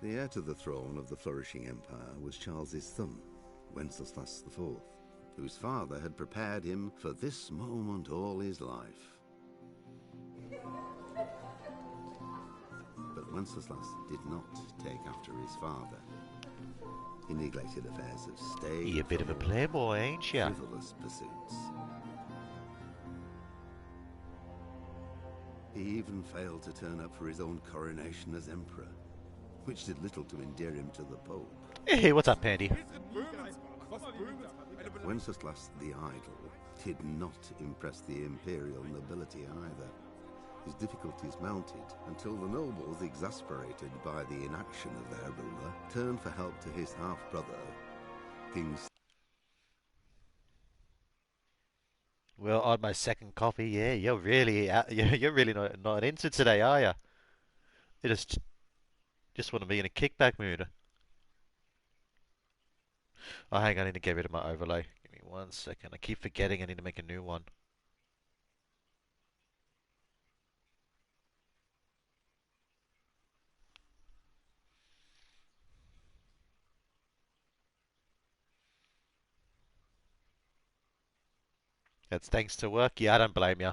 The heir to the throne of the flourishing empire was Charles's son, Wenceslas IV, whose father had prepared him for this moment all his life. But Wenceslas did not take after his father. He neglected affairs of state. You're a bit of a playboy, ain't ya? Frivolous pursuits. He even failed to turn up for his own coronation as emperor, which did little to endear him to the Pope. Hey, what's up, Andy? Wenceslas the Idle did not impress the imperial nobility either. His difficulties mounted until the nobles, exasperated by the inaction of their ruler, turned for help to his half-brother, King... Well, on my second coffee, yeah, you're really not into today, are you? You just want to be in a kickback mood. Oh, hang on, I need to get rid of my overlay. Give me 1 second. I keep forgetting I need to make a new one. That's thanks to work. Yeah, I don't blame you.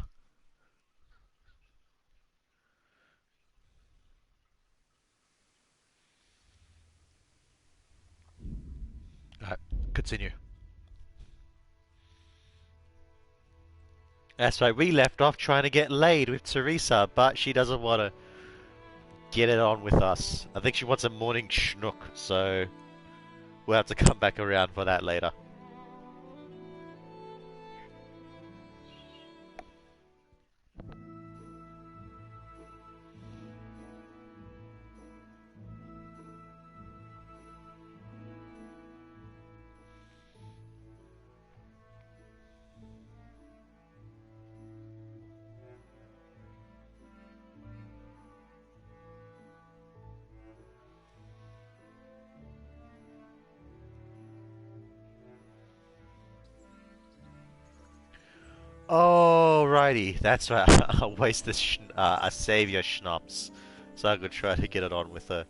Alright, continue. That's right, we left off trying to get laid with Teresa, but she doesn't want to get it on with us. I think she wants a morning schnook, so we'll have to come back around for that later. Alrighty, that's right. I wasted a savior schnapps, so I could try to get it on with a.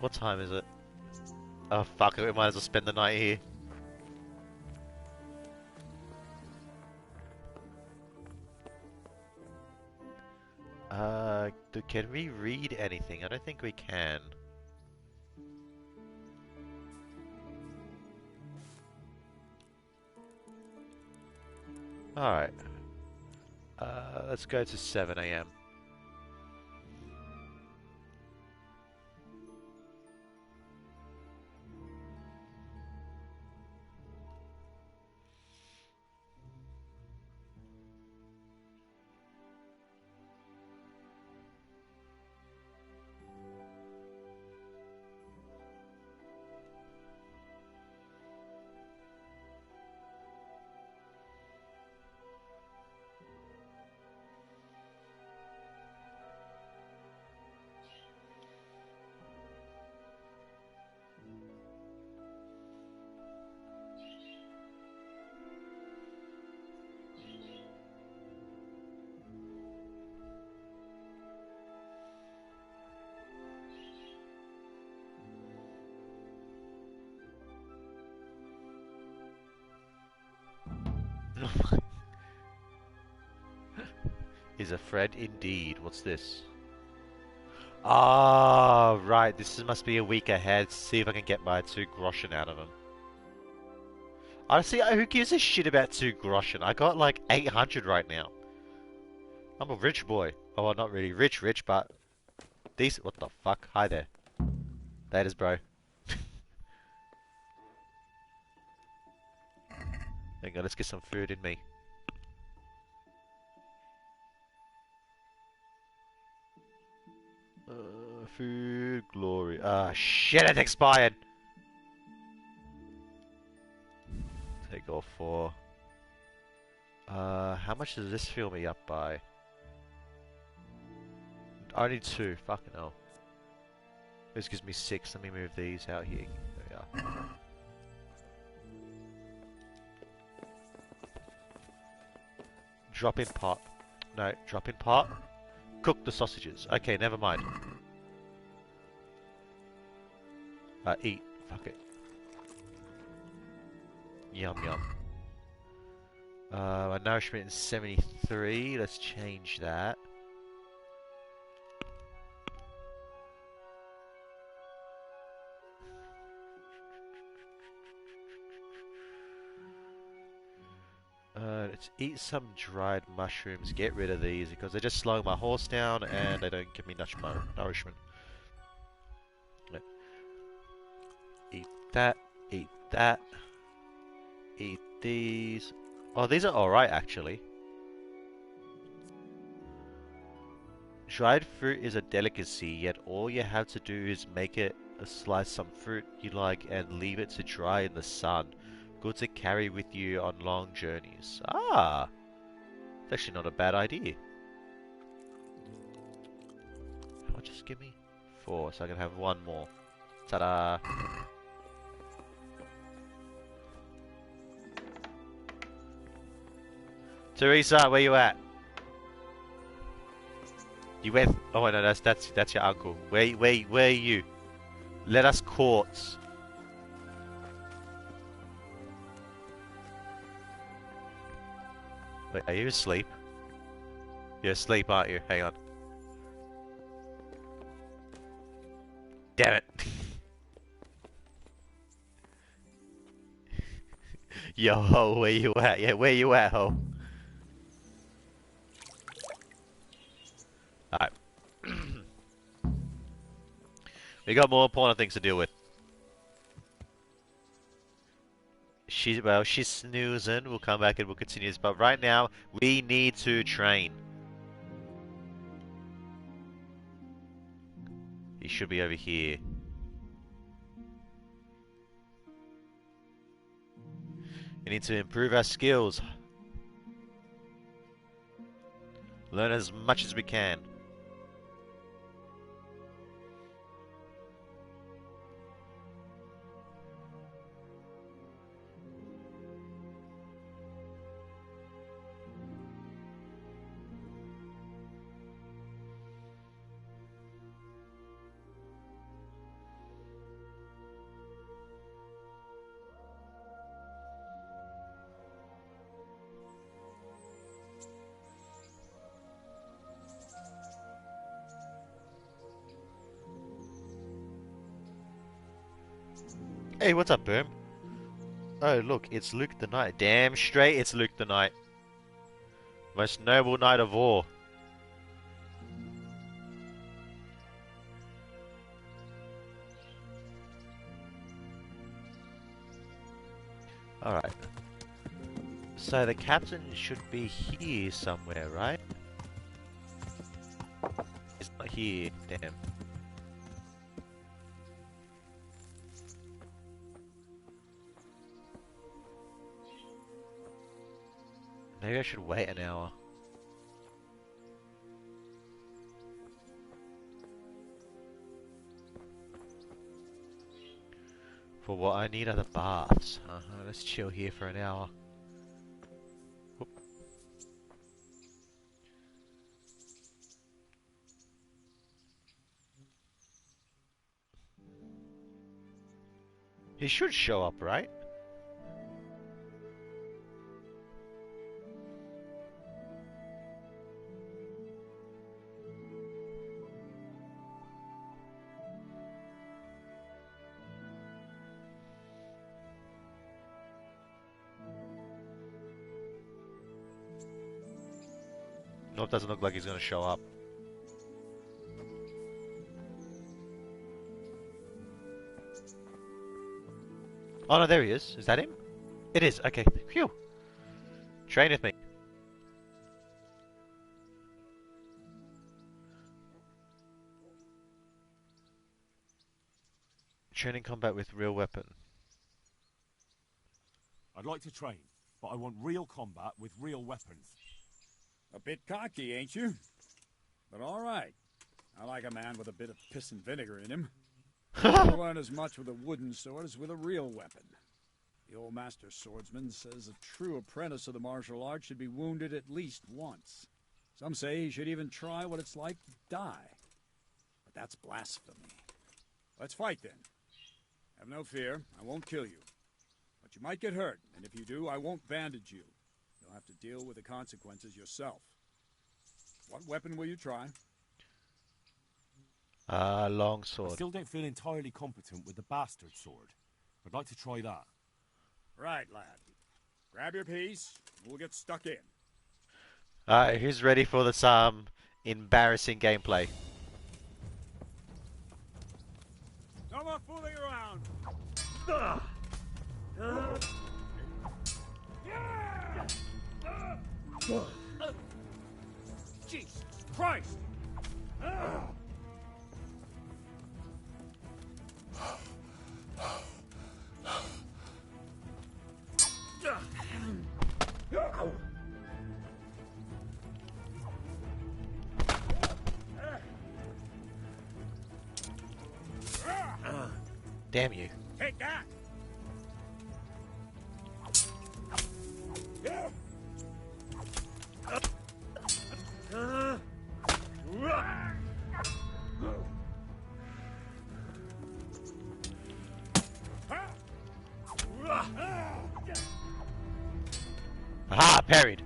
What time is it? Oh fuck it, we might as well spend the night here. Can we read anything? I don't think we can. Alright. Let's go to 7 AM. Is a Fred indeed. What's this? Ah, right. This must be a week ahead. See if I can get my 2 groschen out of him. Honestly, who gives a shit about 2 groschen? I got like 800 right now. I'm a rich boy. Oh, well, not really rich, but decent. What the fuck? Hi there. Laters, bro. Hang on, let's get some food in me. Food glory. Ah, shit, it expired! Take off 4. How much does this fill me up by? I need 2. Fucking hell. This gives me 6. Let me move these out here. There we are. Drop in pot. No, drop in pot. Cook the sausages. Okay, never mind. Eat. Fuck it. Yum yum. My nourishment is 73. Let's change that. Let's eat some dried mushrooms. Get rid of these because they're just slowing my horse down and they don't give me much nourishment. Eat that. Eat that. Eat these. Oh, these are alright actually. Dried fruit is a delicacy, yet all you have to do is make it slice some fruit you like and leave it to dry in the sun. Good to carry with you on long journeys. Ah! It's actually not a bad idea. How much just give me? 4, so I can have one more. Ta-da! Teresa, where you at? You went. Oh no, that's your uncle. Where are you? Let us courts. Wait, are you asleep? You're asleep, aren't you? Hang on. Damn it. Yo, ho, where you at? Yeah, where you at, ho? Alright. We got more important things to deal with. She's snoozing. We'll come back and we'll continue this. But right now, we need to train. He should be over here. We need to improve our skills. Learn as much as we can. Hey, what's up, Boom? Oh, look, it's Luke the Knight. Damn straight, it's Luke the Knight. Most noble knight of all. Alright. So the captain should be here somewhere, right? He's not here, damn. Maybe I should wait an hour. For what I need are the baths. Let's chill here for an hour. Whoop. He should show up, right? Nope, doesn't look like he's gonna show up. Oh no, there he is. Is that him? It is. Okay. Phew. Train with me. Training combat with real weapon. I'd like to train, but I want real combat with real weapons. A bit cocky, ain't you? But all right. I like a man with a bit of piss and vinegar in him. I'll learn as much with a wooden sword as with a real weapon. The old master swordsman says a true apprentice of the martial art should be wounded at least once. Some say he should even try what it's like to die. But that's blasphemy. Let's fight then. Have no fear. I won't kill you. But you might get hurt, and if you do, I won't bandage you. You'll have to deal with the consequences yourself. What weapon will you try? Long I sword. still don't feel entirely competent with the bastard sword. I'd like to try that. Right, lad. Grab your piece, and we'll get stuck in. Alright, who's ready for this embarrassing gameplay? No more fooling around! Jesus Christ! Damn you. Take that! Aha, parried.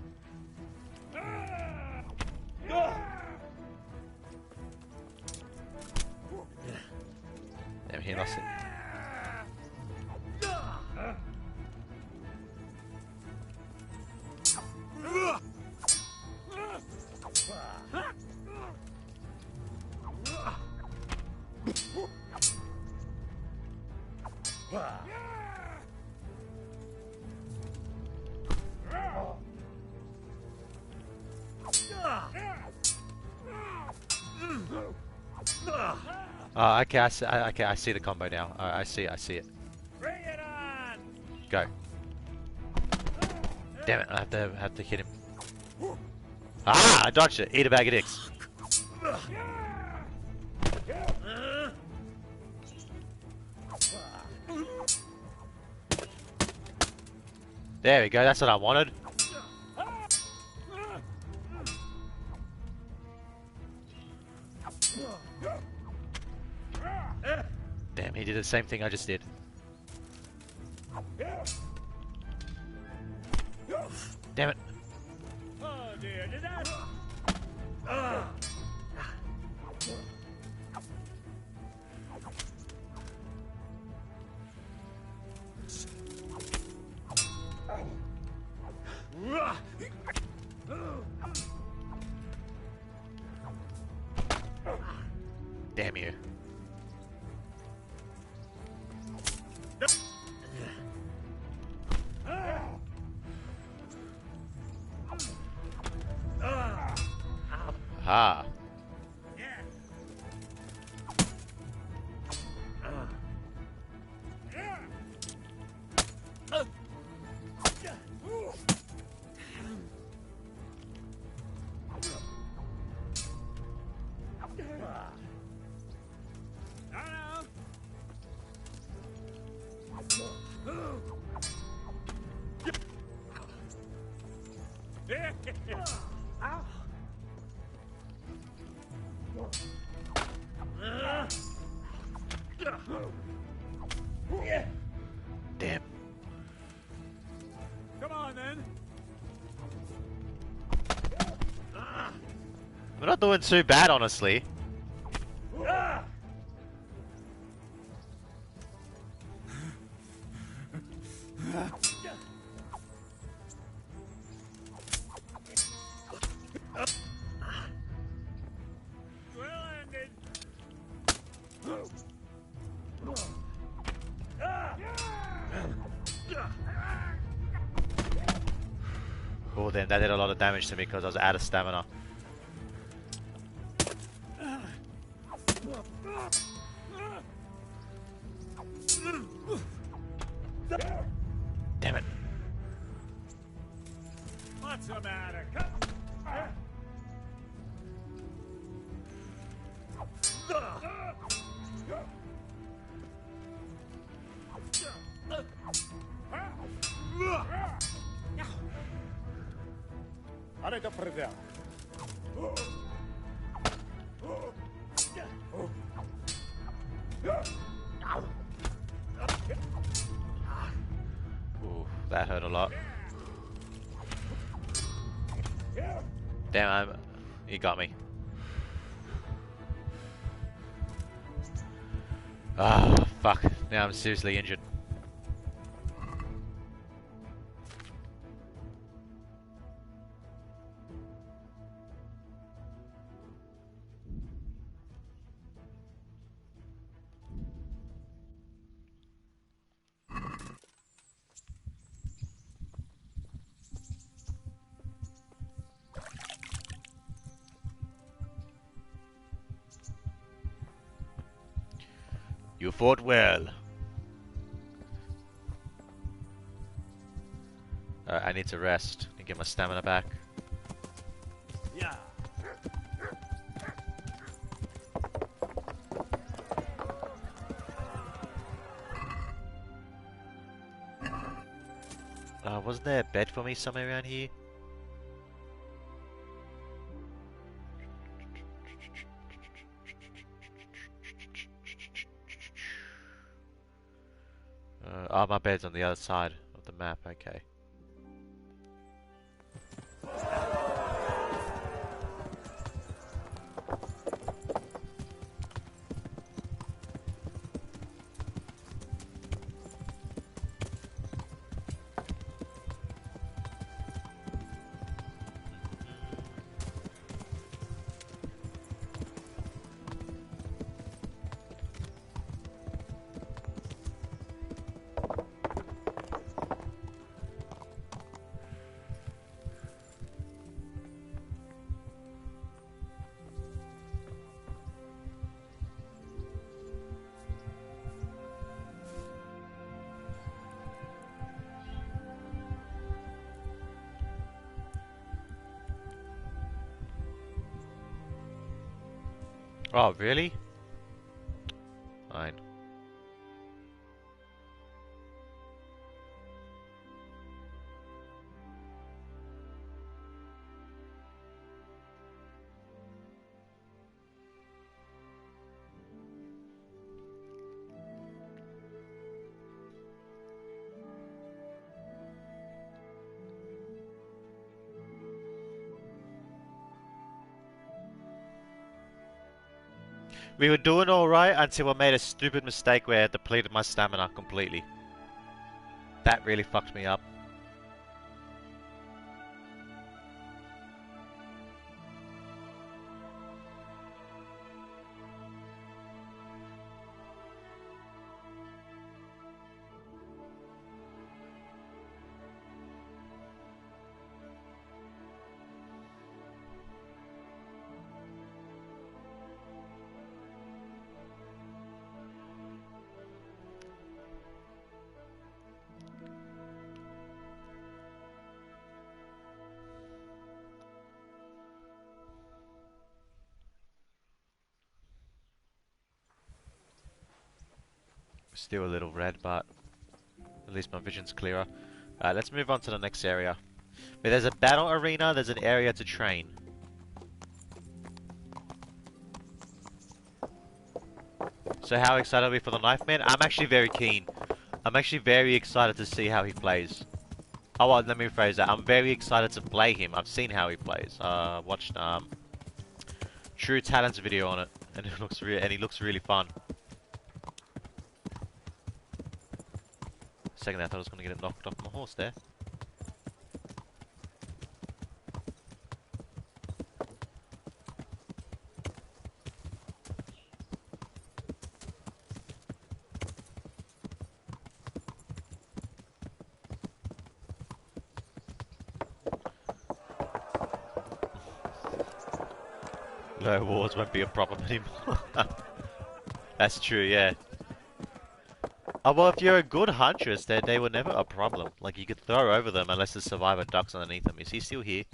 Damn, he lost it. Okay, I see the combo now. I see it. Bring it on! Go. Damn it, I have to hit him. Ah, I dodged it. Eat a bag of dicks. There we go, that's what I wanted. Damn, he did the same thing I just did. Damn it. Oh dear, did that? Damn you. Ah. Damn. Come on then. We're not doing too bad, honestly. Well ended. Oh, then that did a lot of damage to me because I was out of stamina. Damn it. What's the matter? Come. Arrête de prévoir. That hurt a lot. Damn, you got me. Ah, fuck. Now I'm seriously injured. You fought well. I need to rest and get my stamina back. Yeah. Wasn't there a bed for me somewhere around here? Oh, my bed's on the other side of the map, okay. Oh, really? Fine. We were doing alright until I made a stupid mistake where I depleted my stamina completely. That really fucked me up. Still a little red, but at least my vision's clearer. Let's move on to the next area. Where there's a battle arena, there's an area to train. So how excited are we for the Knife Man? I'm actually very keen. I'm actually very excited to see how he plays. Oh, well, let me rephrase that. I'm very excited to play him. I've seen how he plays. Watched True Talent's video on it, and it looks he looks really fun. Second, I thought I was going to get it knocked off my horse there. No, wars won't be a problem anymore. That's true, yeah. Oh, well, if you're a good huntress, then they were never a problem. Like, you could throw over them unless the survivor ducks underneath them. Is he still here?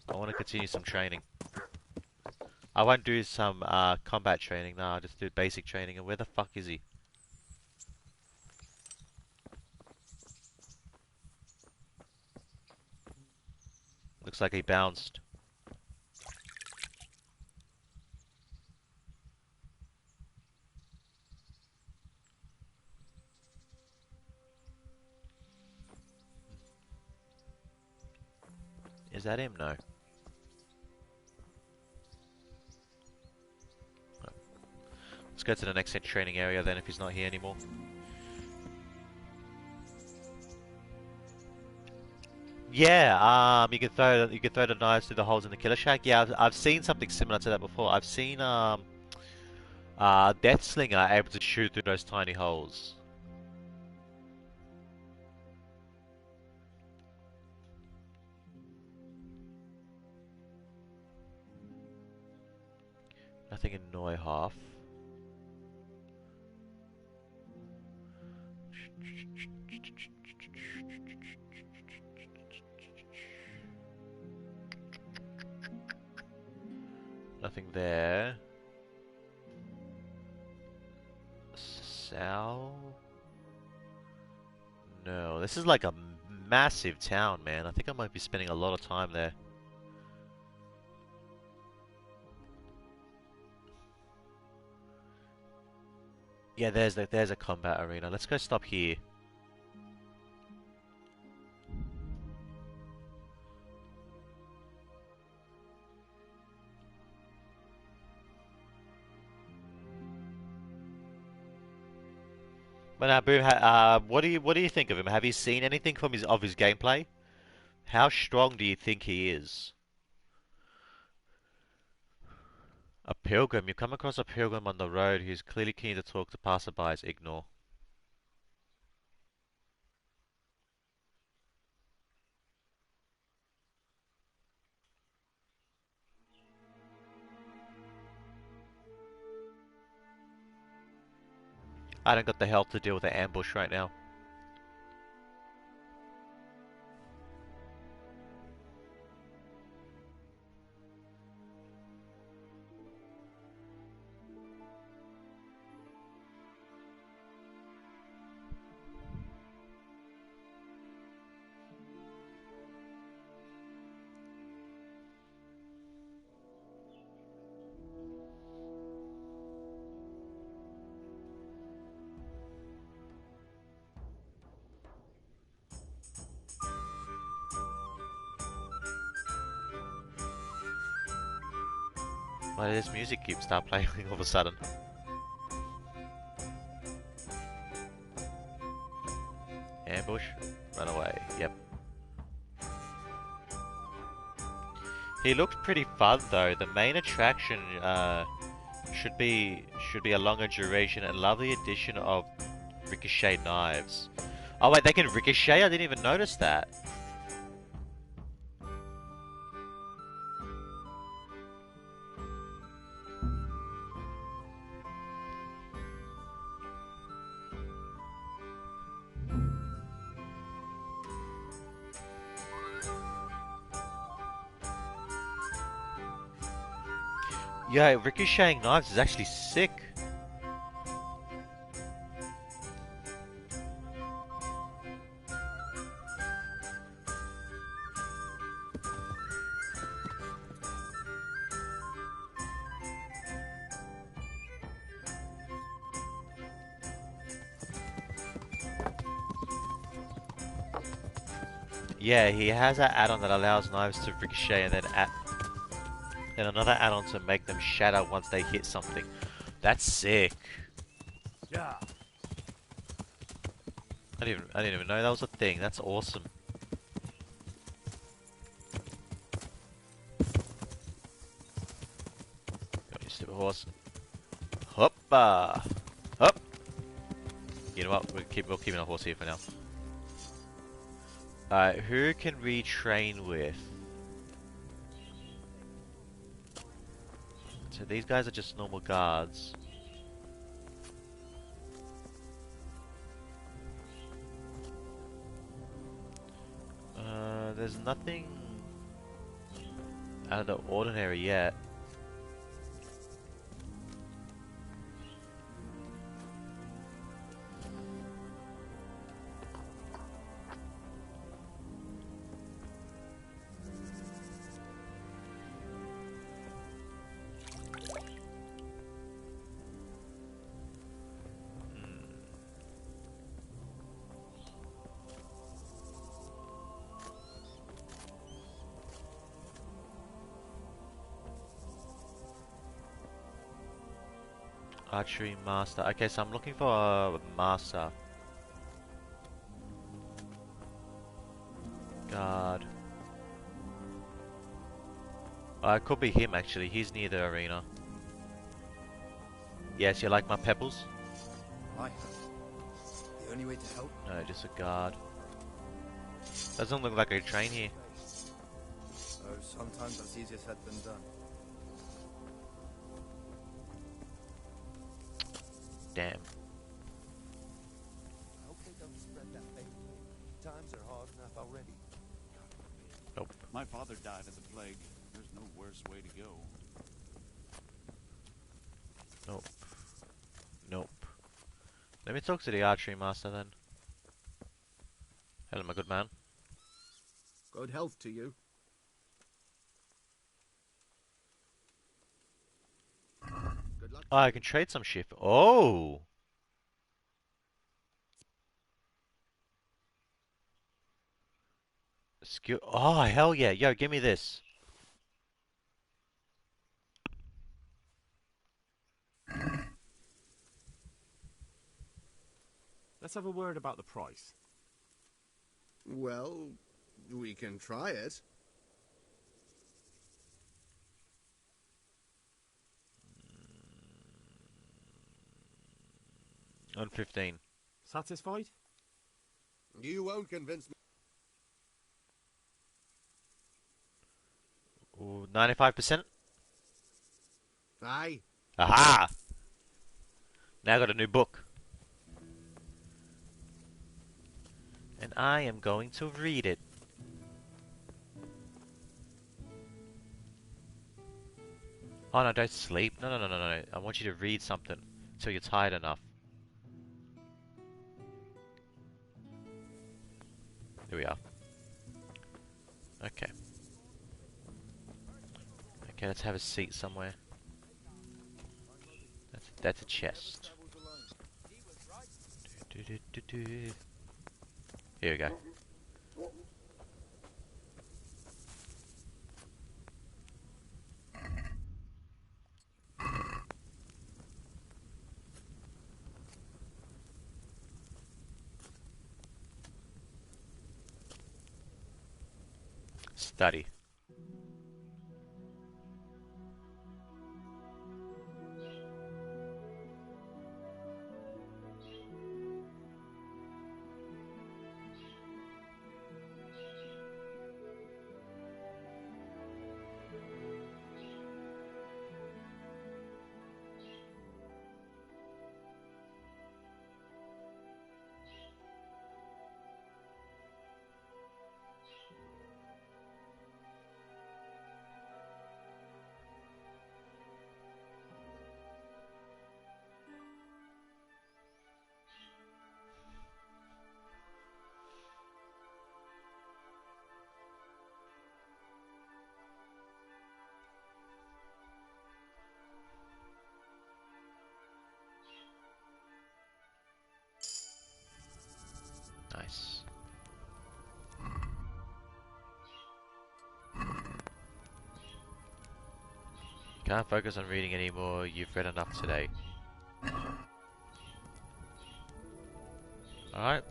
I want to continue some training. I won't do some combat training, no, I'll just do basic training. And where the fuck is he? Looks like he bounced. that him? No. Let's go to the next training area then if he's not here anymore. Yeah, you can throw the knives through the holes in the killer shack. Yeah, I've seen something similar to that before. I've seen Deathslinger able to shoot through those tiny holes. Nothing in Neuhoff. Nothing there. Sal? No, this is like a massive town, man. I think I might be spending a lot of time there. Yeah, there's a combat arena. Let's go stop here. But now, Boom, what do you think of him? Have you seen anything from his gameplay? How strong do you think he is? A pilgrim. You come across a pilgrim on the road who's clearly keen to talk to passerbys. Ignore. I don't got the health to deal with the ambush right now. Why did this music keep start playing all of a sudden? Ambush, run away. Yep. He looked pretty fun though. The main attraction should be a longer duration and lovely addition of ricochet knives. Oh wait, they can ricochet? I didn't even notice that. Yeah, ricocheting knives is actually sick. Yeah, he has an add-on that allows knives to ricochet and then another add-on to make them shatter once they hit something. That's sick. Yeah. I didn't even know that was a thing. That's awesome. Got your stupid horse. Hoppa! Hop! You know what? We're keeping our horse here for now. Alright, who can we train with? So these guys are just normal guards. There's nothing out of the ordinary yet. Archery master. Okay, so I'm looking for a master. Guard. It could be him actually. He's near the arena. Yes, you like my pebbles? I have. The only way to help? No, just a guard. Doesn't look like a train here. Oh, sometimes that's easier said than done. Damn. I hope they don't spread that fake news. Times are hard enough already. Nope. My father died of the plague. There's no worse way to go. Nope. Nope. Let me talk to the archery master then. Hello, my good man. Good health to you. Good luck. Oh, I can trade some shit. Oh! Skill. Oh, hell yeah. Yo, give me this. Let's have a word about the price. Well, we can try it. On 15. Satisfied? You won't convince me. Ooh, 95%? Aye. Aha! Now I got a new book. And I am going to read it. Oh no, don't sleep. No, no, no, no, no. I want you to read something until you're tired enough. Here we are. Okay. Okay, let's have a seat somewhere. That's a chest. Here we go. Study. Nice. Can't focus on reading anymore. You've read enough today. Alright.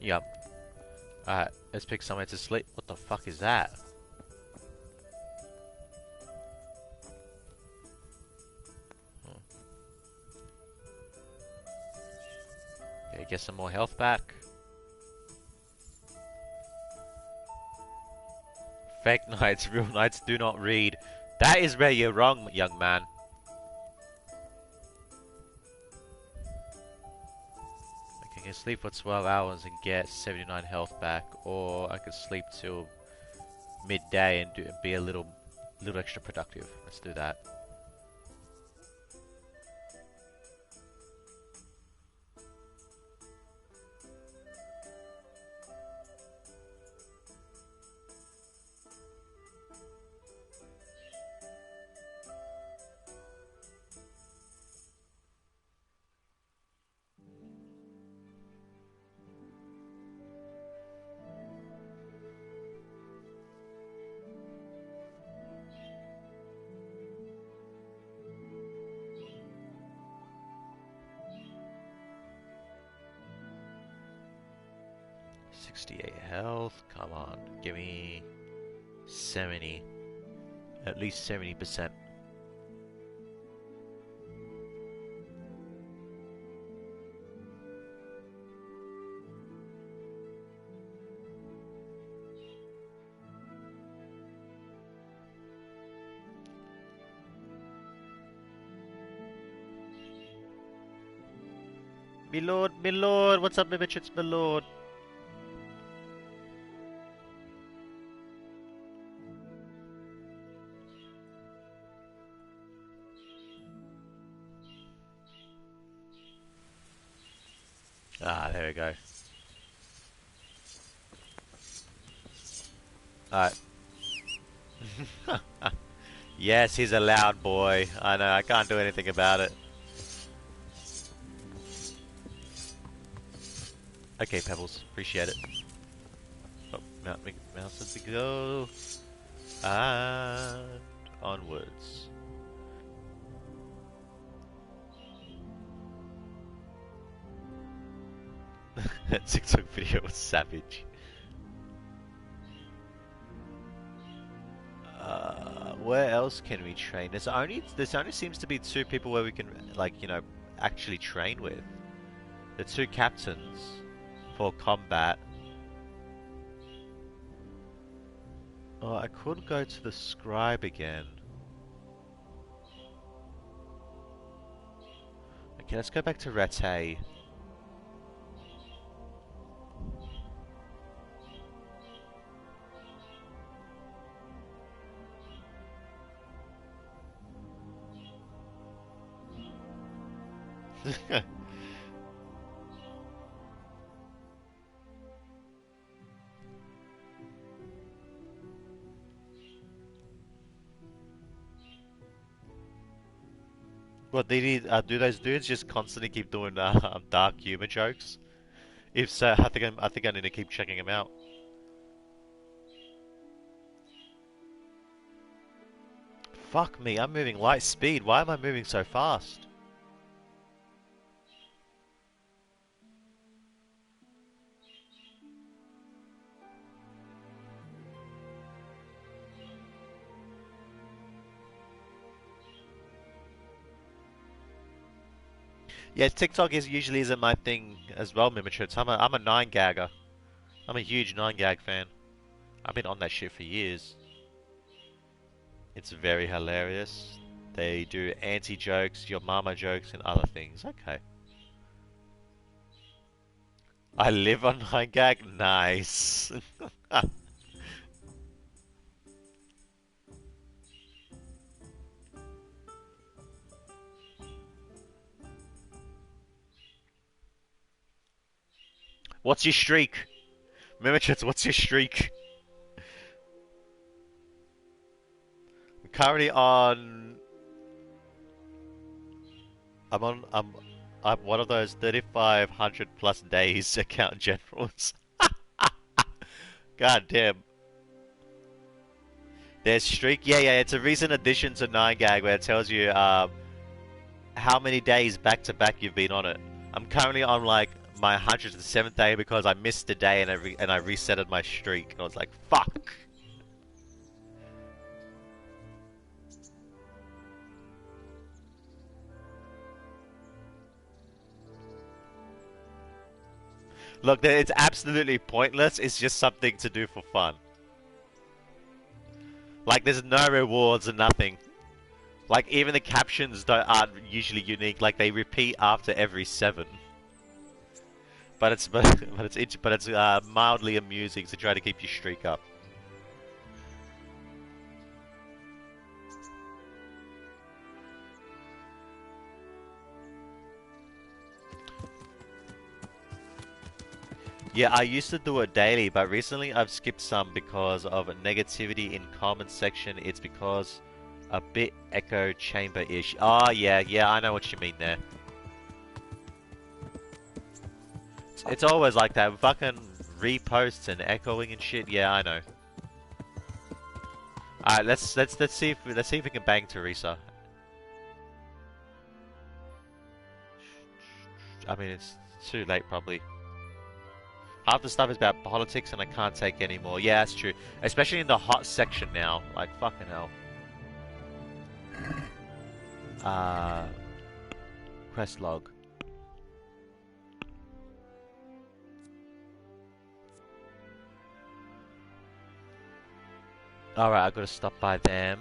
Yup. Alright, let's pick somewhere to sleep. What the fuck is that? Oh. Okay, get some more health back. Fake knights, real knights do not read. That is where you're wrong, young man. Okay, sleep for 12 hours and get 79 health back, or I could sleep till midday and be a little extra productive. Let's do that. Health, come on, give me 70, at least 70%. My lord, what's up, Mimich? It's my lord. Ah, there we go. Alright. Yes, he's a loud boy. I know, I can't do anything about it. Okay, Pebbles, appreciate it. Oh, mouse as we go. And onwards. That TikTok video was savage. Where else can we train? There's only seems to be 2 people where we can, like, you know, actually train with. The 2 captains for combat. Oh, I could go to the scribe again. Okay, let's go back to Rattay. What do those dudes just constantly keep doing dark humor jokes? If so, I think I need to keep checking them out. Fuck me, I'm moving light speed. Why am I moving so fast? Yeah, TikTok usually isn't my thing as well, Mimitrix. I'm a 9-gagger. I'm a huge 9-gag fan. I've been on that shit for years. It's very hilarious. They do anti-jokes, your mama jokes, and other things. Okay. I live on 9-gag? Nice. What's your streak? Mimitrix, what's your streak? I'm currently on... I'm one of those 3,500 plus days account generals. God damn. There's streak? Yeah, it's a recent addition to 9gag where it tells you how many days back to back you've been on it. I'm currently on like my 107th day because I missed a day and I resetted my streak and I was like, fuck. Look, it's absolutely pointless. It's just something to do for fun. Like, there's no rewards and nothing. Like, even the captions aren't usually unique. Like, they repeat after every 7. but it's mildly amusing to try to keep your streak up. Yeah, I used to do it daily, but recently I've skipped some because of negativity in comment section. It's because a bit echo chamber-ish. Oh, yeah, I know what you mean there. It's always like that, fucking reposts and echoing and shit. Yeah, I know. Alright, let's see if we can bang Teresa. I mean, it's too late probably. Half the stuff is about politics and I can't take any more. Yeah, that's true. Especially in the hot section now. Like, fucking hell. Quest log. Alright, I've got to stop by them.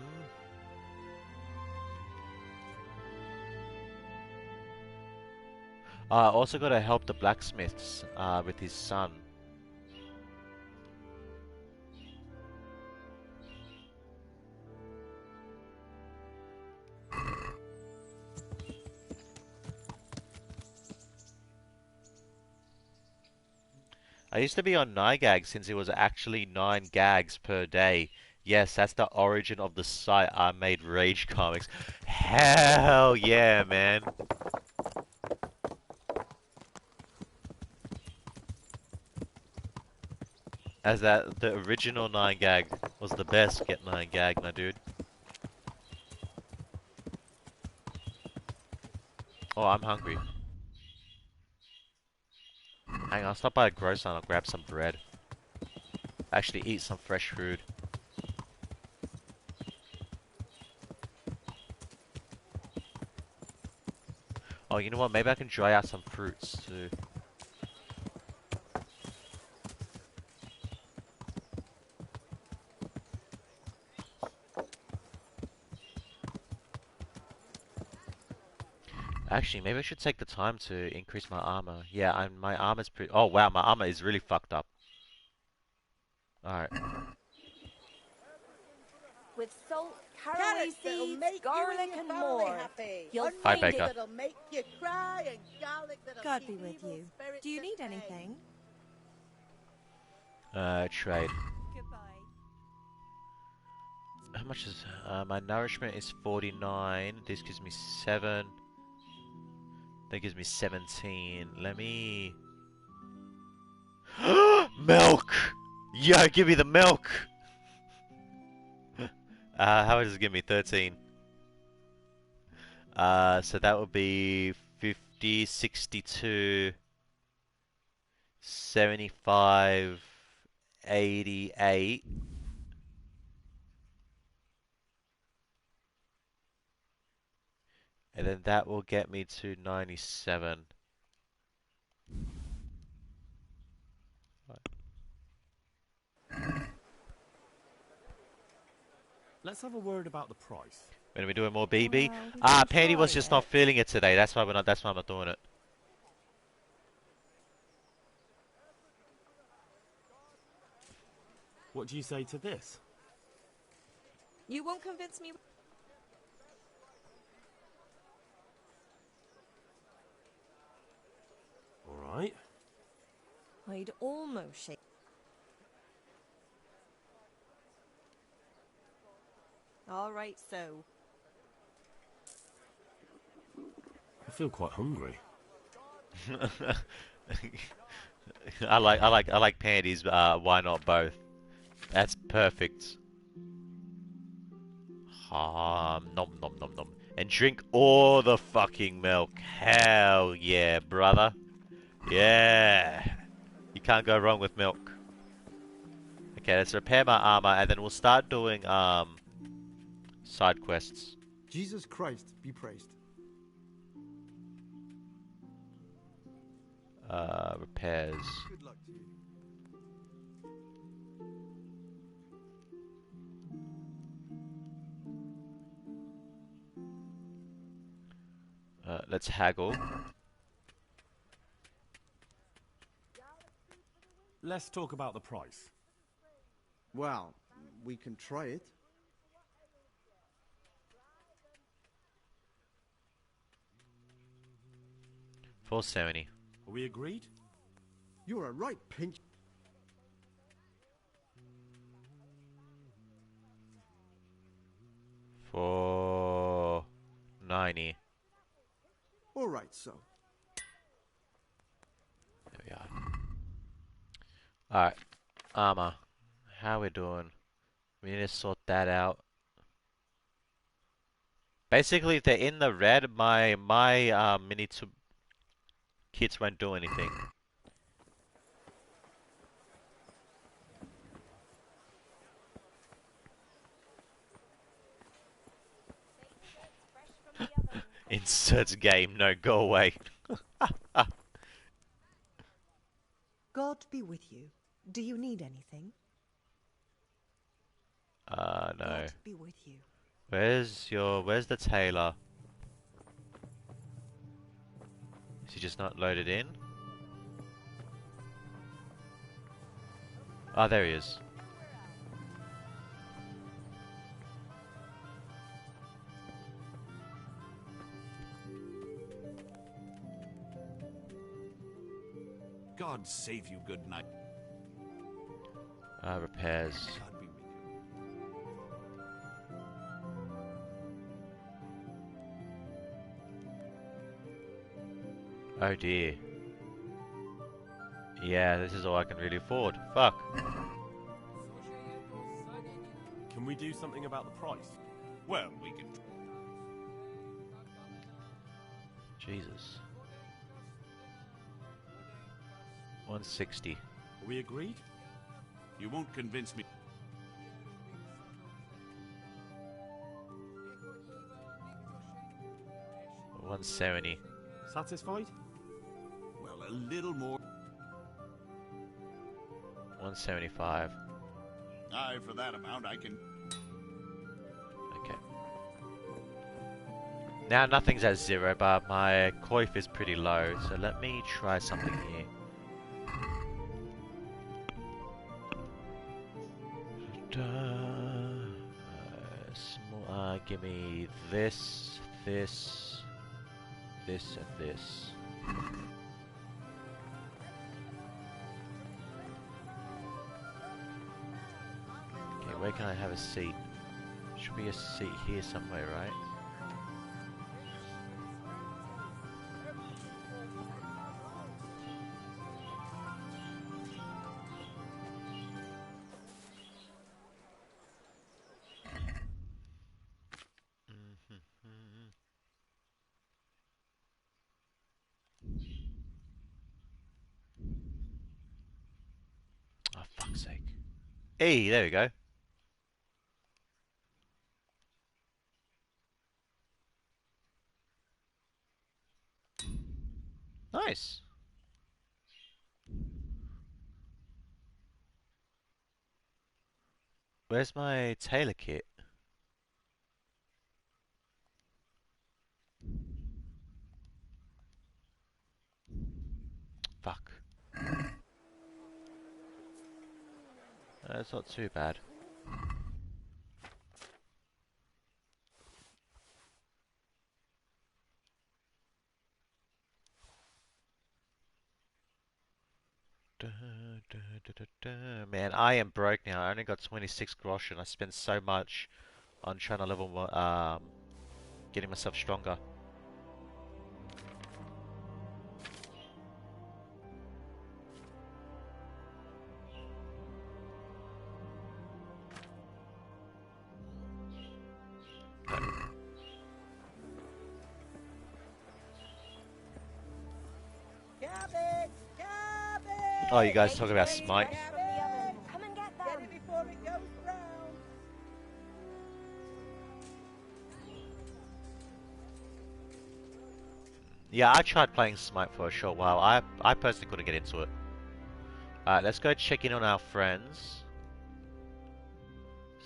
I also got to help the blacksmiths with his son. I used to be on 9 gags since it was actually 9 gags per day. Yes, that's the origin of the site I made Rage Comics. Hell yeah, man. As that, the original 9 gag was the best get 9 gag, my dude. Oh, I'm hungry. Hang on, I'll stop by a grocery and I'll grab some bread. Actually eat some fresh food. Oh, you know what? Maybe I can dry out some fruits too. Actually, maybe I should take the time to increase my armor. Yeah, my armor's pretty... Oh, wow, my armor is really fucked up. Alright. With salt, caraway seeds, garlic, and more. You'll Hi, find Baker. it. Make you cry and garlic that'll God keep be with evil you. spirits Do you at need bay. anything? Trade. Goodbye. How much is... my nourishment is 49. This gives me 7. That gives me 17. Let me... Milk! Yo, give me the milk! How much does it give me? 13. So that would be 50, 62, 75, 88. And then that will get me to 97. Let's have a word about the price. When are we doing more BB? Well, we can Pandy was try just it. not feeling it today. That's why we're not. That's why I'm not doing it. What do you say to this? You won't convince me. All right. I'd almost shake. All right, so I feel quite hungry. I like panties. Why not both? That's perfect. Nom nom nom nom. And drink all the fucking milk. Hell yeah, brother. Yeah. You can't go wrong with milk. Okay, let's repair my armor and then we'll start doing side quests. Jesus Christ be praised. Repairs. Good luck to you. Let's haggle. Let's talk about the price. Well, we can try it. $470. Are we agreed? You're a right pinch. $490. All right, so. There we are. Alright. Armor. How we doing? We need to sort that out. Basically, if they're in the red, my mini kits won't do anything. Inserts game. No, go away. God be with you. Do you need anything? No. God be with you. Where's the tailor? Is he just not loaded in? Oh, there he is. God save you, good night. Repairs. God be with you. Oh dear. Yeah, this is all I can really afford. Fuck. Can we do something about the price? Well, we can. Jesus. 160. Are we agreed? You won't convince me. $170. Satisfied? Well, a little more. $175. Aye, for that amount, I can. Okay. Now nothing's at 0, but my coif is pretty low, so let me try something here. Give me this, this, this, and this. Okay, where can I have a seat? Should be a seat here somewhere, right? Oh, fuck's sake. Hey, there we go. Nice. Where's my tailor kit? Fuck. That's not too bad. Man, I am broke now. I only got 26 grosh and I spent so much on trying to level more, getting myself stronger. Cabbage! Cabbage! Oh, you guys talk about Smite. Come and get them. Get it before it goes brown. Yeah, I tried playing Smite for a short while. I personally couldn't get into it. Alright, let's go check in on our friends.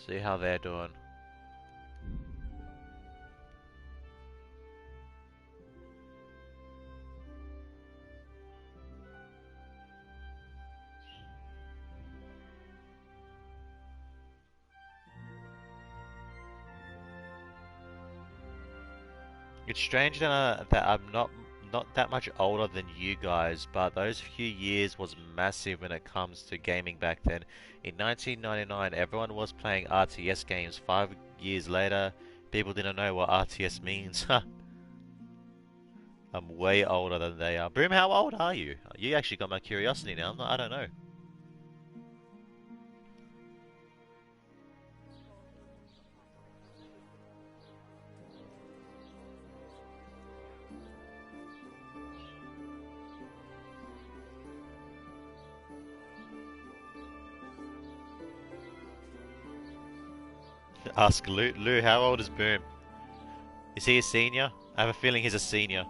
See how they're doing. It's strange that I'm not that much older than you guys, but those few years was massive when it comes to gaming back then. In 1999, everyone was playing RTS games. 5 years later, people didn't know what RTS means. I'm way older than they are. Broom, how old are you? You actually got my curiosity now. I don't know. Ask Lou. Lou, how old is Boom? Is he a senior? I have a feeling he's a senior.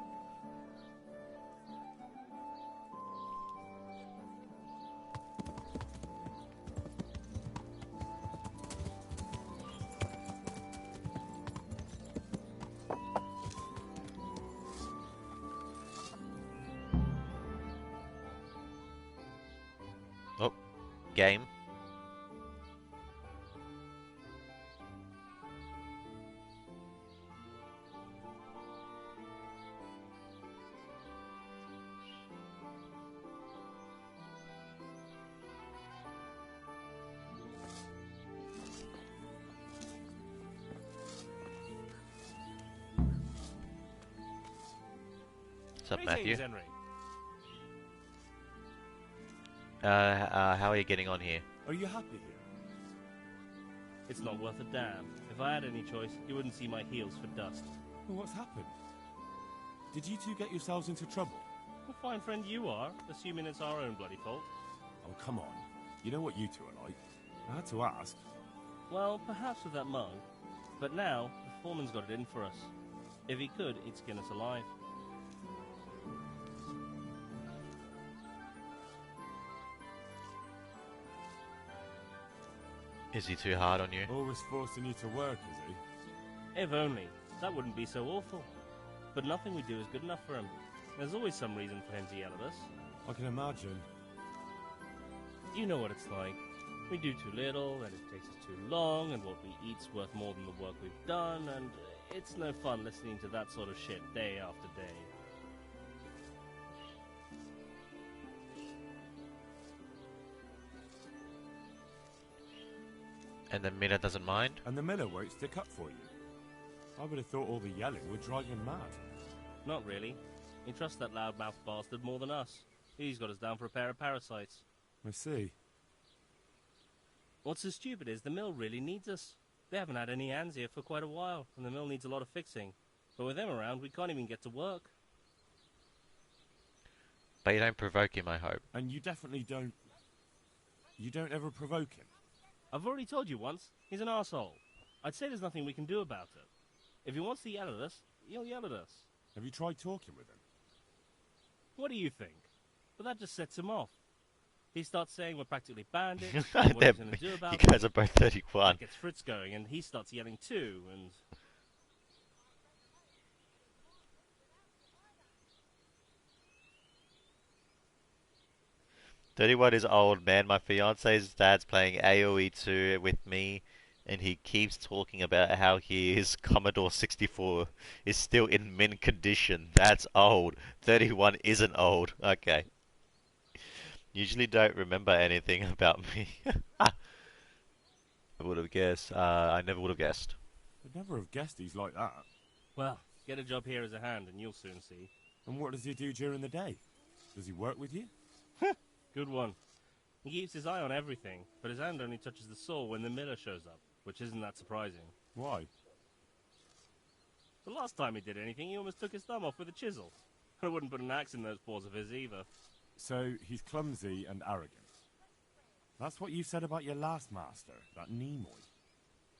Oh, game. What's up, Matthew? Henry. How are you getting on here? Are you happy here? It's not worth a damn. If I had any choice, you wouldn't see my heels for dust. Well, what's happened? Did you two get yourselves into trouble? A fine friend you are, assuming it's our own bloody fault. Oh, come on. You know what you two are like. I had to ask. Well, perhaps with that mug. But now, the foreman's got it in for us. If he could, he'd skin us alive. Is he too hard on you? Always forcing you to work, is he? If only. That wouldn't be so awful. But nothing we do is good enough for him. There's always some reason for him to yell at us. I can imagine. You know what it's like. We do too little, and it takes us too long, and what we eat's worth more than the work we've done, and it's no fun listening to that sort of shit day after day. And the miller doesn't mind? And the miller won't stick up for you. I would have thought all the yelling would drive him mad. Not really. He trusts that loudmouth bastard more than us. He's got us down for a pair of parasites. I see. What's so stupid is the mill really needs us. They haven't had any hands here for quite a while, and the mill needs a lot of fixing. But with them around, we can't even get to work. But you don't provoke him, I hope. And you definitely don't... You don't ever provoke him? I've already told you once, he's an arsehole. I'd say there's nothing we can do about it. If he wants to yell at us, he'll yell at us. Have you tried talking with him? What do you think? But that just sets him off. He starts saying we're practically bandits, and what he's going to do about it. You guys are both 31. That gets Fritz going, and he starts yelling too, and... 31 is old, man. My fiance's dad's playing AoE 2 with me, and he keeps talking about how his Commodore 64 is still in mint condition. That's old. 31 isn't old. Okay. Usually don't remember anything about me. I would have guessed. I never would have guessed. I'd never have guessed he's like that. Well, get a job here as a hand, and you'll soon see. And what does he do during the day? Does he work with you? Good one. He keeps his eye on everything, but his hand only touches the saw when the miller shows up, which isn't that surprising. Why? The last time he did anything, he almost took his thumb off with a chisel. I wouldn't put an axe in those paws of his either. So, he's clumsy and arrogant. That's what you said about your last master, that Nimoy.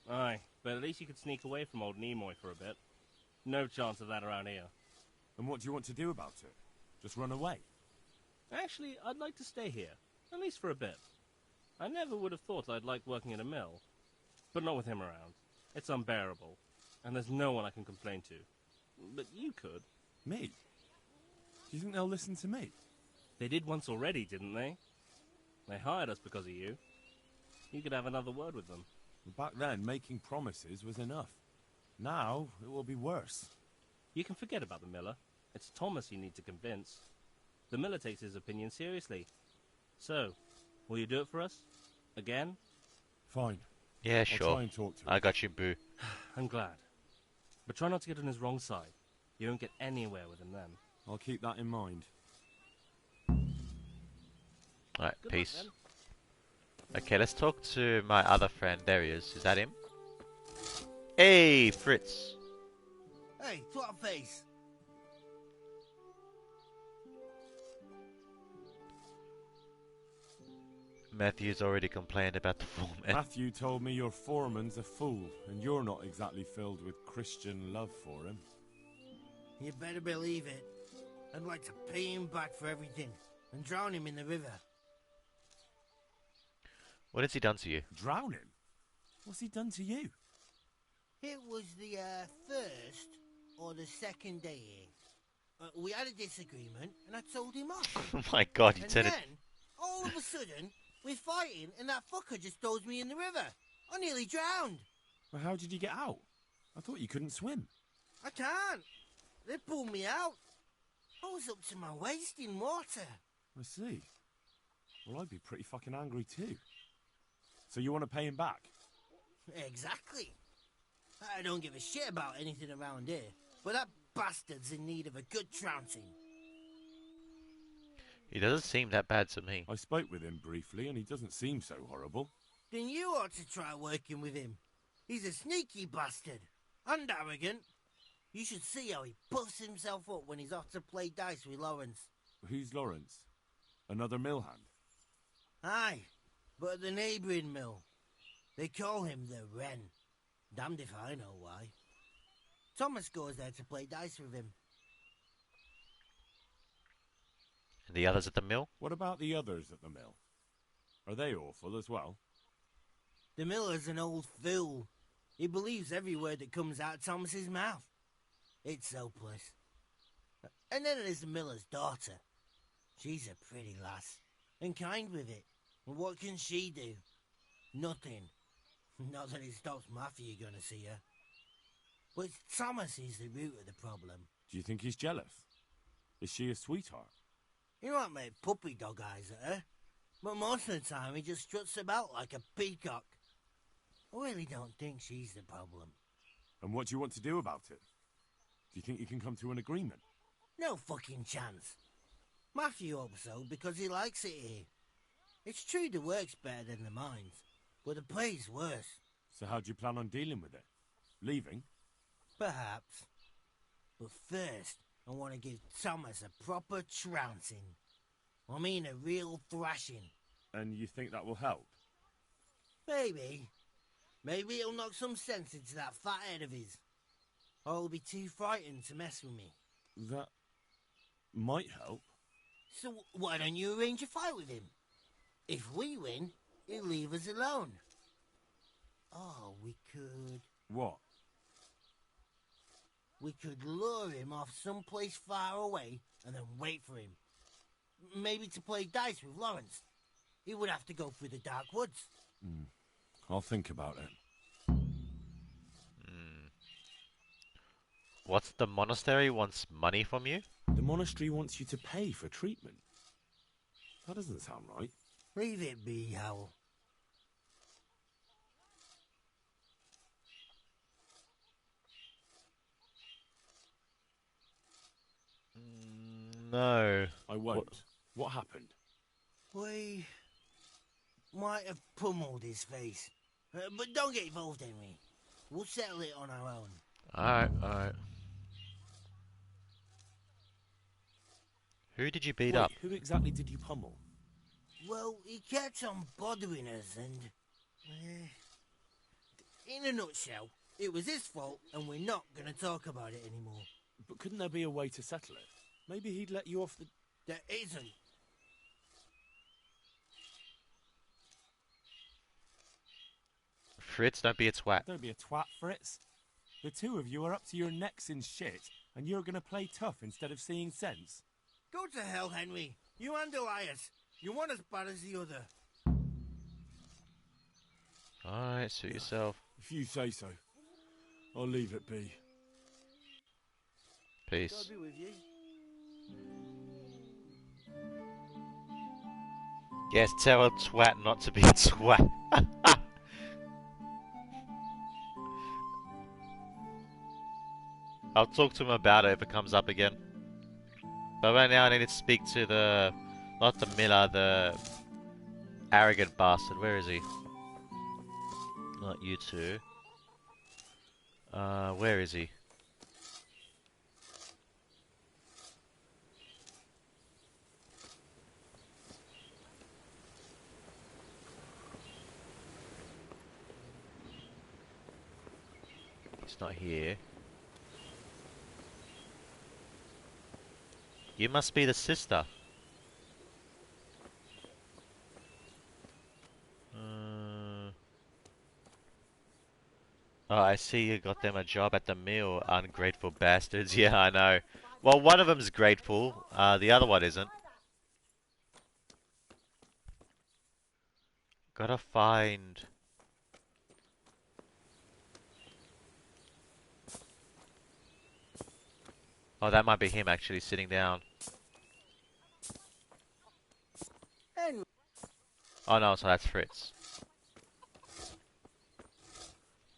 Aye, but at least you could sneak away from old Nimoy for a bit. No chance of that around here. And what do you want to do about it? Just run away? Actually, I'd like to stay here, at least for a bit. I never would have thought I'd like working in a mill, but not with him around. It's unbearable, and there's no one I can complain to. But you could. Me? Do you think they'll listen to me? They did once already, didn't they? They hired us because of you. You could have another word with them. Back then, making promises was enough. Now, it will be worse. You can forget about the miller. It's Thomas you need to convince. The miller takes his opinion seriously. So, will you do it for us? Again? Fine. Yeah, I'll sure. try and talk to him. I got you, boo. I'm glad. But try not to get on his wrong side. You won't get anywhere with him then. I'll keep that in mind. Alright, Good peace. luck, Okay, let's talk to my other friend. There he is. Is that him? Hey, Fritz. Hey, twat face. Matthew's already complained about the foreman. Matthew told me your foreman's a fool, and you're not exactly filled with Christian love for him. You better believe it. I'd like to pay him back for everything and drown him in the river. What has he done to you? Drown him? What's he done to you? It was the first or the second day here. We had a disagreement, and I told him off. Oh my god, you and turned then, it... all of a sudden, we're fighting, and that fucker just throws me in the river. I nearly drowned. Well, how did you get out? I thought you couldn't swim. I can't. They pulled me out. I was up to my waist in water. I see. Well, I'd be pretty fucking angry too. So you want to pay him back? Exactly. I don't give a shit about anything around here, but that bastard's in need of a good trouncing. He doesn't seem that bad to me. I spoke with him briefly, and he doesn't seem so horrible. Then you ought to try working with him. He's a sneaky bastard. And arrogant. You should see how he puffs himself up when he's off to play dice with Lawrence. Who's Lawrence? Another mill hand? Aye, but at the neighbouring mill. They call him the Wren. Damned if I know why. Thomas goes there to play dice with him. And the others at the mill? What about the others at the mill? Are they awful as well? The miller's an old fool. He believes every word that comes out of Thomas's mouth. It's hopeless. And then there's the miller's daughter. She's a pretty lass, and kind with it. And what can she do? Nothing. Not that it stops Matthew going to see her. But it's Thomas who's the root of the problem. Do you think he's jealous? Is she a sweetheart? He might make puppy dog eyes at her, but most of the time he just struts about like a peacock. I really don't think she's the problem. And what do you want to do about it? Do you think you can come to an agreement? No fucking chance. Matthew hopes so because he likes it here. It's true the work's better than the mines, but the pay's worse. So how do you plan on dealing with it? Leaving? Perhaps. But first, I want to give Thomas a proper trouncing. I mean a real thrashing. And you think that will help? Maybe. Maybe it'll knock some sense into that fat head of his. Or he'll be too frightened to mess with me. That might help. So why don't you arrange a fight with him? If we win, he'll leave us alone. Oh, we could... What? We could lure him off someplace far away and then wait for him. Maybe to play dice with Lawrence. He would have to go through the dark woods. I'll think about it. What's the monastery wants money from you? The monastery wants you to pay for treatment. That doesn't sound right. Leave it be, Howell. No. I won't. What happened? We might have pummeled his face. But don't get involved, Henry. We'll settle it on our own. Alright, alright. Who did you beat up? Who exactly did you pummel? Well, he kept on bothering us and... in a nutshell, it was his fault and we're not going to talk about it anymore. But couldn't there be a way to settle it? Maybe he'd let you off the... There isn't. Fritz, don't be a twat. Don't be a twat, Fritz. The two of you are up to your necks in shit, and you're going to play tough instead of seeing sense. Go to hell, Henry. You and Elias. You're one as bad as the other. Alright, suit yourself. If you say so, I'll leave it be. Peace. God be with you. Yes, tell a twat not to be a twat. I'll talk to him about it if it comes up again. But right now I need to speak to the... Not the miller, the... arrogant bastard. Where is he? Not you two. Where is he? He's not here. You must be the sister. Oh, I see you got them a job at the mill, ungrateful bastards. Yeah, I know. Well, one of them's grateful, the other one isn't. Gotta find... Oh, that might be him actually, sitting down. Oh no, so that's Fritz.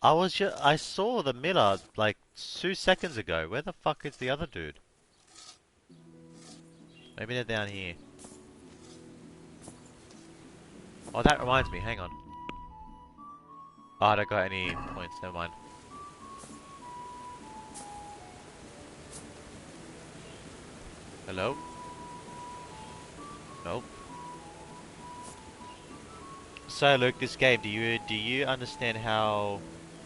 I saw the miller, like, 2 seconds ago. Where the fuck is the other dude? Maybe they're down here. Oh, that reminds me, hang on. Oh, I don't got any points, never mind. Hello? Nope. So Luke, this game, do you understand how...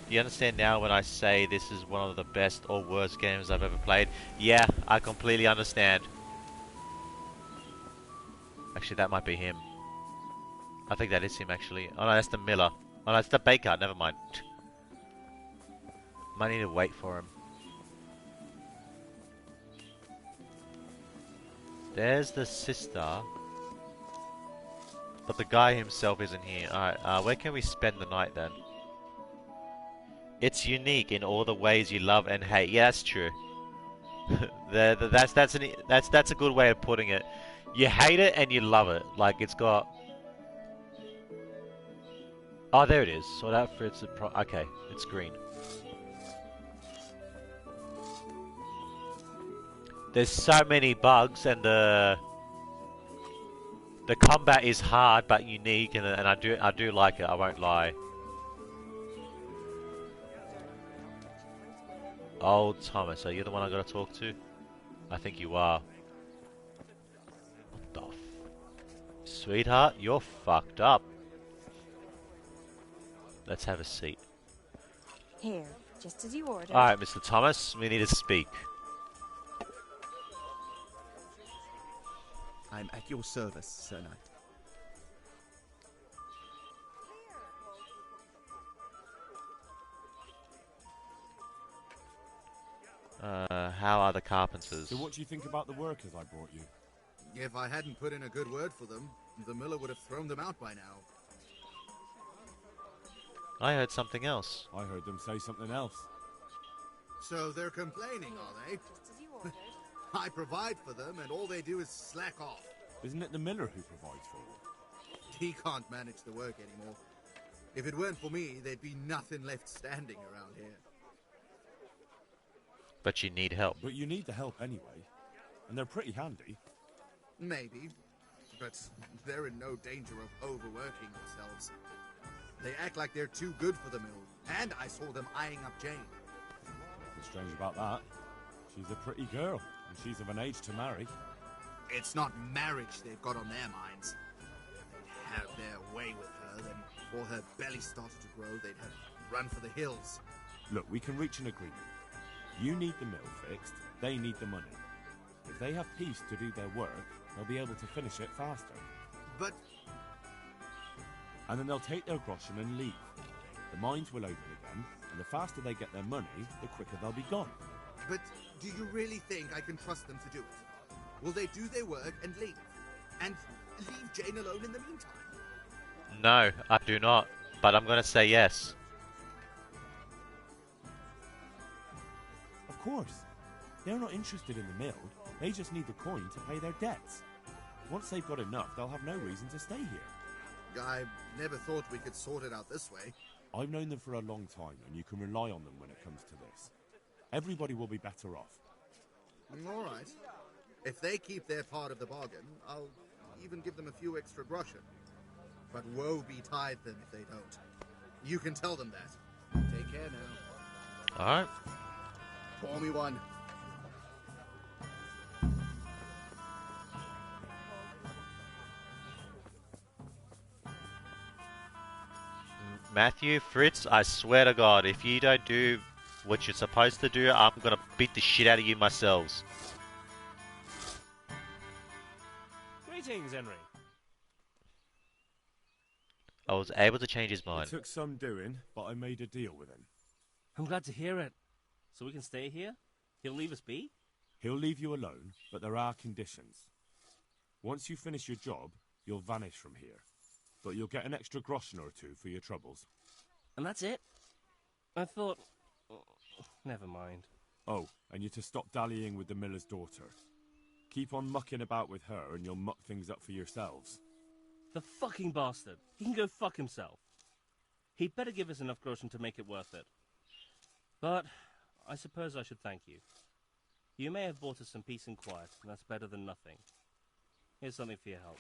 Do you understand now when I say this is one of the best or worst games I've ever played? Yeah, I completely understand. Actually, that might be him. I think that is him, actually. Oh no, that's the miller. Oh no, that's the baker, never mind. Might need to wait for him. There's the sister. But the guy himself isn't here. Alright, where can we spend the night then? It's unique in all the ways you love and hate. Yeah, that's true. That's a good way of putting it. You hate it and you love it. Like it's got... Oh, there it is. So that fits the okay, it's green. There's so many bugs and the combat is hard but unique, and I do like it. I won't lie. Old Thomas, are you the one I gotta talk to? I think you are. What the f... Sweetheart, you're fucked up. Let's have a seat. Here, just as you ordered. Alright, Mr. Thomas, we need to speak. I'm at your service, Sir Knight. How are the carpenters? So what do you think about the workers I brought you? If I hadn't put in a good word for them, the miller would have thrown them out by now. I heard something else. I heard them say something else. So they're complaining, are they? I provide for them, and all they do is slack off. Isn't it the miller who provides for them? He can't manage the work anymore. If it weren't for me, there'd be nothing left standing around here. But you need help. But you need the help anyway. And they're pretty handy. Maybe. But they're in no danger of overworking themselves. They act like they're too good for the mill. And I saw them eyeing up Jane. What's strange about that? She's a pretty girl. And she's of an age to marry. It's not marriage they've got on their minds. They'd have their way with her, then before her belly started to grow, they'd have run for the hills. Look, we can reach an agreement. You need the mill fixed, they need the money. If they have peace to do their work, they'll be able to finish it faster. But... And then they'll take their groschen and leave. The mines will open again, and the faster they get their money, the quicker they'll be gone. But do you really think I can trust them to do it? Will they do their work and leave? And leave Jane alone in the meantime? No, I do not. But I'm gonna say yes. Of course. They're not interested in the mill. They just need the coin to pay their debts. Once they've got enough, they'll have no reason to stay here. I never thought we could sort it out this way. I've known them for a long time, and you can rely on them when it comes to this. Everybody will be better off. All right. If they keep their part of the bargain, I'll even give them a few extra groschen. But woe betide them if they don't. You can tell them that. Take care now. Alright. Pour me one. Matthew, Fritz, I swear to God, if you don't do what you're supposed to do, I'm gonna beat the shit out of you myself. Greetings, Henry. I was able to change his mind. It took some doing, but I made a deal with him. I'm glad to hear it. So we can stay here? He'll leave us be? He'll leave you alone, but there are conditions. Once you finish your job, you'll vanish from here. But you'll get an extra groschen or two for your troubles. And that's it? I thought... Never mind. Oh, and you're to stop dallying with the miller's daughter. Keep on mucking about with her and you'll muck things up for yourselves. The fucking bastard. He can go fuck himself. He'd better give us enough groschen to make it worth it. But I suppose I should thank you. You may have bought us some peace and quiet, and that's better than nothing. Here's something for your help.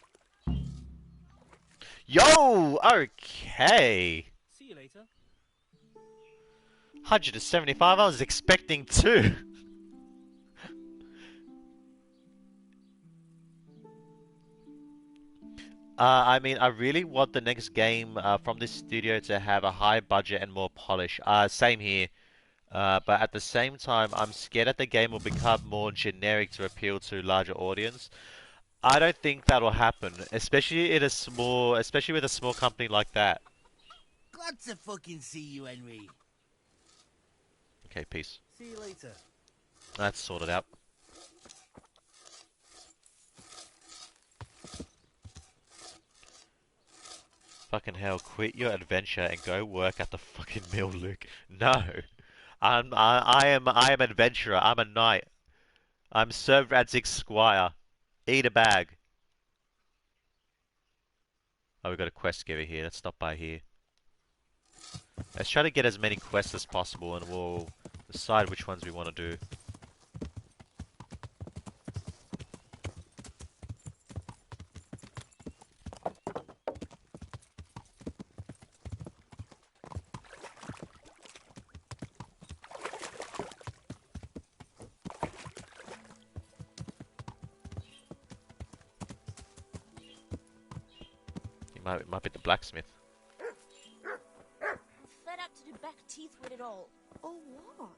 Yo! Okay! See you later. 175, I was expecting 2. I mean, I really want the next game from this studio to have a high budget and more polish. Same here. But at the same time, I'm scared that the game will become more generic to appeal to larger audience. I don't think that'll happen, especially with a small company like that. Glad to fucking see you, Henry. Okay, peace. See you later. That's sorted out. Fucking hell, quit your adventure and go work at the fucking mill, Luke. No. I am an adventurer. I'm a knight. I'm Sir Radzig's squire. Eat a bag. Oh, we've got a quest giver here. Let's stop by here. Let's try to get as many quests as possible and we'll decide which ones we want to do. It might be the blacksmith. Fed up to do back teeth with it all. Oh, what?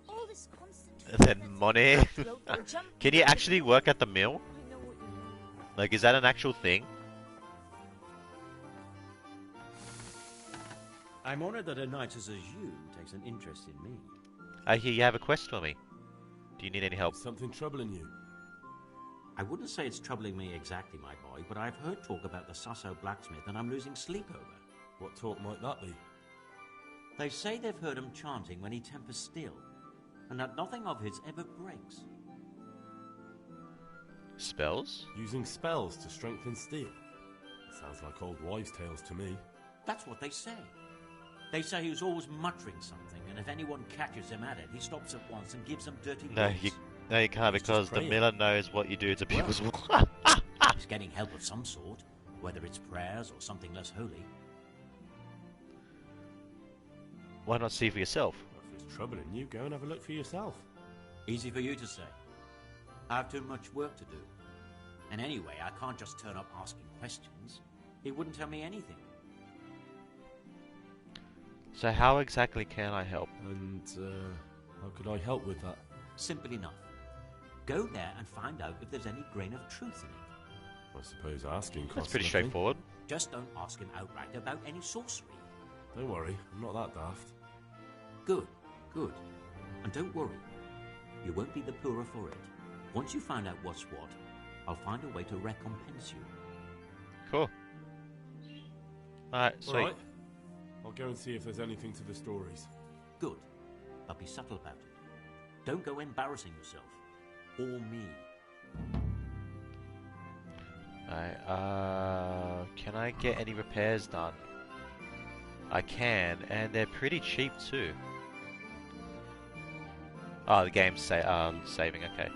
All this constant... And then money. Can you actually work at the mill? Like, is that an actual thing? I'm honored that a knight such as you takes an interest in me. I hear you have a quest for me. Do you need any help? Something troubling you? I wouldn't say it's troubling me exactly, my boy, but I've heard talk about the Susso blacksmith and I'm losing sleep over. What talk might that be? They say they've heard him chanting when he tempers steel, and that nothing of his ever breaks. Spells? Using spells to strengthen steel? Sounds like old wives' tales to me. That's what they say. They say he was always muttering something, and if anyone catches him at it, he stops at once and gives them dirty looks. No, you can't, because the miller knows what you do to people's... He's getting help of some sort, whether it's prayers or something less holy. Why not see for yourself? Well, if it's troubling you, go and have a look for yourself. Easy for you to say. I have too much work to do. And anyway, I can't just turn up asking questions. He wouldn't tell me anything. So how exactly can I help? And, how could I help with that? Simple enough. Go there and find out if there's any grain of truth in it. I suppose asking costs That's pretty nothing. straightforward. Just don't ask him outright about any sorcery. Don't worry, I'm not that daft. Good, good. And don't worry. You won't be the poorer for it. Once you find out what's what, I'll find a way to recompense you. Cool. Alright, sweet. Alright. I'll go and see if there's anything to the stories. Good. But be subtle about it. Don't go embarrassing yourself. Or me. Alright, can I get any repairs done? I can, and they're pretty cheap too. Oh, the game's saving, okay.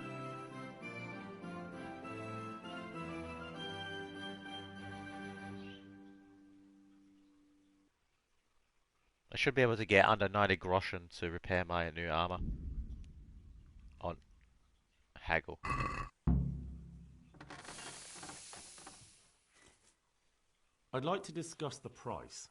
I should be able to get under 90 groschen to repair my new armor. On haggle. I'd like to discuss the price.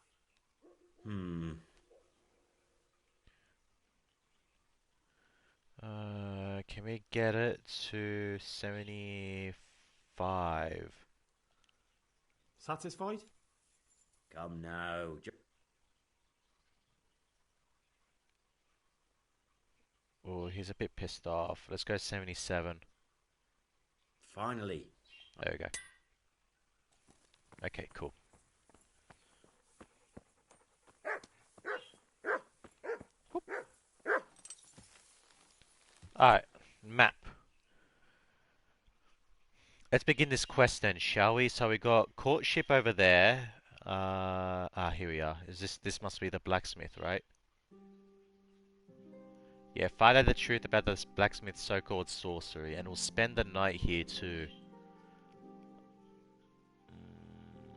Can we get it to 75? Satisfied? Come now. Oh, he's a bit pissed off. Let's go 77. Finally. There we go. Okay, cool. Alright, map. Let's begin this quest then, shall we? So we got courtship over there. Here we are. This must be the blacksmith, right? Yeah, find out the truth about this blacksmith's so-called sorcery, and we'll spend the night here too.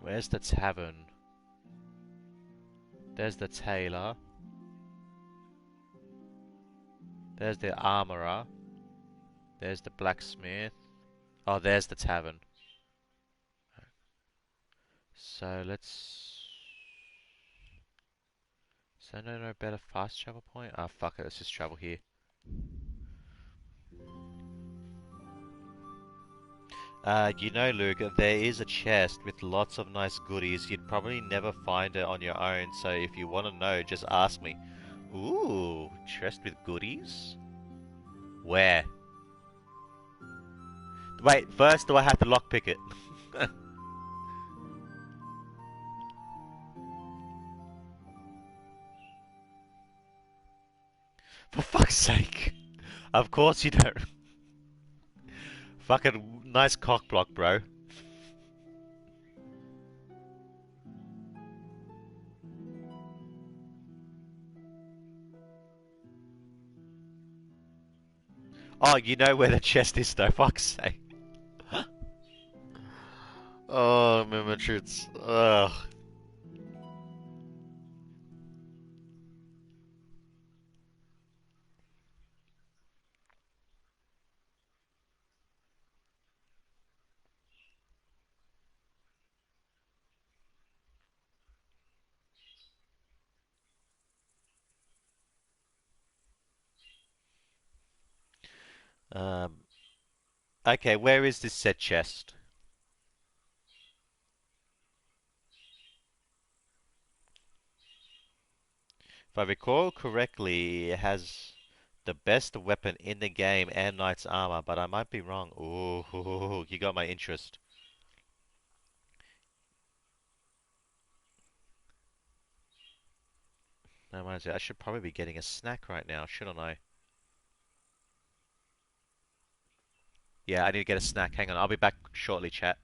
Where's the tavern? There's the tailor. There's the armorer. There's the blacksmith. Oh, there's the tavern. So let's... Is there no better fast travel point? Ah, fuck it, let's just travel here. You know, Luke, there is a chest with lots of nice goodies. You'd probably never find it on your own, so if you want to know, just ask me. Ooh, chest with goodies? Where? Wait, first do I have to lockpick it? For fuck's sake. Of course you don't. Fucking nice cock block, bro. Oh, you know where the chest is though, fuck's sake. Oh, Mimitrits. Ugh. Okay, where is this said chest? If I recall correctly, it has the best weapon in the game and knight's armor, but I might be wrong. Ooh, you got my interest. No, I should probably be getting a snack right now, shouldn't I? Yeah, I need to get a snack. Hang on, I'll be back shortly, chat.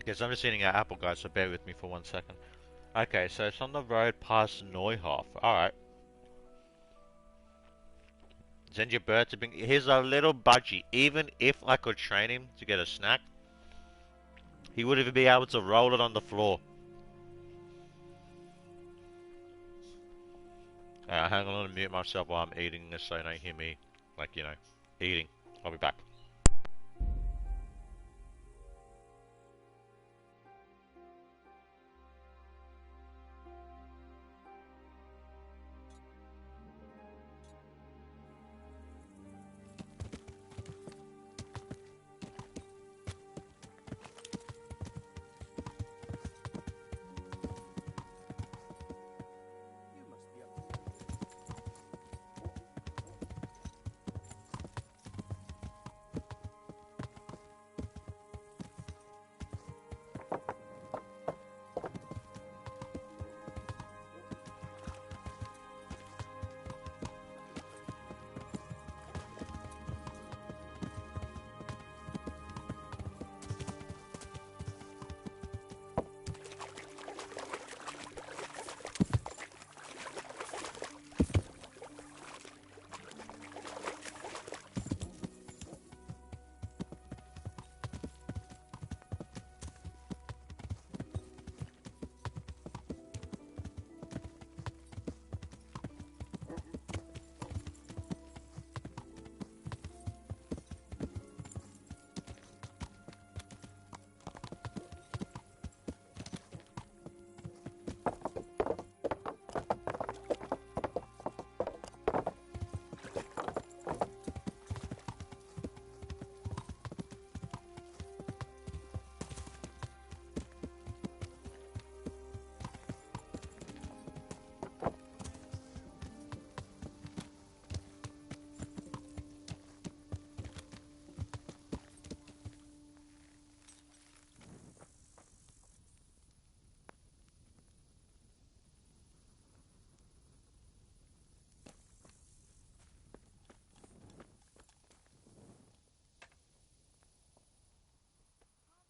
Because I'm just eating an apple, guys, so bear with me for 1 second. Okay, so it's on the road past Neuhof. Alright. Send your bird to bring... He's a little budgie. Even if I could train him to get a snack, he wouldn't even be able to roll it on the floor. Hang on, I'm gonna mute myself while I'm eating this so you don't hear me, like, you know, eating. I'll be back.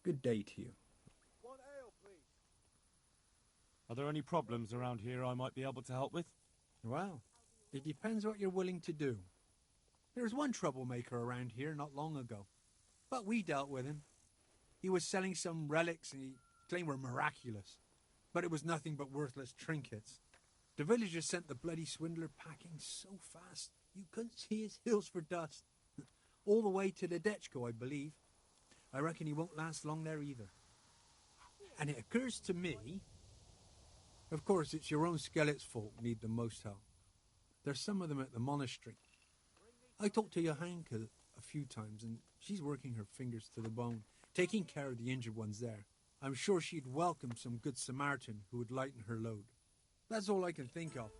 Good day to you. Are there any problems around here I might be able to help with? Well, it depends what you're willing to do. There was one troublemaker around here not long ago, but we dealt with him. He was selling some relics and he claimed were miraculous, but it was nothing but worthless trinkets. The villagers sent the bloody swindler packing so fast you couldn't see his heels for dust. All the way to the Dechko, I believe. I reckon he won't last long there either. And it occurs to me, of course, it's your own Skelett's fault need the most help. There's some of them at the monastery. I talked to Johanka a few times, and she's working her fingers to the bone, taking care of the injured ones there. I'm sure she'd welcome some good Samaritan who would lighten her load. That's all I can think of.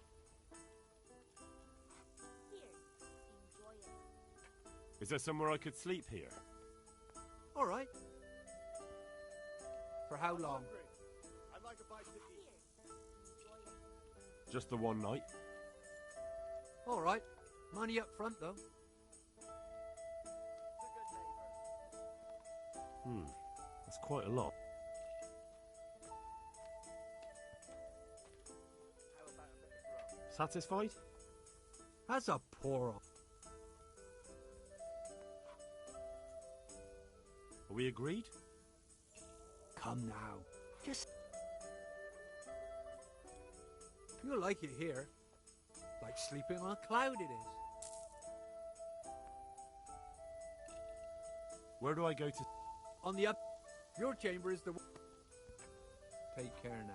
Is there somewhere I could sleep here? All right. For how long? I'd like a bite to eat. Just the one night? All right. Money up front, though. That's quite a lot. Satisfied? That's a poor off. Are we agreed? Come now. Just... You'll like it here. Like sleeping on a cloud it is. Where do I go to? On the up... Your chamber is the... Take care now.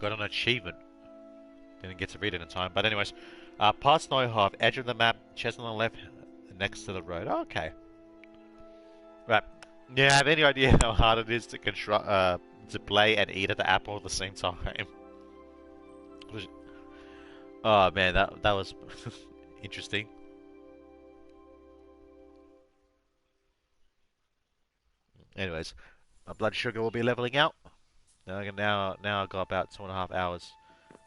got an achievement. Didn't get to read it in time. But anyways, past Snow Half, edge of the map, chest on the left, next to the road. Okay. Right. Yeah, I have any idea how hard it is to play and eat at the apple at the same time? Oh man, that was interesting. Anyways, my blood sugar will be leveling out. Now I've got about 2.5 hours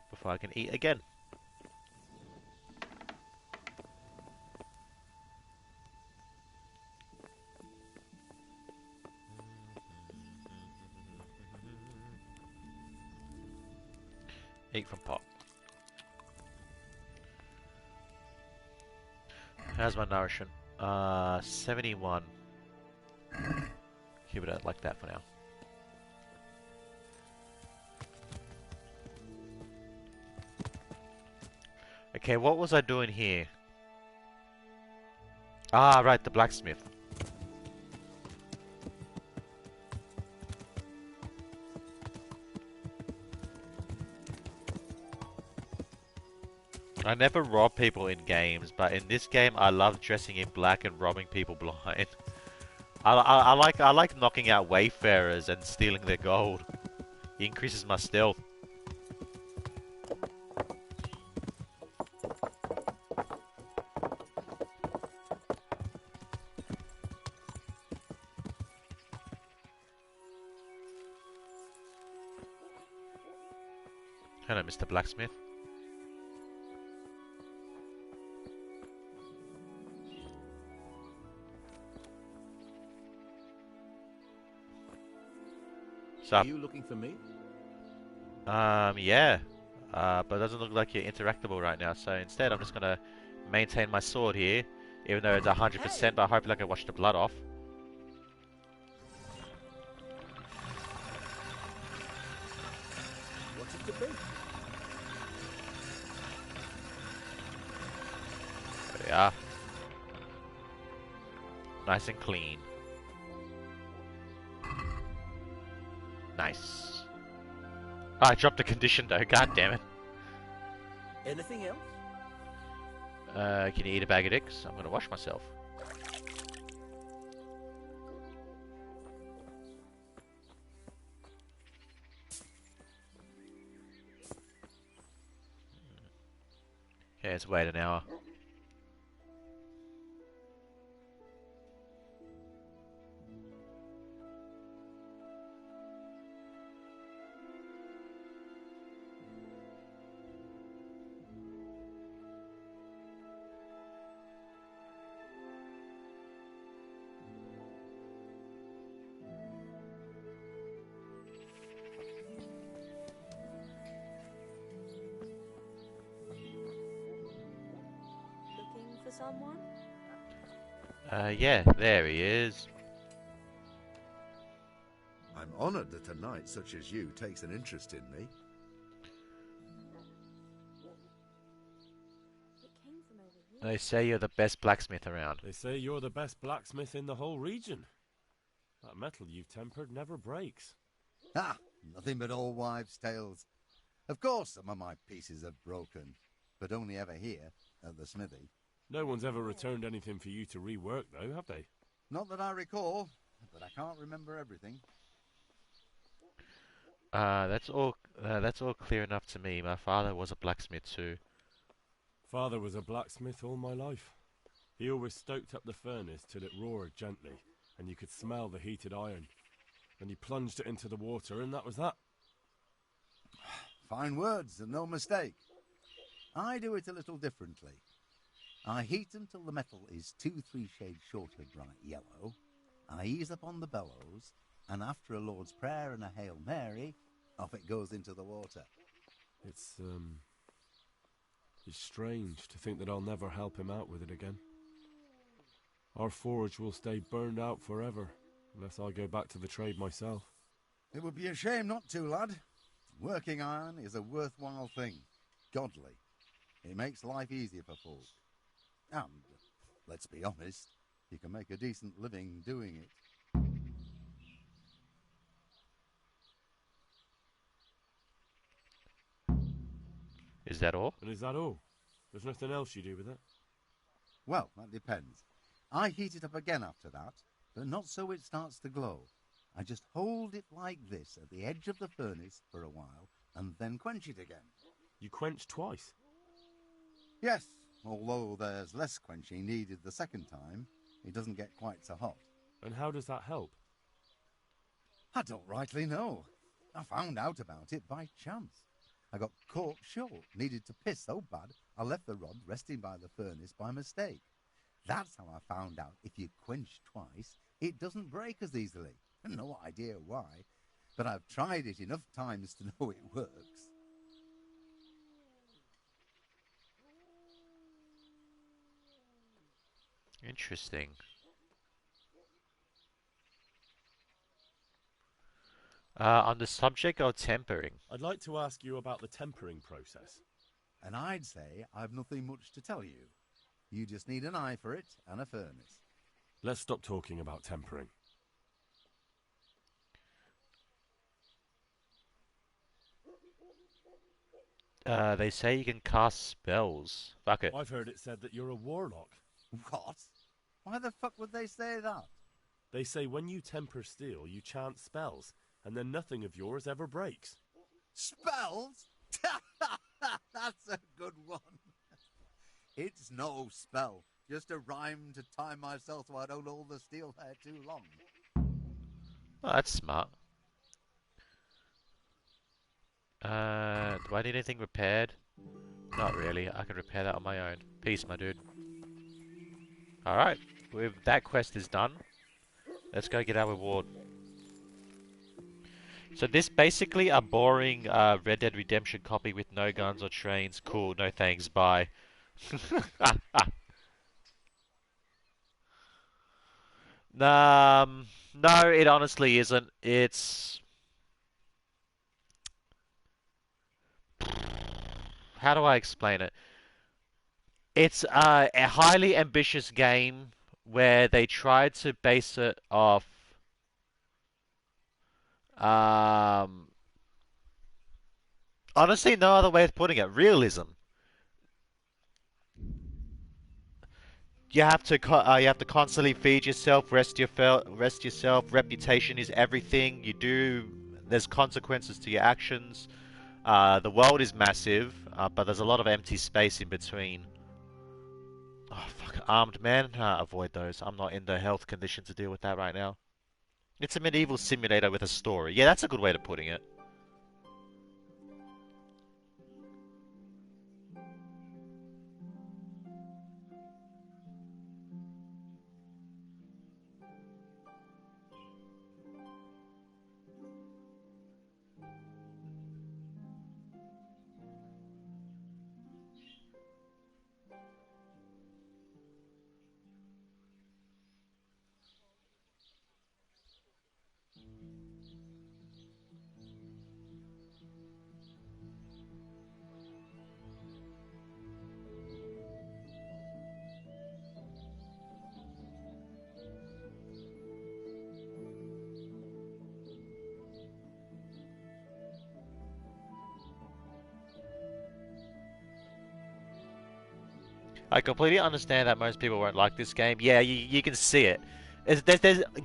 before I can eat again. Eat from pot. How's my nourishment? 71. Keep it like that for now. Okay, what was I doing here? Ah, right, the blacksmith. I never rob people in games, but in this game, I love dressing in black and robbing people blind. I like knocking out wayfarers and stealing their gold. It increases my stealth. Hello, Mr. Blacksmith. Are you looking for me? Yeah. But it doesn't look like you're interactable right now, so instead I'm just gonna maintain my sword here, even though it's 100%, but hopefully I can wash the blood off. What's it to be? There we are. Nice and clean. Nice. Oh, I dropped the condition though, god damn it. Anything else? Can you eat a bag of dicks? I'm gonna wash myself. Okay, let's wait an hour. Someone? Yeah, there he is. I'm honored that a knight such as you takes an interest in me. They say you're the best blacksmith around. They say you're the best blacksmith in the whole region. That metal you've tempered never breaks. Ah, nothing but old wives' tales. Of course some of my pieces have broken, but only ever here, at the smithy. No one's ever returned anything for you to rework, though, have they? Not that I recall, but I can't remember everything. That's all clear enough to me. My father was a blacksmith too. Father was a blacksmith all my life. He always stoked up the furnace till it roared gently, and you could smell the heated iron. Then he plunged it into the water, and that was that. Fine words, and no mistake. I do it a little differently. I heat until the metal is 2-3 shades short of bright yellow. I ease up on the bellows, and after a Lord's Prayer and a Hail Mary, off it goes into the water. It's strange to think that I'll never help him out with it again. Our forge will stay burned out forever, unless I go back to the trade myself. It would be a shame not to, lad. Working iron is a worthwhile thing. Godly. It makes life easier for folk. And, let's be honest, you can make a decent living doing it. Is that all? And is that all? There's nothing else you do with it? Well, that depends. I heat it up again after that, but not so it starts to glow. I just hold it like this at the edge of the furnace for a while and then quench it again. You quench twice? Yes, although there's less quenching needed the second time. It doesn't get quite so hot. And how does that help? I don't rightly know. I found out about it by chance. I got caught short, needed to piss so bad I left the rod resting by the furnace by mistake. That's how I found out if you quench twice, it doesn't break as easily. No idea why, but I've tried it enough times to know it works. Interesting. On the subject of tempering. I'd like to ask you about the tempering process. And I'd say I've nothing much to tell you. You just need an eye for it and a furnace. Let's stop talking about tempering. They say you can cast spells. Fuck it. I've heard it said that you're a warlock. What? Why the fuck would they say that? They say when you temper steel, you chant spells, and then nothing of yours ever breaks. Spells? That's a good one. It's no spell, just a rhyme to time myself so I don't hold the steel there too long. Oh, that's smart. Do I need anything repaired? Not really. I can repair that on my own. Peace, my dude. Alright, with that quest is done, let's go get our reward. So this basically a boring Red Dead Redemption copy with no guns or trains. Cool, no thanks, bye. No, it honestly isn't. It's... How do I explain it? It's a highly ambitious game where they tried to base it off honestly, no other way of putting it. Realism. You have to constantly feed yourself, rest yourself. Reputation is everything you do. There's consequences to your actions. The world is massive, but there's a lot of empty space in between. Oh fuck, armed man. Avoid those. I'm not in the health condition to deal with that right now. It's a medieval simulator with a story. Yeah, that's a good way of putting it. I completely understand that most people won't like this game. Yeah, you can see it.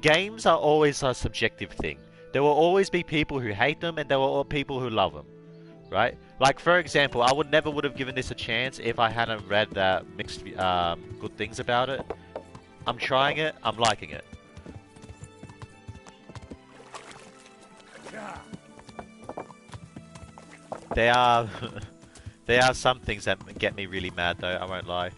Games are always a subjective thing. There will always be people who hate them, and there will be people who love them, right? Like for example, I would have given this a chance if I hadn't read mixed good things about it. I'm trying it. I'm liking it. There are there are some things that get me really mad though, I won't lie.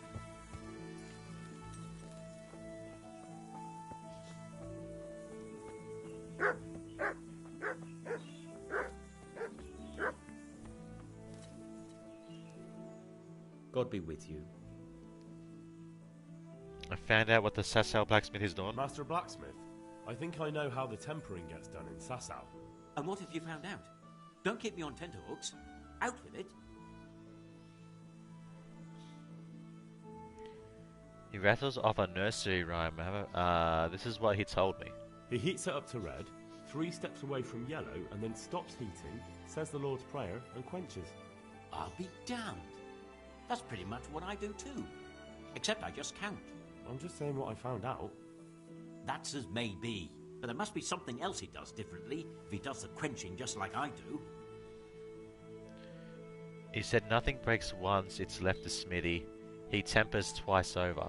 God be with you. I found out what the Sasau blacksmith is doing. Master Blacksmith, I think I know how the tempering gets done in Sasau. And what have you found out? Don't keep me on tenterhooks. Out with it. He rattles off a nursery rhyme. This is what he told me. He heats it up to red, 3 steps away from yellow, and then stops heating, says the Lord's Prayer, and quenches. I'll be damned. That's pretty much what I do too. Except I just count. I'm just saying what I found out. That's as may be. But there must be something else he does differently if he does the quenching just like I do. He said nothing breaks once it's left the smithy. He tempers twice over.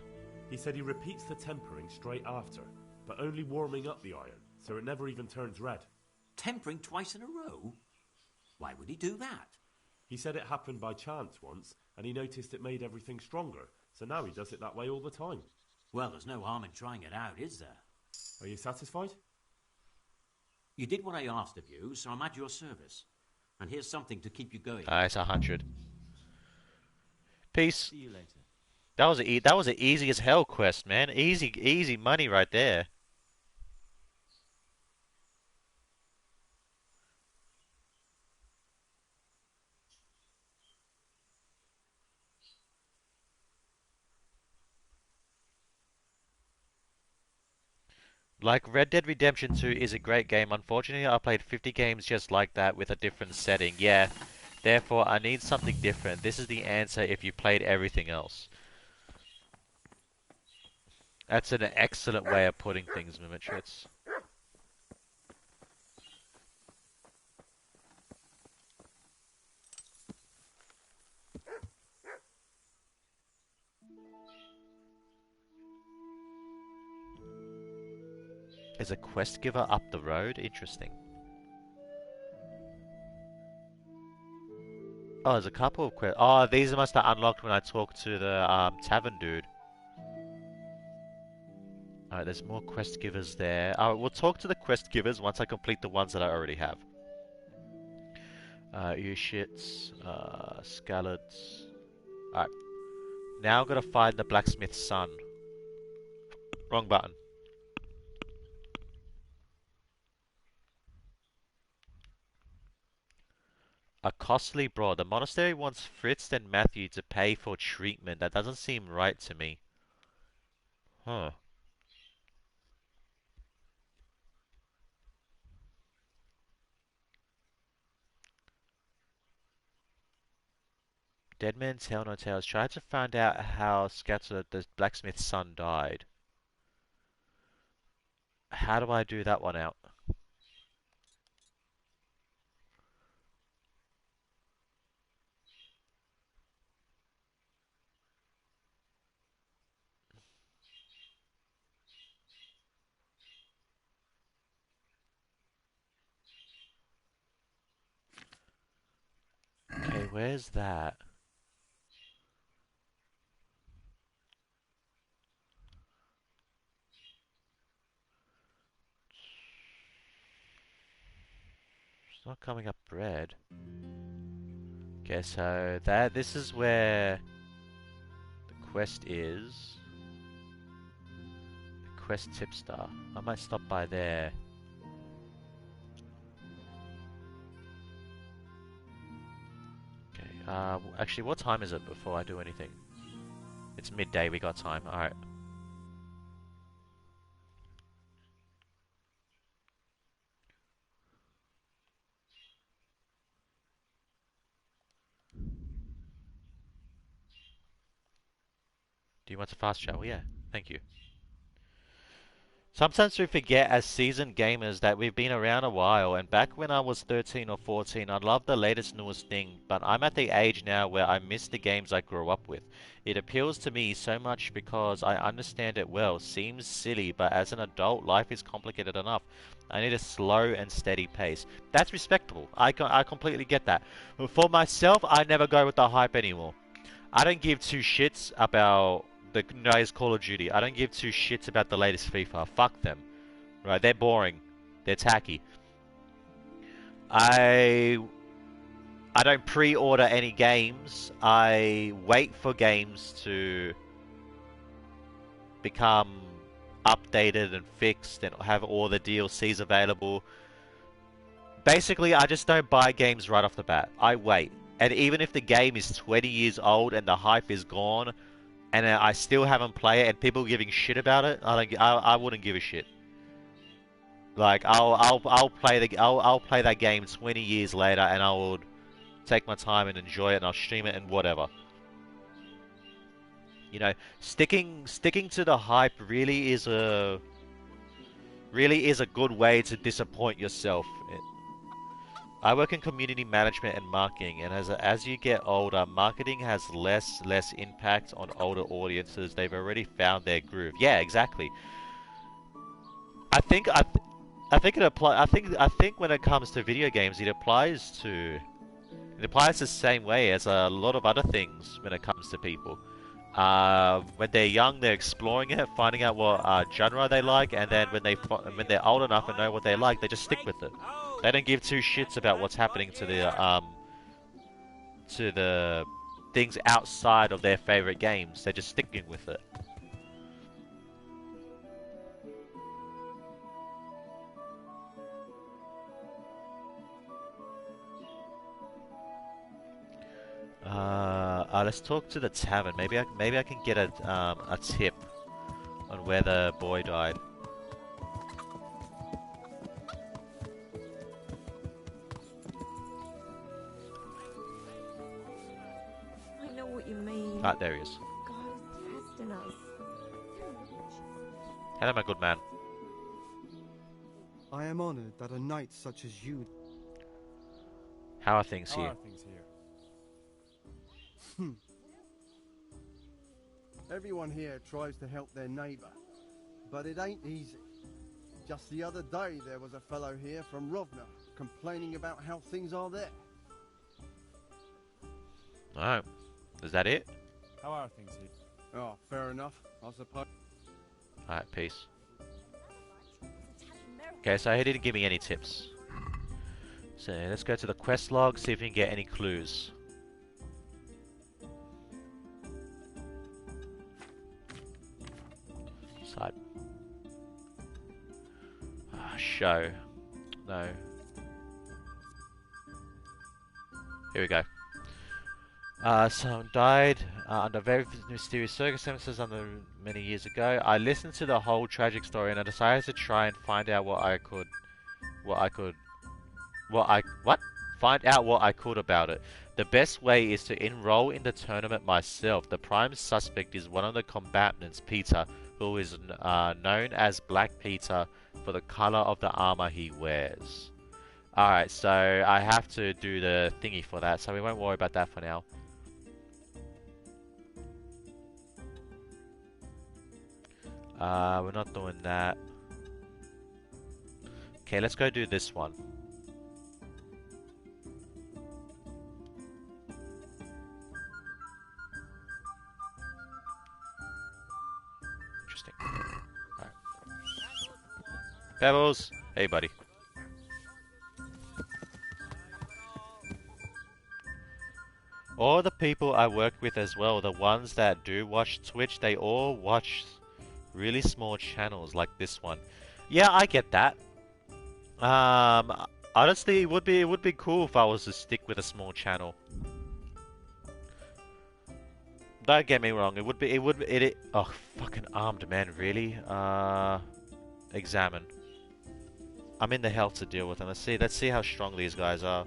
He said he repeats the tempering straight after, but only warming up the iron, so it never even turns red. Tempering twice in a row? Why would he do that? He said it happened by chance once, and he noticed it made everything stronger, so now he does it that way all the time. Well, there's no harm in trying it out, is there? Are you satisfied? You did what I asked of you, so I'm at your service. And here's something to keep you going. It's 100. Peace. See you later. That was an easy as hell quest, man. Easy money right there. Like, Red Dead Redemption 2 is a great game. Unfortunately, I played 50 games just like that with a different setting. Yeah, therefore, I need something different. This is the answer if you played everything else. That's an excellent way of putting things, Mimitrix. Is a quest giver up the road? Interesting. Oh, there's a couple of quests. Oh, these must have unlocked when I talked to the tavern dude. Alright, there's more quest givers there. Alright, we'll talk to the quest givers once I complete the ones that I already have. Earshits, scallops. Alright. Now I've got to find the blacksmith's son. Wrong button. A costly broad. The monastery wants Fritz and Matthew to pay for treatment. That doesn't seem right to me. Huh. Dead Man Tell No Tales. Try to find out how Scatter, the blacksmith's son, died. How do I do that one out? Okay, where's that? It's not coming up red. Okay, so this is where the quest is. The quest tipster. I might stop by there. Okay, actually, what time is it before I do anything? It's midday, we got time. Alright. Do you want to fast travel? Yeah, thank you. Sometimes we forget as seasoned gamers that we've been around a while, and back when I was 13 or 14 I loved the latest newest thing, but I'm at the age now where I miss the games I grew up with. It appeals to me so much because I understand it well. Seems silly, but as an adult life is complicated enough. I need a slow and steady pace. That's respectable. I completely get that. But for myself, I never go with the hype anymore. I don't give two shits about the latest Call of Duty. I don't give two shits about the latest FIFA. Fuck them. Right, they're boring. They're tacky. I don't pre-order any games. I wait for games to become updated and fixed and have all the DLCs available. Basically, I just don't buy games right off the bat. I wait. And even if the game is 20 years old and the hype is gone, and I still haven't played it, and people giving shit about it, I wouldn't give a shit. Like I'll play that game 20 years later, and I would take my time and enjoy it, and I'll stream it and whatever. You know, sticking to the hype really is a good way to disappoint yourself. I work in community management and marketing, and as you get older, marketing has less impact on older audiences. They've already found their groove. Yeah, exactly. I think it apply. I think when it comes to video games, it applies the same way as a lot of other things when it comes to people. When they're young, they're exploring it, finding out what genre they like, and then when they're old enough and know what they like, they just stick with it. They don't give two shits about what's happening to the things outside of their favorite games. They're just sticking with it. Let's talk to the tavern. Maybe I can get a tip on where the boy died. I know what you mean. Ah, there he is. God is testing us. Hello, my good man. I am honored that a knight such as you... How are things here? Everyone here tries to help their neighbour, but it ain't easy. Just the other day there was a fellow here from Rovna complaining about how things are there. Oh, is that it? How are things here? Oh, fair enough, I suppose. Alright, peace. Okay, so he didn't give me any tips. So let's go to the quest log, see if we can get any clues. Side. Show. No. Here we go. Someone died under very mysterious circumstances many years ago. I listened to the whole tragic story and I decided to try and find out find out what I could about it. The best way is to enroll in the tournament myself. The prime suspect is one of the combatants, Peter, who is known as Black Peter for the color of the armor he wears. Alright, so I have to do the thingy for that, so we won't worry about that for now. We're not doing that. Okay, let's go do this one. Interesting. Alright. Pebbles! Hey, buddy. All the people I work with as well, the ones that do watch Twitch, they all watch really small channels like this one. Yeah, I get that. Honestly, it would be cool if I was to stick with a small channel. Don't get me wrong, oh, fucking armed men, really? Examine. I'm in the health to deal with them. Let's see how strong these guys are.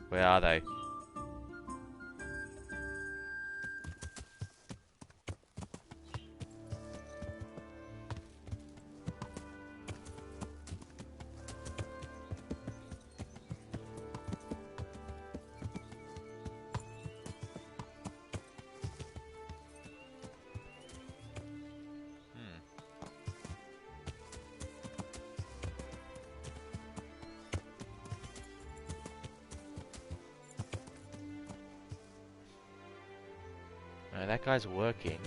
Where are they? That guy's working.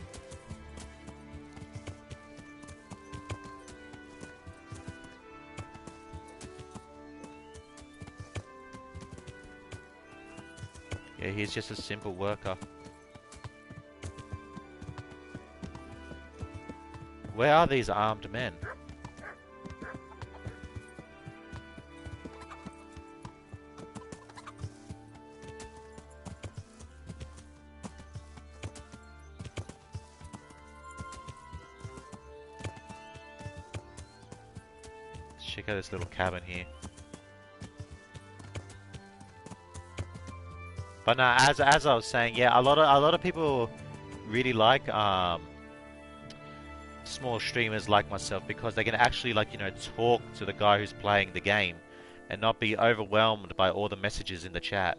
Yeah, he's just a simple worker. Where are these armed men? check out this little cabin here. But no, as I was saying, yeah, a lot of people really like small streamers like myself because they can actually, like, you know, talk to the guy who's playing the game and not be overwhelmed by all the messages in the chat.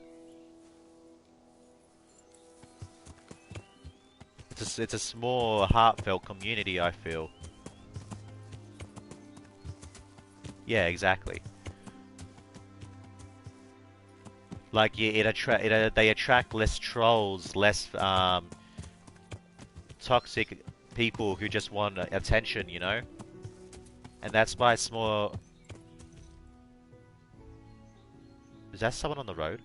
It's a small, heartfelt community, I feel. Yeah, exactly. Like, yeah, they attract less trolls, less toxic people who just want attention, you know? And that's why it's more... Is that someone on the road?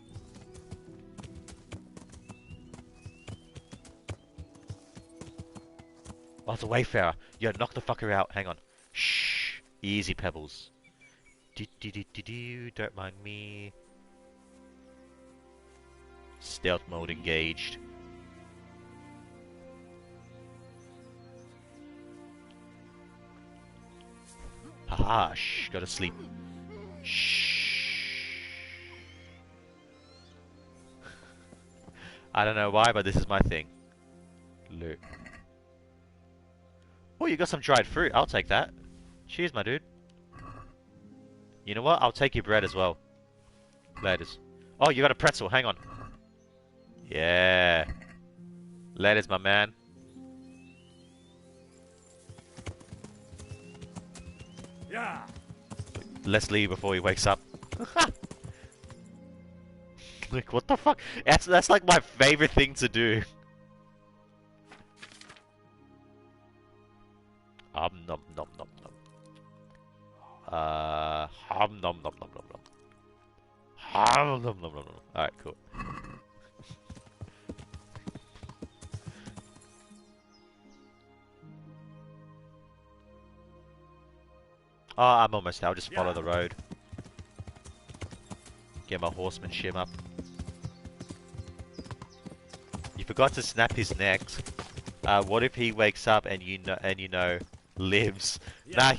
Oh, it's a wayfarer. Yo, knock the fucker out. Hang on. Shh. Easy, Pebbles. Don't mind me. Stealth mode engaged. Haha, shh, go to sleep. Shh. I don't know why, but this is my thing. Loot. Oh, you got some dried fruit. I'll take that. Cheers, my dude. You know what? I'll take your bread as well. Laters. Oh, you got a pretzel. Hang on. Yeah. Laters, my man. Yeah. Let's leave before he wakes up. Like, what the fuck? That's like my favorite thing to do. Nom nom nom nom. Nom nom nom nom nom. Nom nom nom nom nom. Alright, cool. Oh, I'm almost there. I'll just follow the road. Get my horsemanship up. You forgot to snap his neck. What if he wakes up and you know lives? Nah,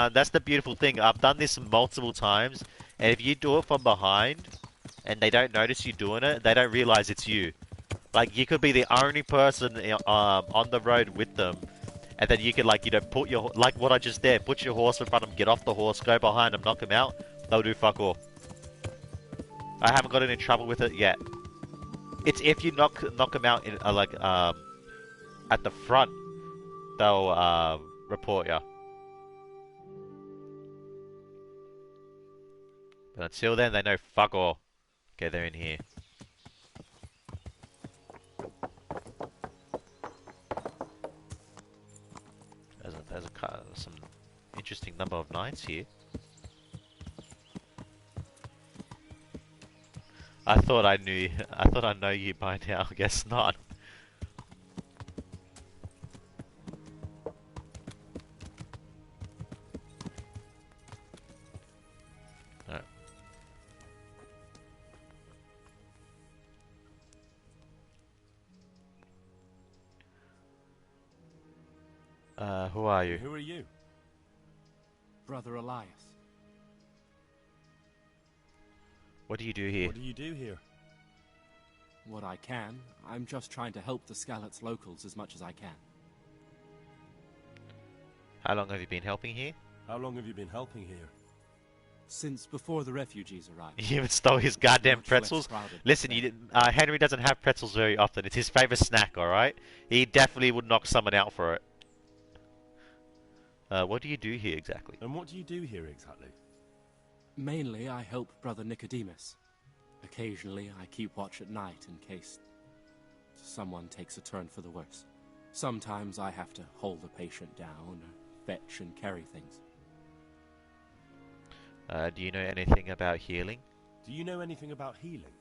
that's the beautiful thing. I've done this multiple times, and if you do it from behind, and they don't notice you doing it, they don't realize it's you. Like, you could be the only person on the road with them, and then you could, like, you know, put your, like what I just did, put your horse in front of them, get off the horse, go behind them, knock them out. They'll do fuck all. I haven't gotten in trouble with it yet. It's if you knock them out in at the front, they'll report ya. But until then, they know fuck all. Okay, they're in here. There's some interesting number of knights here. I thought I know you by now. Guess not. No. Who are you? Who are you? Brother Elias. What do you do here? What do you do here? What I can. I'm just trying to help the Skalitz locals as much as I can. How long have you been helping here? How long have you been helping here? Since before the refugees arrived. You even stole his goddamn pretzels? Listen, Henry doesn't have pretzels very often. It's his favorite snack, alright? He definitely would knock someone out for it. What do you do here exactly? And what do you do here exactly? Mainly, I help Brother Nicodemus. Occasionally, I keep watch at night in case someone takes a turn for the worse. Sometimes I have to hold a patient down, or fetch and carry things. Do you know anything about healing? Do you know anything about healing?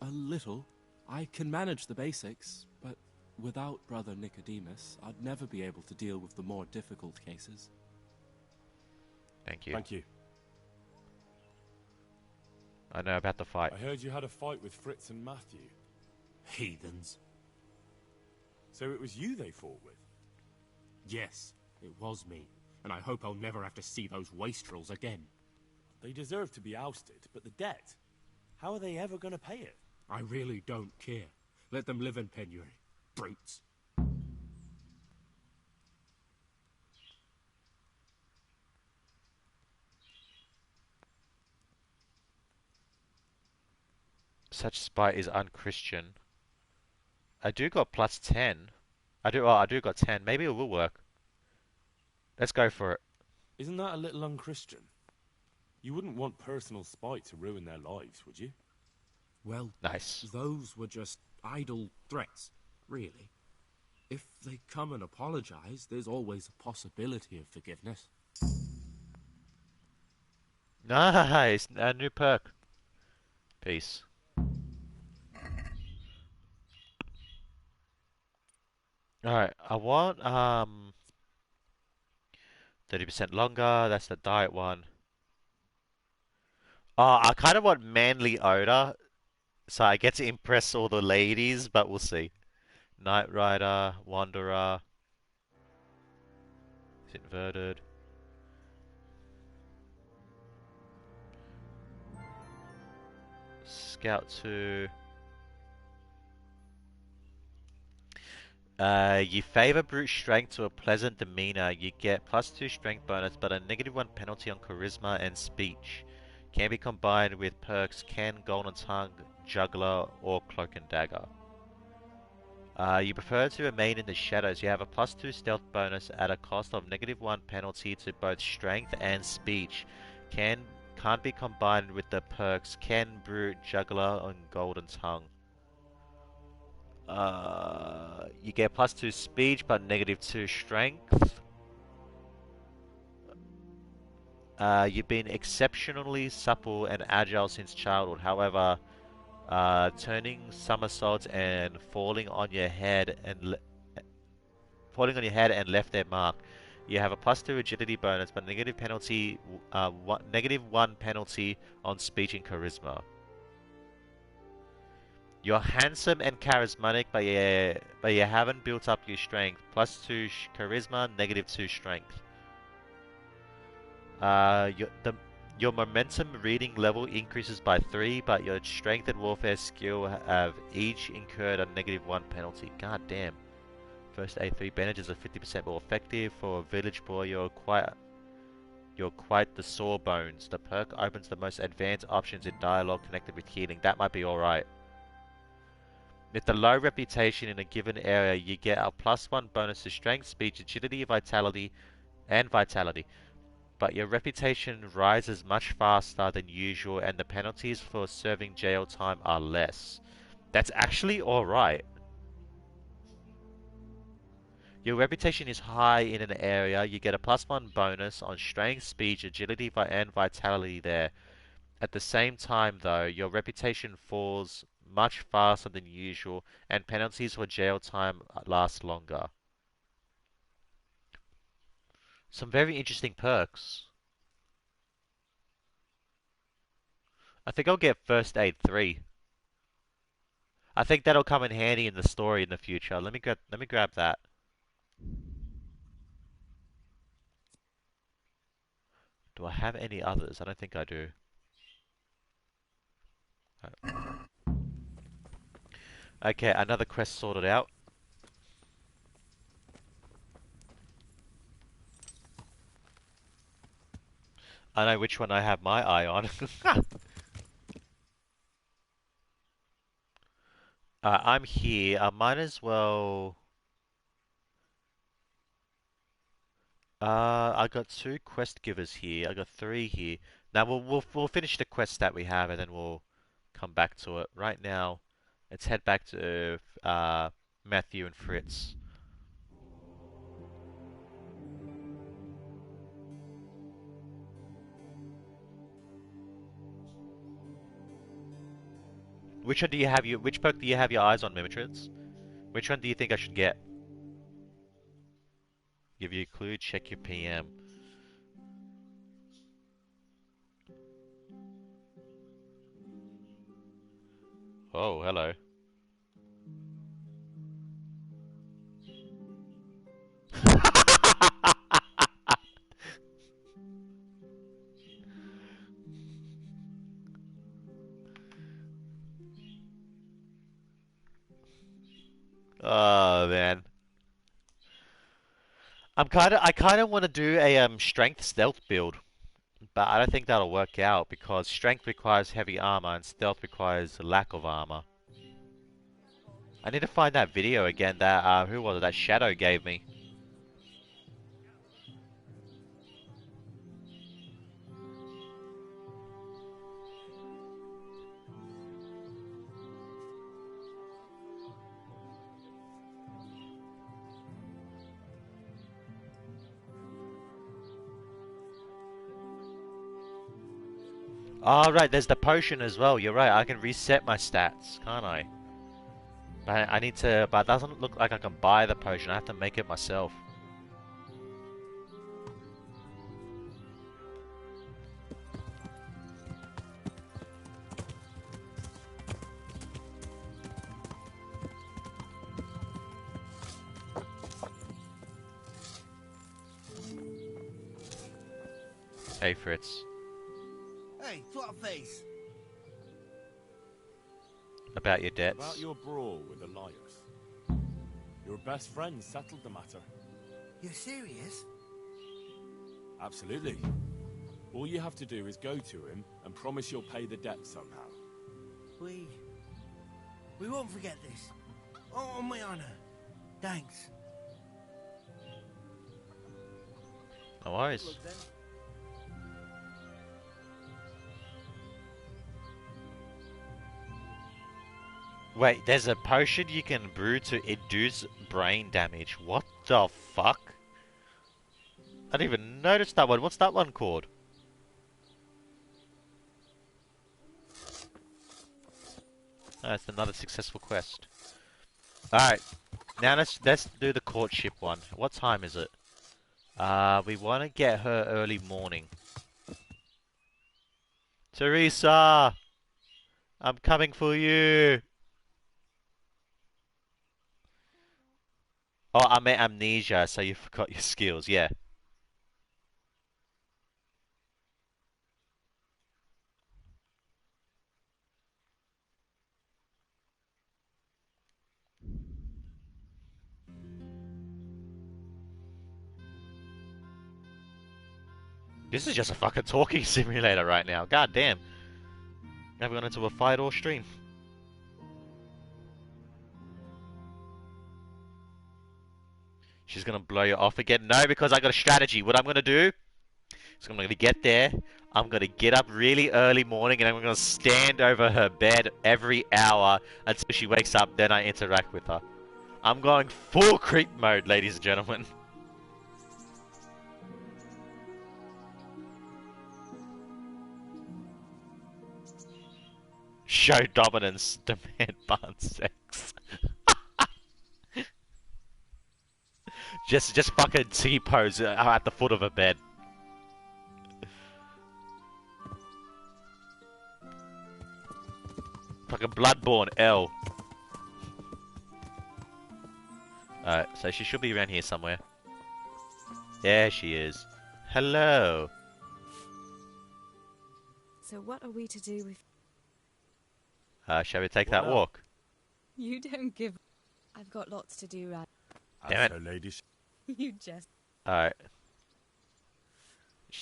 A little. I can manage the basics, but without Brother Nicodemus, I'd never be able to deal with the more difficult cases. Thank you. Thank you. I know about the fight. I heard you had a fight with Fritz and Matthew. Heathens. So it was you they fought with? Yes, it was me. and I hope I'll never have to see those wastrels again. They deserve to be ousted, but the debt, how are they ever going to pay it? I really don't care. Let them live in penury. Brutes. Such spite is unchristian. I do got plus 10. I do got 10. Maybe it will work. Let's go for it. Isn't that a little unchristian? You wouldn't want personal spite to ruin their lives, would you? Well, nice. Those were just idle threats, really. If they come and apologize, there's always a possibility of forgiveness. Nice! A new perk. Peace. Alright, I want 30% longer, that's the diet one. Oh, I kind of want manly odor, so I get to impress all the ladies, but we'll see. Knight Rider, Wanderer. It's inverted. Scout 2. You favor brute strength to a pleasant demeanor. You get +2 strength bonus, but a -1 penalty on charisma and speech. Can be combined with perks Ken, Golden Tongue, Juggler, or Cloak and Dagger. You prefer to remain in the shadows. You have a +2 stealth bonus at a cost of -1 penalty to both strength and speech. Can't be combined with the perks Ken, Brute, Juggler, and Golden Tongue. You get +2 speech but -2 strength. You've been exceptionally supple and agile since childhood. However, turning somersaults and falling on your head and left their mark. You have a +2 agility bonus, but -1 penalty on speech and charisma. You're handsome and charismatic, but you haven't built up your strength. +2 charisma, -2 strength. Your momentum reading level increases by 3, but your strength and warfare skill have each incurred a -1 penalty. God damn. First aid 3 bandages are 50% more effective. For a village boy, you're quite the sore bones. The perk opens the most advanced options in dialogue connected with healing. That might be alright. With a low reputation in a given area, you get a +1 bonus to strength, speech, agility, vitality, but your reputation rises much faster than usual and the penalties for serving jail time are less. That's actually alright. Your reputation is high in an area, you get a +1 bonus on strength, speech, agility, and vitality there. At the same time though, your reputation falls much faster than usual and penalties for jail time last longer. Some very interesting perks. I think I'll get First Aid 3. I think that'll come in handy in the story in the future. Let me grab that. Do I have any others? I don't think I do. Okay, another quest sorted out. I know which one I have my eye on. I'm here. I might as well. I got 2 quest givers here. I got 3 here. Now we'll finish the quest that we have, and then we'll come back to it. Right now, let's head back to Matthew and Fritz. Which one do you have which perk do you have your eyes on, Mimitrids? Which one do you think I should get? Give you a clue, check your PM. Oh, hello. Oh man. I kinda wanna do a strength stealth build. But I don't think that'll work out because strength requires heavy armor and stealth requires lack of armor. I need to find that video again that, who was it, that Shadow gave me. Oh, right, there's the potion as well. You're right, I can reset my stats, can't I? But I need to, but it doesn't look like I can buy the potion. I have to make it myself. Hey, Fritz. Hey, Twatface. About your debts. About your brawl with Elias. Your best friend settled the matter. You're serious? Absolutely. All you have to do is go to him and promise you'll pay the debt somehow. We won't forget this. Oh, on my honor. Thanks. No worries. Wait, there's a potion you can brew to induce brain damage. What the fuck? I didn't even notice that one. What's that one called? Oh, it's another successful quest. Alright. Now let's do the courtship one. What time is it? We want to get her early morning. Teresa! I'm coming for you! Oh, I meant amnesia, so you forgot your skills, yeah. This is just a fucking talking simulator right now. God damn. I've gone into a fight or stream. She's gonna blow you off again. No, because I got a strategy. What I'm gonna do is I'm gonna get there. I'm gonna get up really early morning and I'm gonna stand over her bed every hour until she wakes up. Then I interact with her. I'm going full creep mode, ladies and gentlemen. Show dominance, demand barn sex. just fucking T-pose at the foot of a bed. Fucking Bloodborne L. Alright, so she should be around here somewhere. There she is. Hello. So what are we to do with... Shall we take that walk? You don't give... I've got lots to do, right? Damn it. So, ladies. You just... Alright.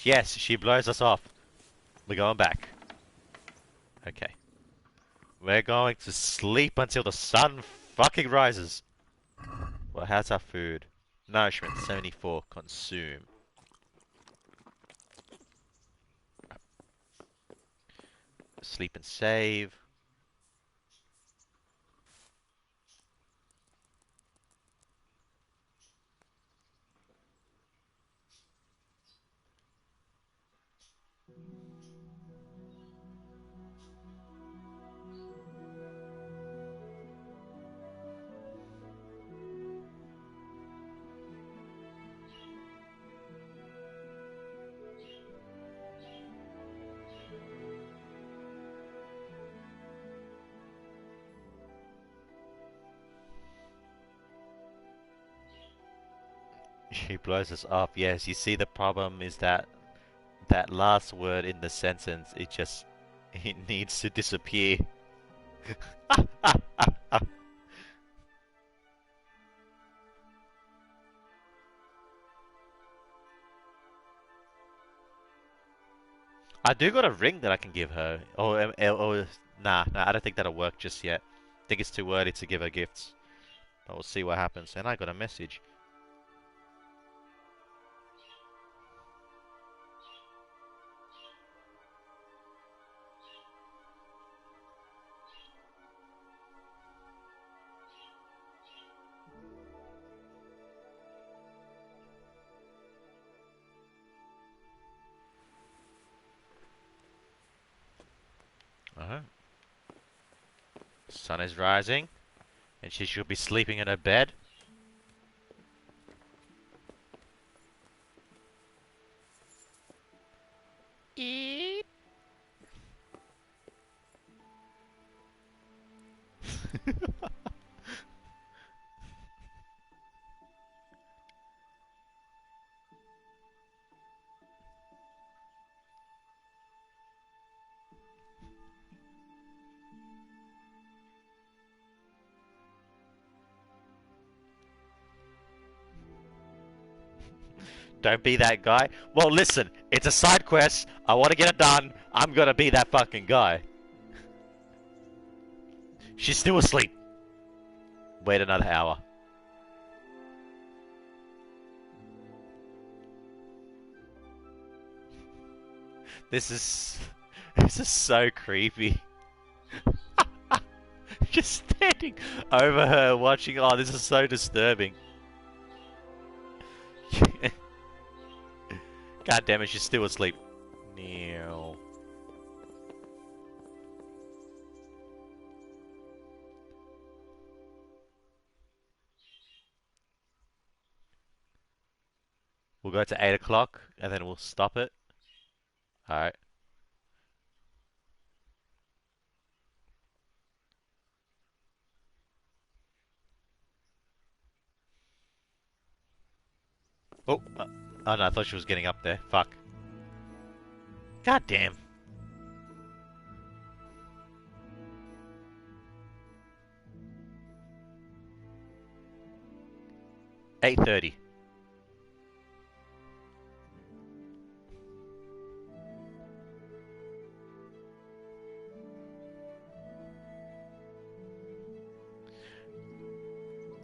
Yes, she blows us off. We're going back. Okay. We're going to sleep until the sun fucking rises. Well, how's our food? Nourishment, 74. Consume. Sleep and save. She blows us up. Yes, you see the problem is that that last word in the sentence, it needs to disappear. I do got a ring that I can give her. Or nah, I don't think that'll work just yet. I think it's too early to give her gifts. But we'll see what happens. And I got a message. Sun is rising, and she should be sleeping in her bed. Eep. Don't be that guy. Well, listen, it's a side quest. I want to get it done. I'm gonna be that fucking guy. She's still asleep. Wait another hour. This is so creepy. Just standing over her watching. Oh, this is so disturbing. God damn it, she's still asleep. Meow. We'll go to 8 o'clock and then we'll stop it. Alright. Oh, oh no, I thought she was getting up there. Fuck. God damn. $8:30.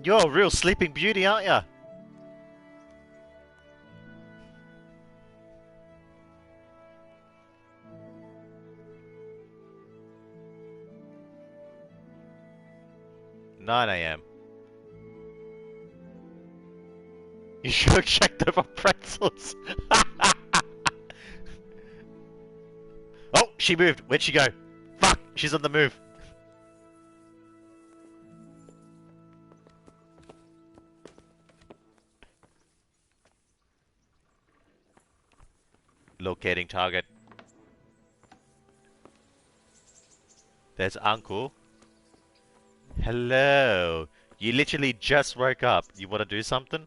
You're a real sleeping beauty, aren't ya? "9 a.m. You should have checked over pretzels." Oh, she moved. Where'd she go? Fuck, she's on the move. Locating target. There's Uncle. Hello. You literally just woke up. You want to do something?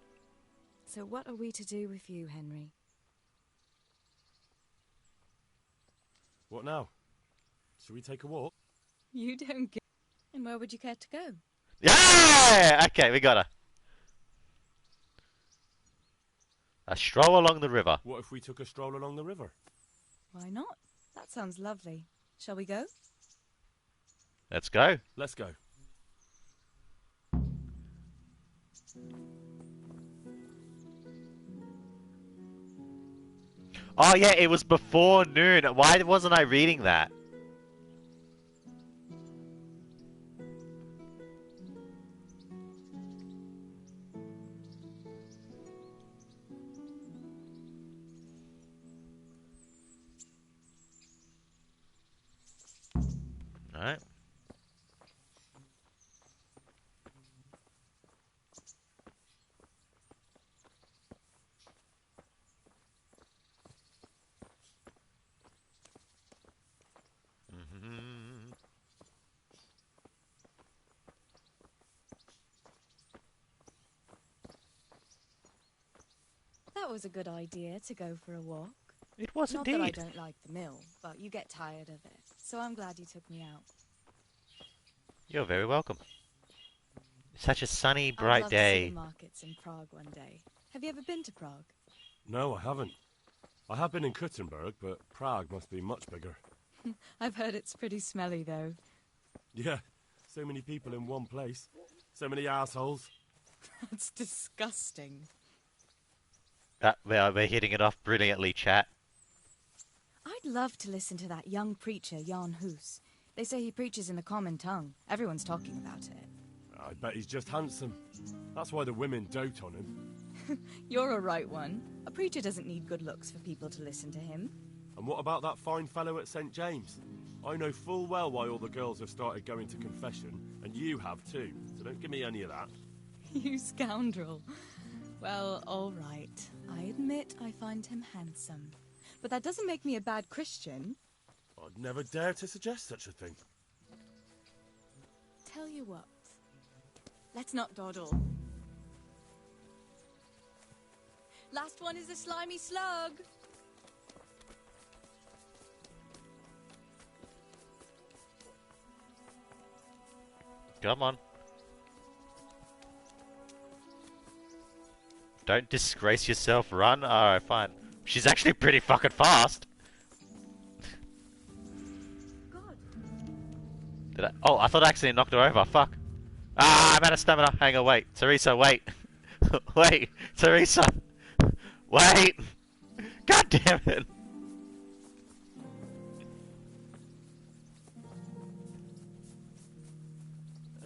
So what are we to do with you, Henry? What now? Shall we take a walk? You don't get... And where would you care to go? Yeah! Okay, we got her. A stroll along the river. What if we took a stroll along the river? Why not? That sounds lovely. Shall we go? Let's go. Let's go. Oh yeah, it was before noon. Why wasn't I reading that? Alright. That was a good idea to go for a walk. It was Not indeed. that I don't like the mill, but you get tired of it. So I'm glad you took me out. You're very welcome. Such a sunny, I'd bright love to see day. the markets in Prague one day. Have you ever been to Prague? No, I haven't. I have been in Kuttenberg, but Prague must be much bigger. I've heard it's pretty smelly, though. Yeah, so many people in one place. So many assholes. That's disgusting. We're hitting it off brilliantly, chat. I'd love to listen to that young preacher, Jan Hus. They say he preaches in the common tongue. Everyone's talking about it. I bet he's just handsome. That's why the women dote on him. You're a right one. A preacher doesn't need good looks for people to listen to him. And what about that fine fellow at St. James? I know full well why all the girls have started going to confession, and you have too, so don't give me any of that. You scoundrel. Well, all right. I admit I find him handsome. But that doesn't make me a bad Christian. I'd never dare to suggest such a thing. Tell you what. Let's not dawdle. Last one is a slimy slug. Come on. Don't disgrace yourself, run. Alright, fine. She's actually pretty fucking fast. God. Did I? Oh, I thought I accidentally knocked her over. Fuck. Ah, I'm out of stamina. Hang on, wait. Teresa, wait. Wait. Teresa. Wait. God damn it.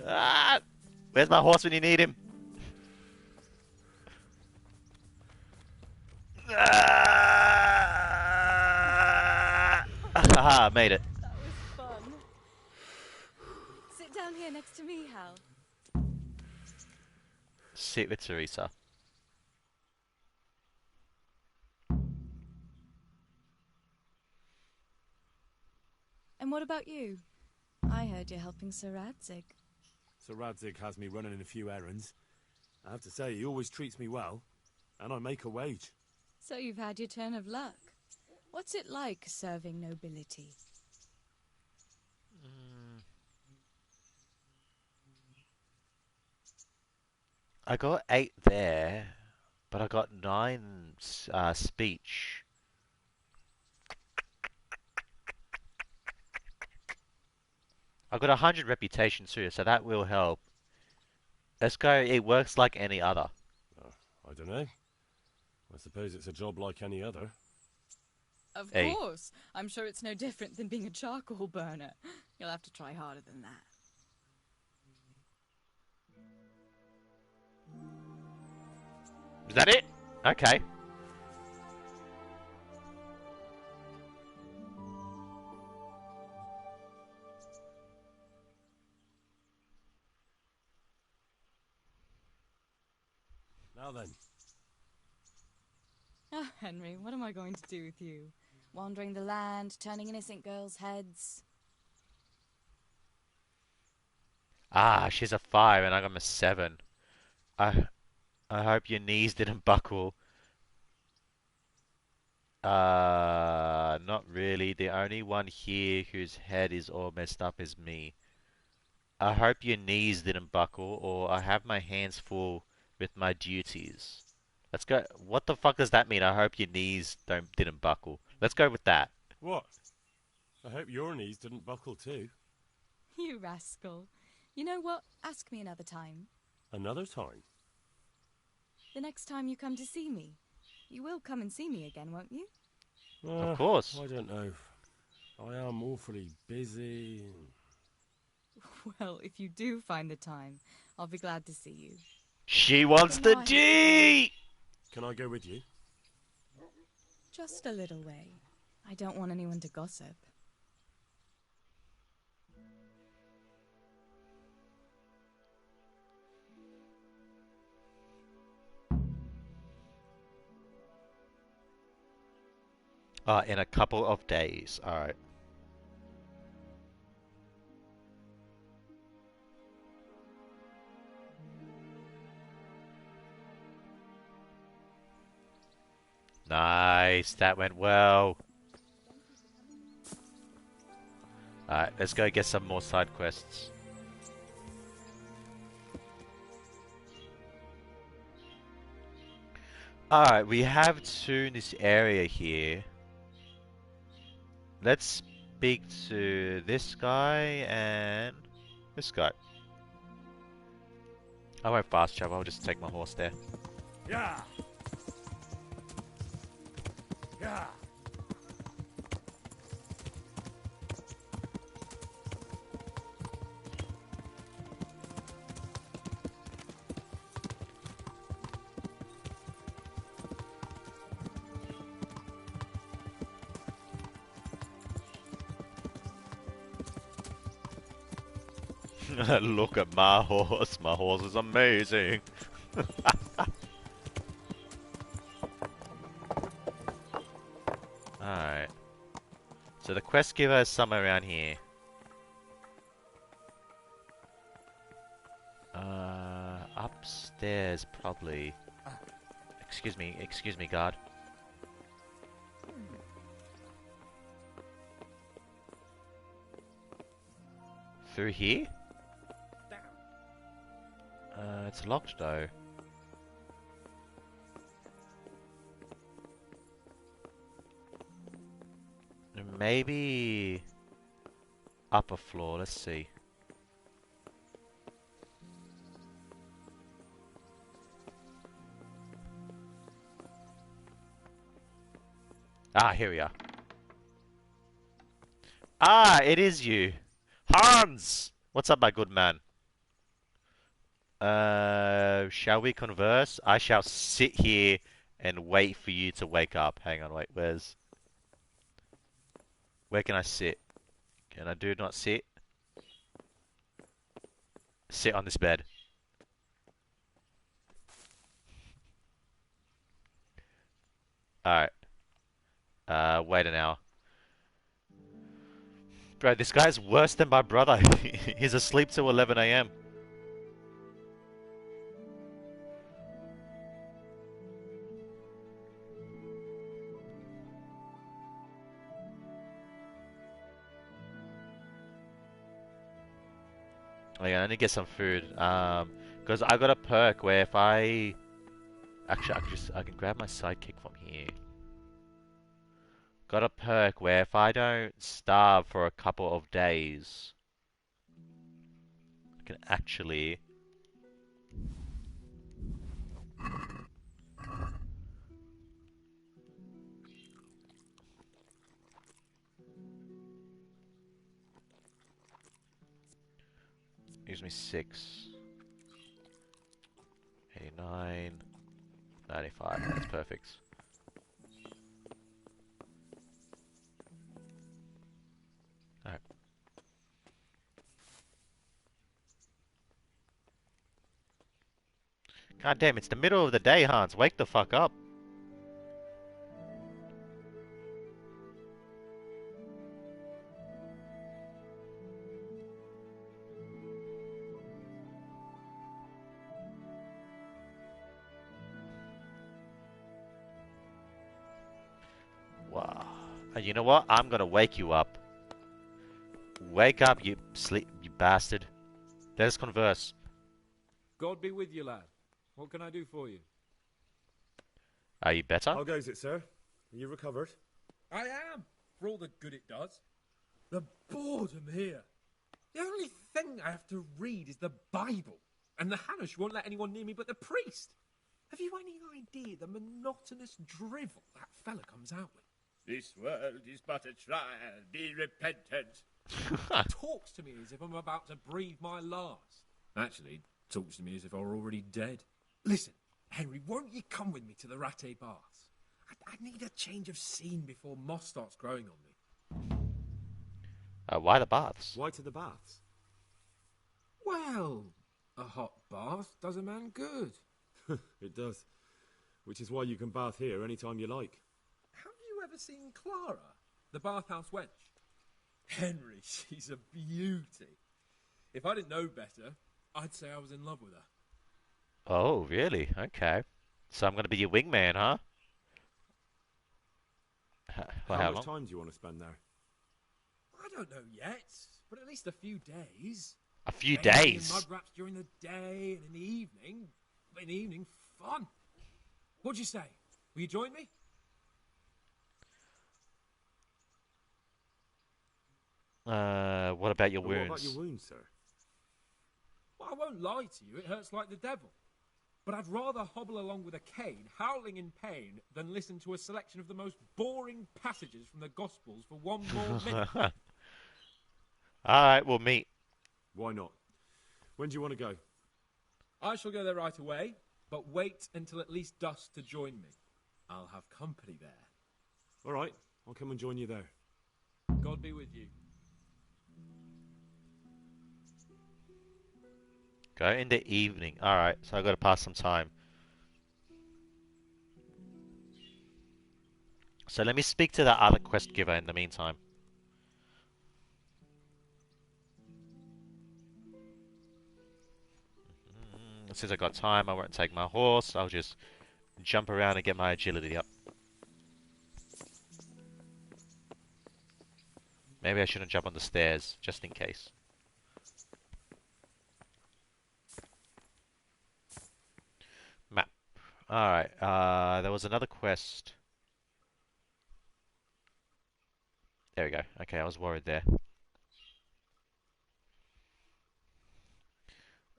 Ah, where's my horse when you need him? Haha, made it. That was fun. Sit down here next to me, Hal. Sit with Teresa. And what about you? I heard you're helping Sir Radzig. Sir Radzig has me running a few errands. I have to say, he always treats me well, and I make a wage. So you've had your turn of luck. What's it like serving nobility? I got 8 there, but I got 9 speech. I got 100 reputation too, so that will help. Let's go. It works like any other. I don't know. I suppose it's a job like any other. Of Hey. course. I'm sure it's no different than being a charcoal burner. You'll have to try harder than that. Is that it? Okay. Now then. Ah, Henry, what am I going to do with you? Wandering the land, turning innocent girls' heads. Ah, she's a 5 and I'm a 7. I hope your knees didn't buckle. Not really. The only one here whose head is all messed up is me. I hope your knees didn't buckle, or I have my hands full with my duties. Let's go. What the fuck does that mean? I hope your knees didn't buckle. Let's go with that. What? I hope your knees didn't buckle too. You rascal. You know what? Ask me another time. Another time? The next time you come to see me. You will come and see me again, won't you? Of course. I don't know. I am awfully busy. Well, if you do find the time, I'll be glad to see you. She wants the D! Can I go with you? Just a little way. I don't want anyone to gossip. In a couple of days. Alright. Nice, that went well. Alright, let's go get some more side quests. Alright, we have two in this area here. Let's speak to this guy and this guy. I won't fast travel, I'll just take my horse there. Yeah. Yeah. Look at my horse is amazing. Alright. So the quest giver is somewhere around here. Upstairs probably. Excuse me, guard. Through here? It's locked though. Maybe upper floor, let's see. Ah, here we are. Ah, it is you. Hans! What's up, my good man? Shall we converse? I shall sit here and wait for you to wake up. Hang on, wait, where can I sit? Can I do not sit? Sit on this bed. Alright. Wait an hour. Bro, this guy's worse than my brother. He's asleep till 11 AM. Oh yeah, I need to get some food. Because I got a perk where if I... Actually, I can grab my sidekick from here. Got a perk where if I don't starve for a couple of days, I can actually... Gives me 6. 89. 95. That's perfect. Alright. God damn, it's the middle of the day, Hans. Wake the fuck up. Wow. And you know what? I'm gonna wake you up. Wake up, you bastard. Let us converse. God be with you, lad. What can I do for you? Are you better? How goes it, sir? Are you recovered? I am, for all the good it does. The boredom here. The only thing I have to read is the Bible, and the Hanush won't let anyone near me but the priest. Have you any idea the monotonous drivel that fella comes out with? This world is but a trial, be repentant. Talks to me as if I'm about to breathe my last. Actually, talks to me as if I were already dead. Listen, Henry, won't you come with me to the Ratte Baths? I need a change of scene before moss starts growing on me. Why the baths? Why to the baths? Well, a hot bath does a man good. It does. Which is why you can bath here anytime you like. Have you ever seen Clara, the bathhouse wench? Henry, she's a beauty. If I didn't know better, I'd say I was in love with her. Oh, really? Okay. So I'm going to be your wingman, huh? How much time do you want to spend there? I don't know yet, but at least a few days. A few Maybe days? Mud wraps during the day, and in the evening, fun. What'd you say? Will you join me? What about your And wounds? what about your wounds, sir? Well, I won't lie to you, it hurts like the devil. But I'd rather hobble along with a cane, howling in pain, than listen to a selection of the most boring passages from the Gospels for one more minute. Alright, we'll meet. Why not? When do you want to go? I shall go there right away, but wait until at least dusk to join me. I'll have company there. All right, I'll come and join you there. God be with you. Go in the evening. Alright, so I've got to pass some time. So let me speak to the other quest giver in the meantime. Since I got time, I won't take my horse. I'll just jump around and get my agility up. Maybe I shouldn't jump on the stairs, just in case. Map. Alright, there was another quest. There we go. Okay, I was worried there.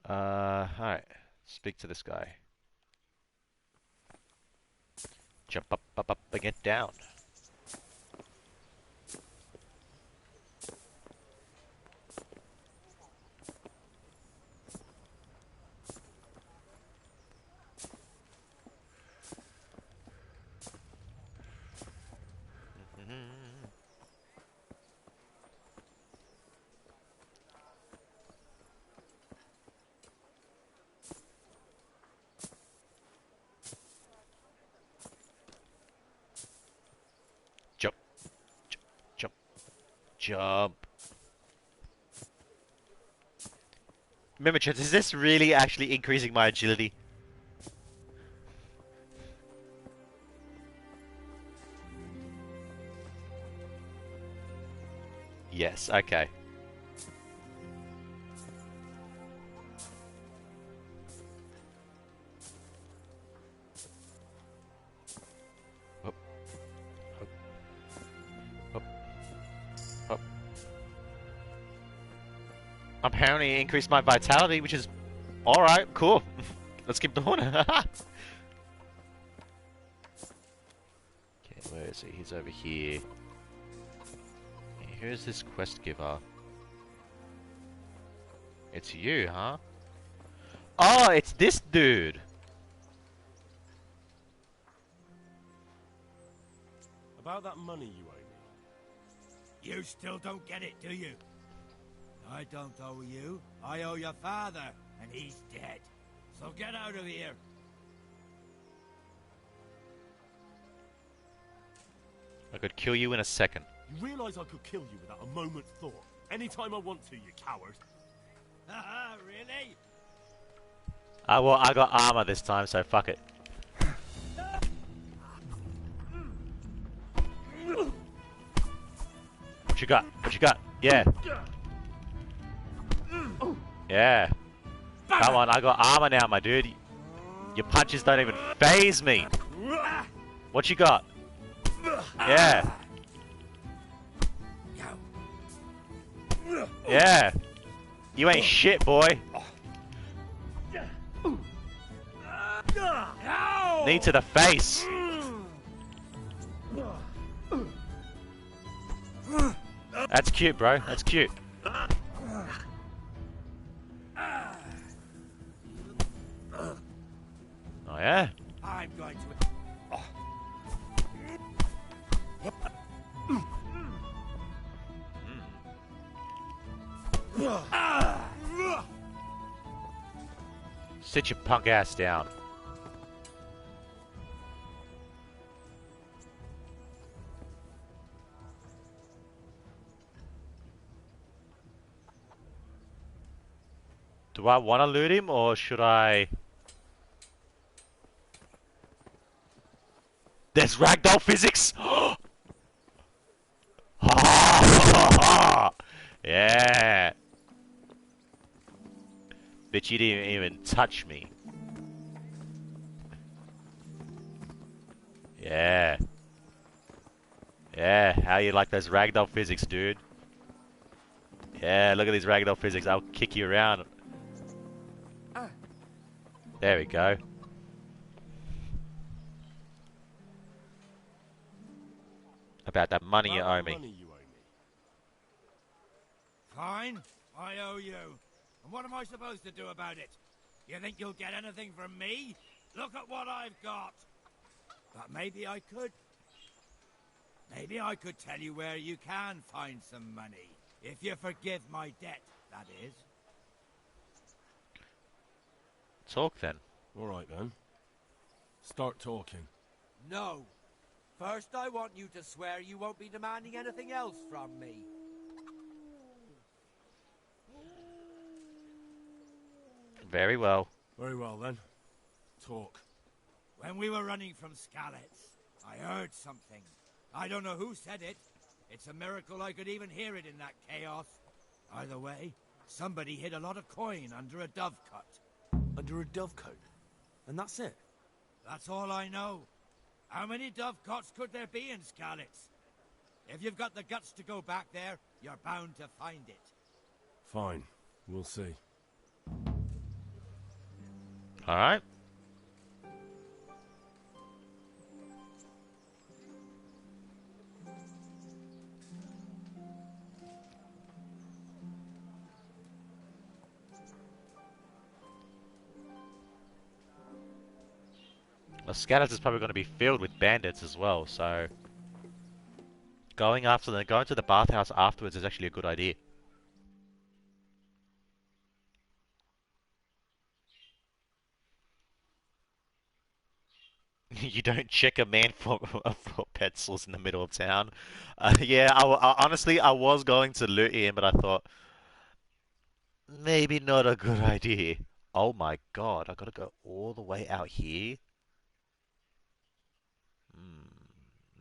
Alright. Speak to this guy. Jump up, up, up, and get down. Jump. Jump. Jump. Remember, chat, is this really actually increasing my agility? Yes, okay. Up. Up. Up. Up. Apparently it increased my vitality, which is alright, cool. Let's keep doing it. Okay, where is he? He's over here. Who's this quest giver? It's you, huh? Oh, it's this dude! About that money you owe me. You still don't get it, do you? I don't owe you. I owe your father, and he's dead. So get out of here. I could kill you in a second. You realise I could kill you without a moment's thought? Anytime I want to, you coward. Haha, really? Well, I got armor this time, so fuck it. What you got? What you got? Yeah. Yeah. Come on, I got armor now, my dude. Your punches don't even phase me. What you got? Yeah. Yeah. You ain't shit, boy. Knee to the face. That's cute, bro. That's cute. Oh, yeah? I'm going to... Sit your punk ass down. Do I want to loot him, or should I... There's ragdoll physics! Yeah! Bitch, you didn't even touch me. Yeah. Yeah, how you like those ragdoll physics, dude? Yeah, look at these ragdoll physics. I'll kick you around. There we go. About that money you owe me. Fine, I owe you. And what am I supposed to do about it? You think you'll get anything from me? Look at what I've got. But maybe I could. Maybe I could tell you where you can find some money. If you forgive my debt, that is. Talk then. Alright then. Start talking. No. First, I want you to swear you won't be demanding anything else from me. Very well. Very well then. Talk. When we were running from Skalitz, I heard something. I don't know who said it. It's a miracle I could even hear it in that chaos. Either way, somebody hid a lot of coin under a dovecot. Under a dovecote? And that's it? That's all I know. How many dovecots could there be in Skalitz? If you've got the guts to go back there, you're bound to find it. Fine. We'll see. Alright. Well, Skalitz is probably going to be filled with bandits as well, so going to the bathhouse afterwards is actually a good idea. You don't check a man for pencils in the middle of town. Yeah, honestly, I was going to loot him, but I thought maybe not a good idea. Oh my god, I gotta go all the way out here.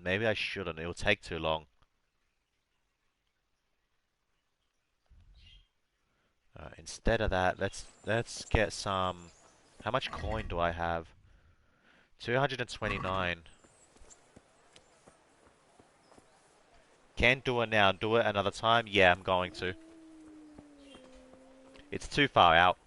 Maybe I shouldn't. It will take too long. Instead of that, let's get some. How much coin do I have? 229. Can't do it now. Do it another time? Yeah, I'm going to. It's too far out.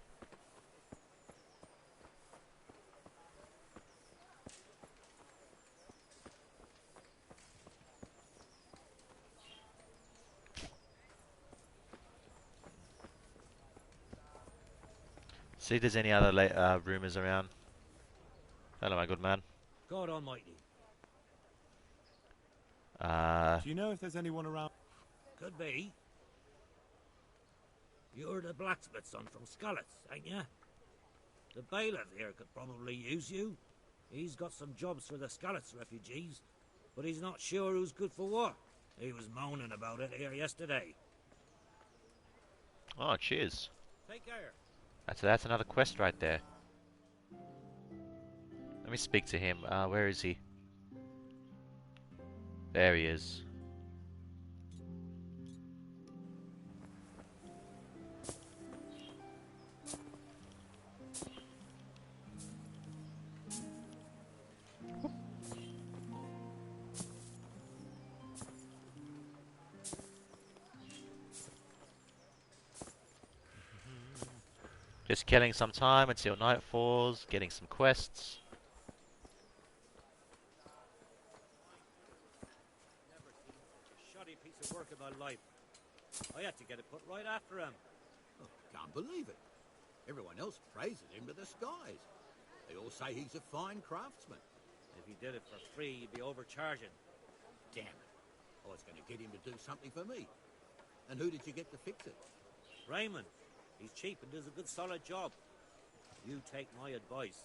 See if there's any other rumors around. Hello, my good man. God almighty. Do you know if there's anyone around? Could be. You're the blacksmith's son from Skalitz, ain't ya? The bailiff here could probably use you. He's got some jobs for the Skalitz refugees, but he's not sure who's good for what. He was moaning about it here yesterday. Oh, cheers. Take care. That's another quest right there. Let me speak to him. Where is he? There he is. Just killing some time until night falls, getting some quests. Never seen such a shoddy piece of work in my life. I had to get it put right after him. Oh, can't believe it. Everyone else praises him to the skies. They all say he's a fine craftsman. If he did it for free, he'd be overcharging. Damn it. I was going to get him to do something for me. And who did you get to fix it? Raymond. He's cheap and does a good solid job. You take my advice.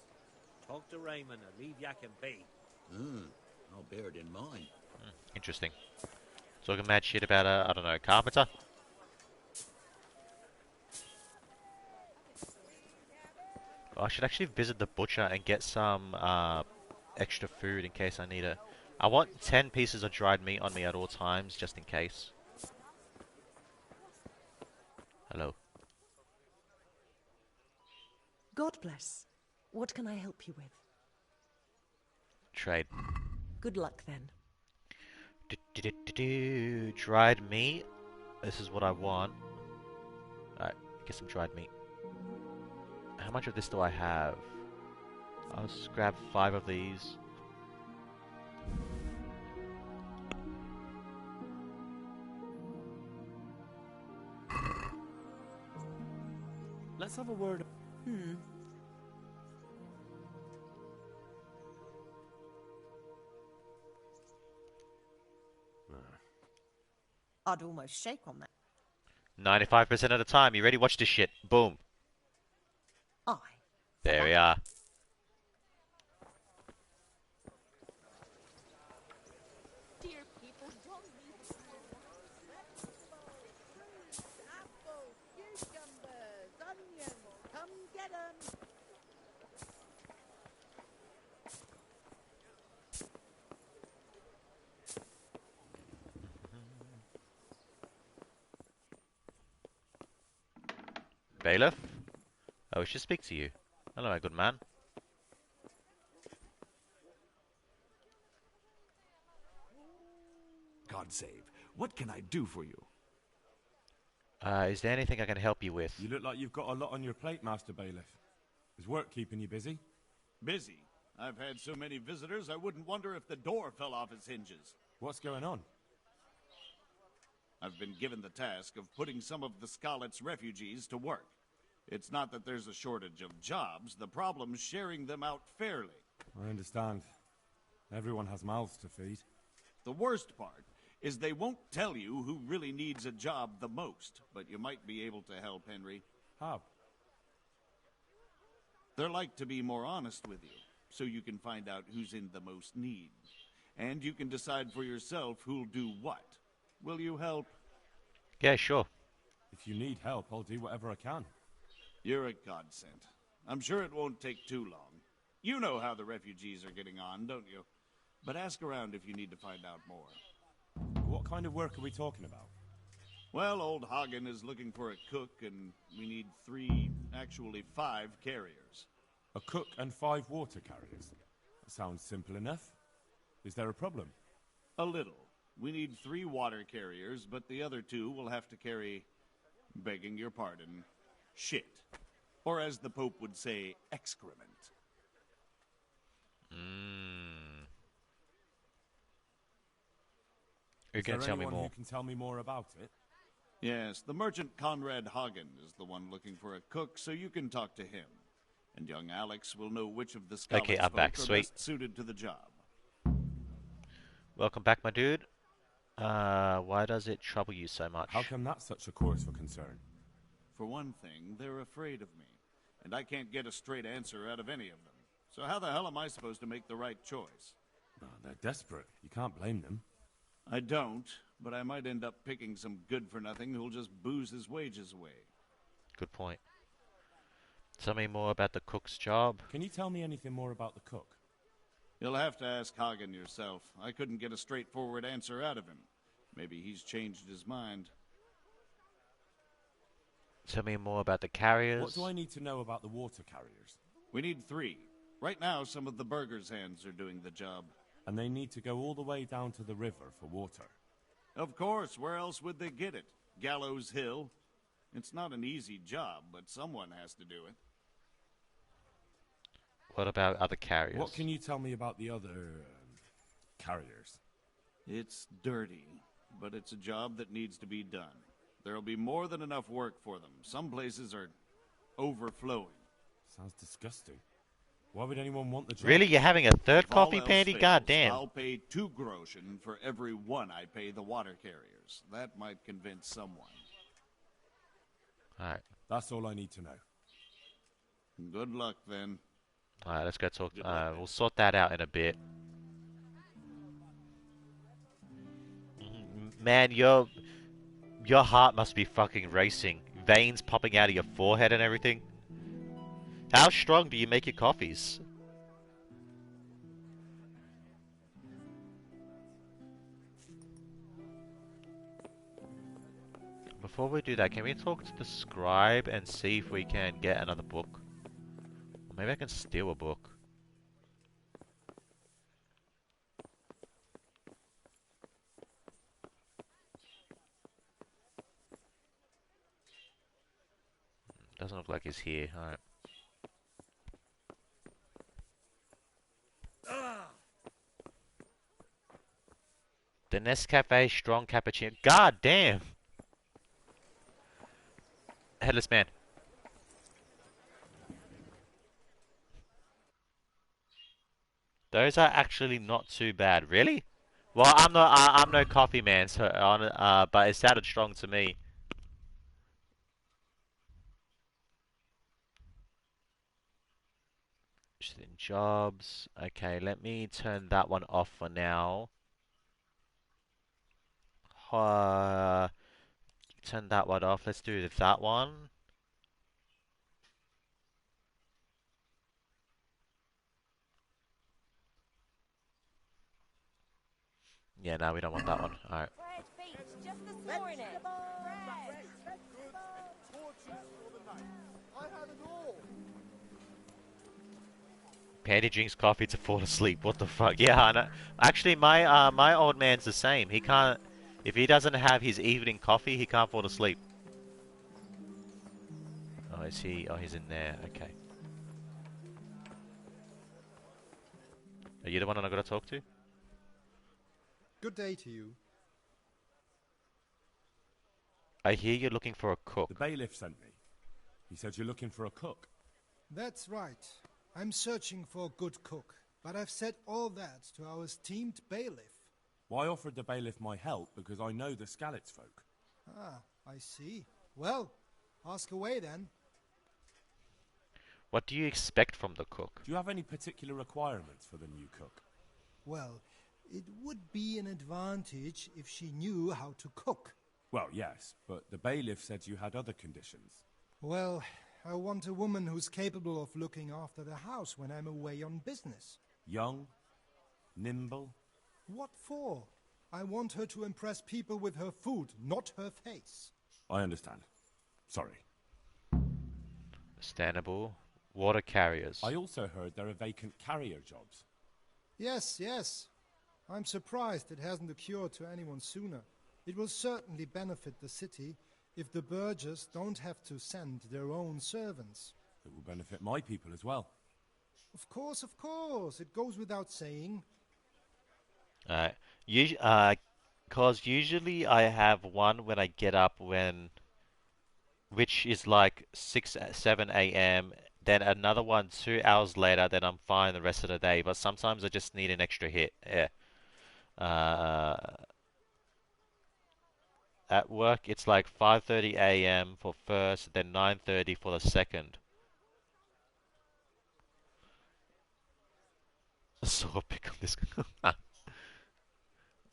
Talk to Raymond and leave Yakin be. I'll bear it in mind. Interesting. Talking mad shit about I don't know, carpenter? I should actually visit the butcher and get some extra food in case I need it. I want 10 pieces of dried meat on me at all times, just in case. Hello. God bless. What can I help you with? Trade. Good luck then. Dried meat. This is what I want. Alright, get some dried meat. How much of this do I have? I'll just grab 5 of these. Let's have a word. I'd almost shake on that. 95% of the time. You ready? Watch this shit. Boom. Aye. There we are. Dear people, don't leave. Apples, cucumbers, onions, come get 'em. Bailiff? I wish to speak to you. Hello, my good man. God save. What can I do for you? Is there anything I can help you with? You look like you've got a lot on your plate, Master Bailiff. Is work keeping you busy? Busy? I've had so many visitors I wouldn't wonder if the door fell off its hinges. What's going on? I've been given the task of putting some of the Scarlet's refugees to work. It's not that there's a shortage of jobs, the problem's sharing them out fairly. I understand. Everyone has mouths to feed. The worst part is they won't tell you who really needs a job the most, but you might be able to help, Henry. How? They're like to be more honest with you, so you can find out who's in the most need. And you can decide for yourself who'll do what. Will you help? Yeah, sure. If you need help, I'll do whatever I can. You're a godsend. I'm sure it won't take too long. You know how the refugees are getting on, don't you? But ask around if you need to find out more. What kind of work are we talking about? Well, old Hagen is looking for a cook, and we need 5 carriers. A cook and 5 water carriers? That sounds simple enough. Is there a problem? A little. We need 3 water carriers, but the other 2 will have to carry, begging your pardon, shit. Or as the Pope would say, excrement. You're going to tell me more. Who can tell me more about it? Yes, the merchant Conrad Hagen is the one looking for a cook, so you can talk to him. And young Alex will know which of the scholars I'm back. are Sweet. best suited to the job. Welcome back, my dude. Why does it trouble you so much? How come that's such a cause for concern? For one thing, they're afraid of me, and I can't get a straight answer out of any of them. So how the hell am I supposed to make the right choice? Oh, they're desperate. You can't blame them. I don't, but I might end up picking some good-for-nothing who'll just booze his wages away. Good point. Tell me more about the cook's job. Can you tell me anything more about the cook? You'll have to ask Hagen yourself. I couldn't get a straightforward answer out of him. Maybe he's changed his mind. Tell me more about the carriers. What do I need to know about the water carriers? We need 3. Right now, some of the burgers' hands are doing the job. And they need to go all the way down to the river for water. Of course, where else would they get it? Gallows Hill? It's not an easy job, but someone has to do it. What about other carriers? What can you tell me about the other carriers? It's dirty, but it's a job that needs to be done. There'll be more than enough work for them. Some places are overflowing. Sounds disgusting. Why would anyone want the job? Really? You're having a third coffee, Pandy? God damn. I'll pay 2 groschen for every 1 I pay the water carriers. That might convince someone. Alright. That's all I need to know. Good luck, then. Alright, let's go talk. We'll sort that out in a bit. Man, your heart must be fucking racing. Veins popping out of your forehead and everything. How strong do you make your coffees? Before we do that, can we talk to the scribe and see if we can get another book? Or maybe I can steal a book. look like he's here. Alright. The Nescafe Strong Cappuccino. God damn! Headless man. Those are actually not too bad. Really? Well, I'm no coffee man, so but it sounded strong to me. Just in jobs. Okay, let me turn that one off for now. Turn that one off. Let's do that one. Yeah, no, we don't want that one. Alright. Pandy drinks coffee to fall asleep. What the fuck? Yeah, I know. Actually, my old man's the same. He can't. If he doesn't have his evening coffee, he can't fall asleep. Oh, is he? Oh, he's in there. Okay. Are you the one I gotta talk to? Good day to you. I hear you're looking for a cook. The bailiff sent me. He said you're looking for a cook. That's right. I'm searching for a good cook, but I've said all that to our esteemed bailiff. Well, I offered the bailiff my help because I know the Skalitz folk. Ah, I see. Well, ask away then. What do you expect from the cook? Do you have any particular requirements for the new cook? Well, it would be an advantage if she knew how to cook. Well, yes, but the bailiff said you had other conditions. Well, I want a woman who's capable of looking after the house when I'm away on business. Young? Nimble? What for? I want her to impress people with her food, not her face. I understand. Sorry. Understandable. Water carriers. I also heard there are vacant carrier jobs. Yes, yes. I'm surprised it hasn't occurred to anyone sooner. It will certainly benefit the city if the burghers don't have to send their own servants. It will benefit my people as well. Of course, of course. It goes without saying. Cause usually I have one when I get up which is like 7 a.m. Then another one 2 hours later. Then I'm fine the rest of the day. But sometimes I just need an extra hit. Yeah. At work it's like 5:30 a.m. for first, then 9:30 for the second. So pick up this.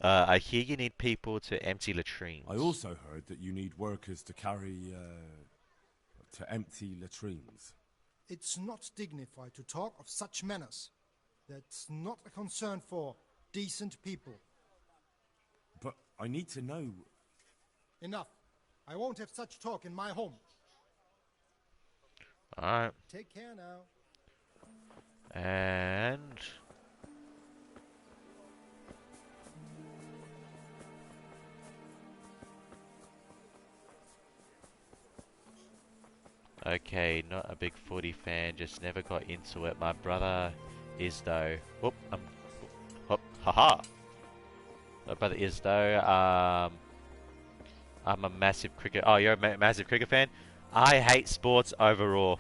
I hear you need people to empty latrines. I also heard that you need workers to empty latrines. It's not dignified to talk of such manners. That's not a concern for decent people. But I need to know. Enough. I won't have such talk in my home. Alright. Take care now. And... okay, not a big footy fan, just never got into it. My brother is though. Whoop, whoop, haha. My brother is though. I'm a massive cricket. Oh, you're a massive cricket fan? I hate sports overall.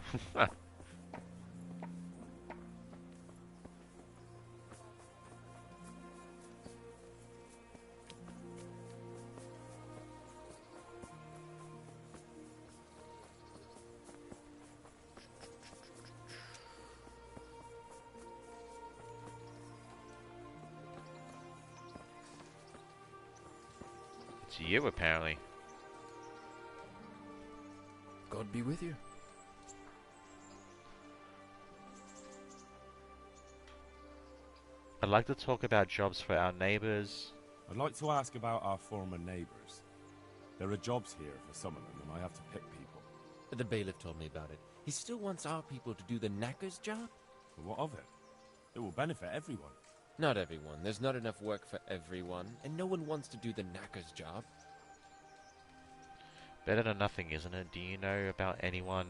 It's you, apparently. God be with you. I'd like to talk about jobs for our neighbours. I'd like to ask about our former neighbours. There are jobs here for some of them, and I have to pick people. The bailiff told me about it. He still wants our people to do the knacker's job? But what of it? It will benefit everyone. Not everyone. There's not enough work for everyone, and no one wants to do the knacker's job. Better than nothing, isn't it? Do you know about anyone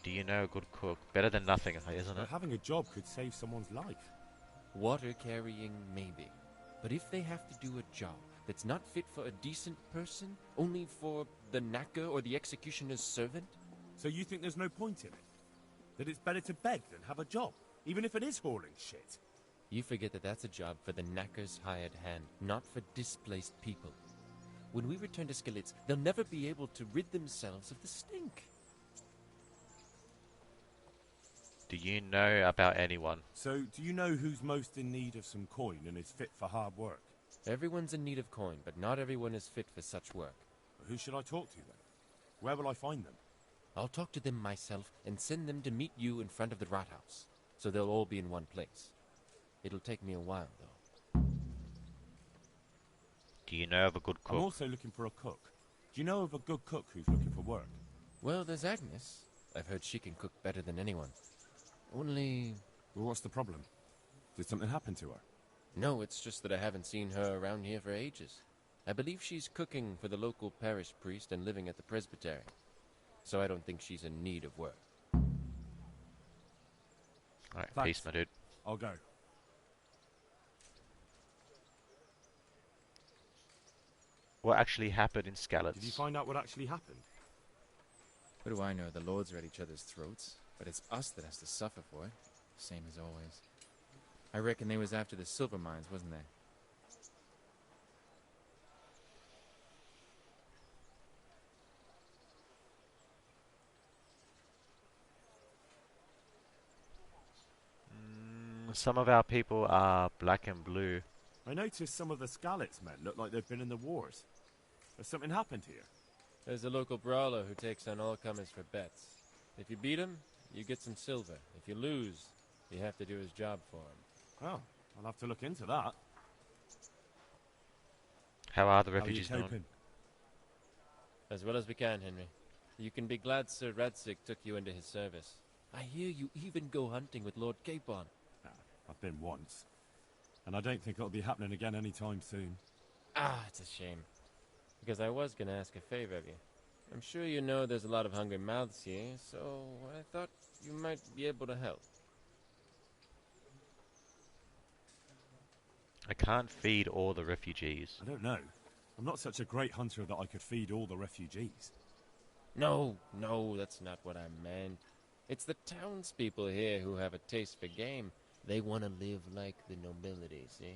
Do you know a good cook? Better than nothing, isn't But it? having a job could save someone's life. Water carrying, maybe. But if they have to do a job that's not fit for a decent person, only for the knacker or the executioner's servant? So you think there's no point in it? That it's better to beg than have a job, even if it is hauling shit? You forget that that's a job for the knacker's hired hand, not for displaced people. When we return to Skalitz, they'll never be able to rid themselves of the stink. Do you know about anyone? So, do you know who's most in need of some coin and is fit for hard work? Everyone's in need of coin, but not everyone is fit for such work. Who should I talk to then? Where will I find them? I'll talk to them myself and send them to meet you in front of the Rathaus, so they'll all be in one place. It'll take me a while, though. Do you know of a good cook? I'm also looking for a cook. Do you know of a good cook who's looking for work? Well, there's Agnes. I've heard she can cook better than anyone. Only... Well, what's the problem? Did something happen to her? No, it's just that I haven't seen her around here for ages. I believe she's cooking for the local parish priest and living at the presbytery. So I don't think she's in need of work. Alright, Thanks. peace, my dude. I'll go. What actually happened in Skalitz? Did you find out what actually happened? What do I know? The lords are at each other's throats, but it's us that has to suffer for it. Same as always. I reckon they was after the silver mines, wasn't they? Some of our people are black and blue. I noticed some of the Skalitz men look like they've been in the wars. Has something happened here? There's a local brawler who takes on all comers for bets. If you beat him, you get some silver. If you lose, you have to do his job for him. Oh, I'll have to look into that. How are the How are you refugees doing? coping? As well as we can, Henry. You can be glad Sir Radzig took you into his service. I hear you even go hunting with Lord Capon. I've been once. And I don't think it'll be happening again anytime soon. Ah, it's a shame. Because I was going to ask a favor of you. I'm sure you know there's a lot of hungry mouths here, so I thought you might be able to help. I can't feed all the refugees. I don't know. I'm not such a great hunter that I could feed all the refugees. No, that's not what I meant. It's the townspeople here who have a taste for game. They want to live like the nobility, see?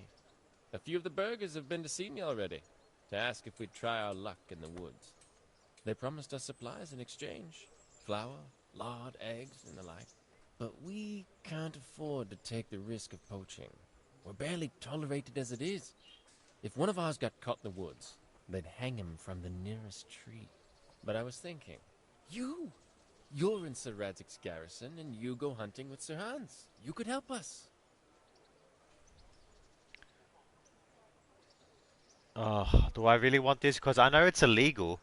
A few of the burghers have been to see me already, to ask if we'd try our luck in the woods. They promised us supplies in exchange. Flour, lard, eggs, and the like. But we can't afford to take the risk of poaching. We're barely tolerated as it is. If one of ours got caught in the woods, they'd hang him from the nearest tree. But I was thinking, you're in Sir Radzig's garrison, and you go hunting with Sir Hans. You could help us. Oh, do I really want this? Because I know it's illegal.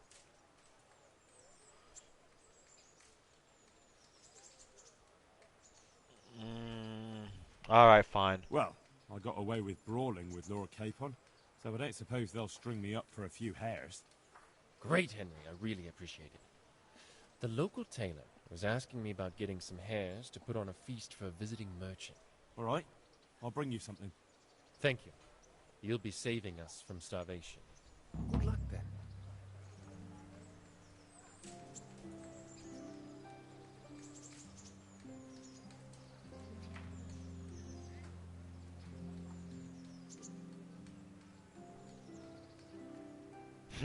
Alright, fine. Well, I got away with brawling with Lord Capon, so I don't suppose they'll string me up for a few hares. Great, Henry. I really appreciate it. The local tailor was asking me about getting some hares to put on a feast for a visiting merchant. All right, I'll bring you something. Thank you. You'll be saving us from starvation. Good luck, then.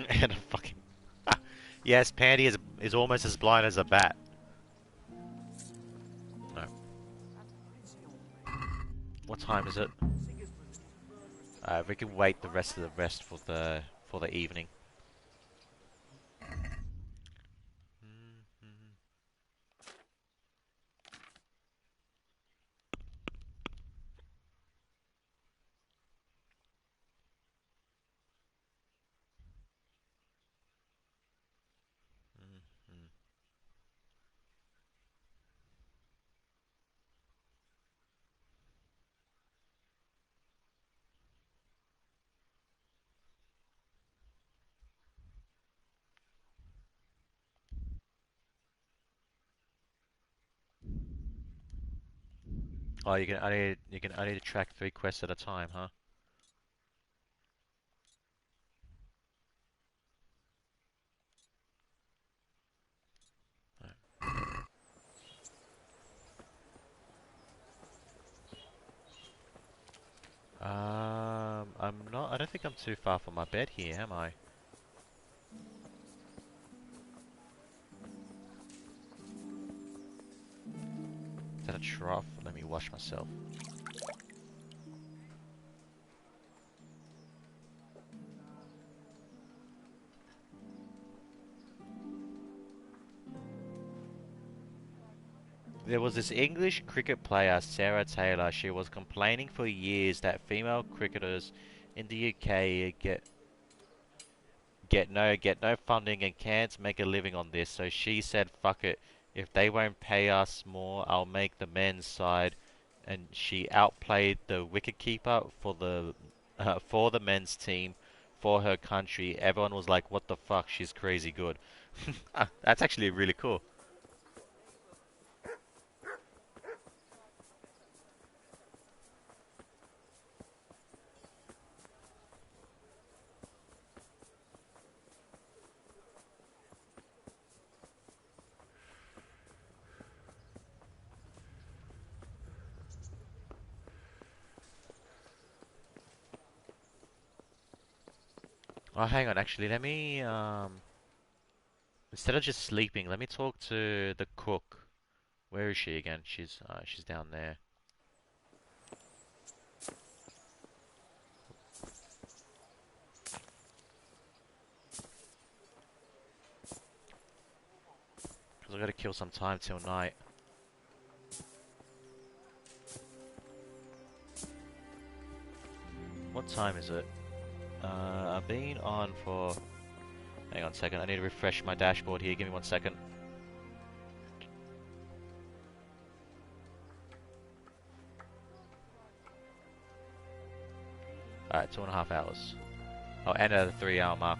And a fucking... Yes, Pandy is almost as blind as a bat. No. What time is it? We can wait the rest of the rest for the evening. Oh, you can only track 3 quests at a time, huh? I'm not. I don't think I'm too far from my bed here, am I? Is that a trough? Let me wash myself. There was this English cricket player, Sarah Taylor. She was complaining for years that female cricketers in the UK get no funding and can't make a living on this. So she said, "Fuck it. If they won't pay us more, I'll make the men's side." And she outplayed the wicketkeeper for the men's team for her country. Everyone was like, "What the fuck? She's crazy good." That's actually really cool. Oh, hang on. Actually, let me instead of just sleeping, let me talk to the cook. Where is she again? She's down there. Because I gotta kill some time till night. What time is it? I've been on for... Hang on a second, I need to refresh my dashboard here. Give me 1 second. Alright, 2.5 hours. I'll end at the 3-hour mark.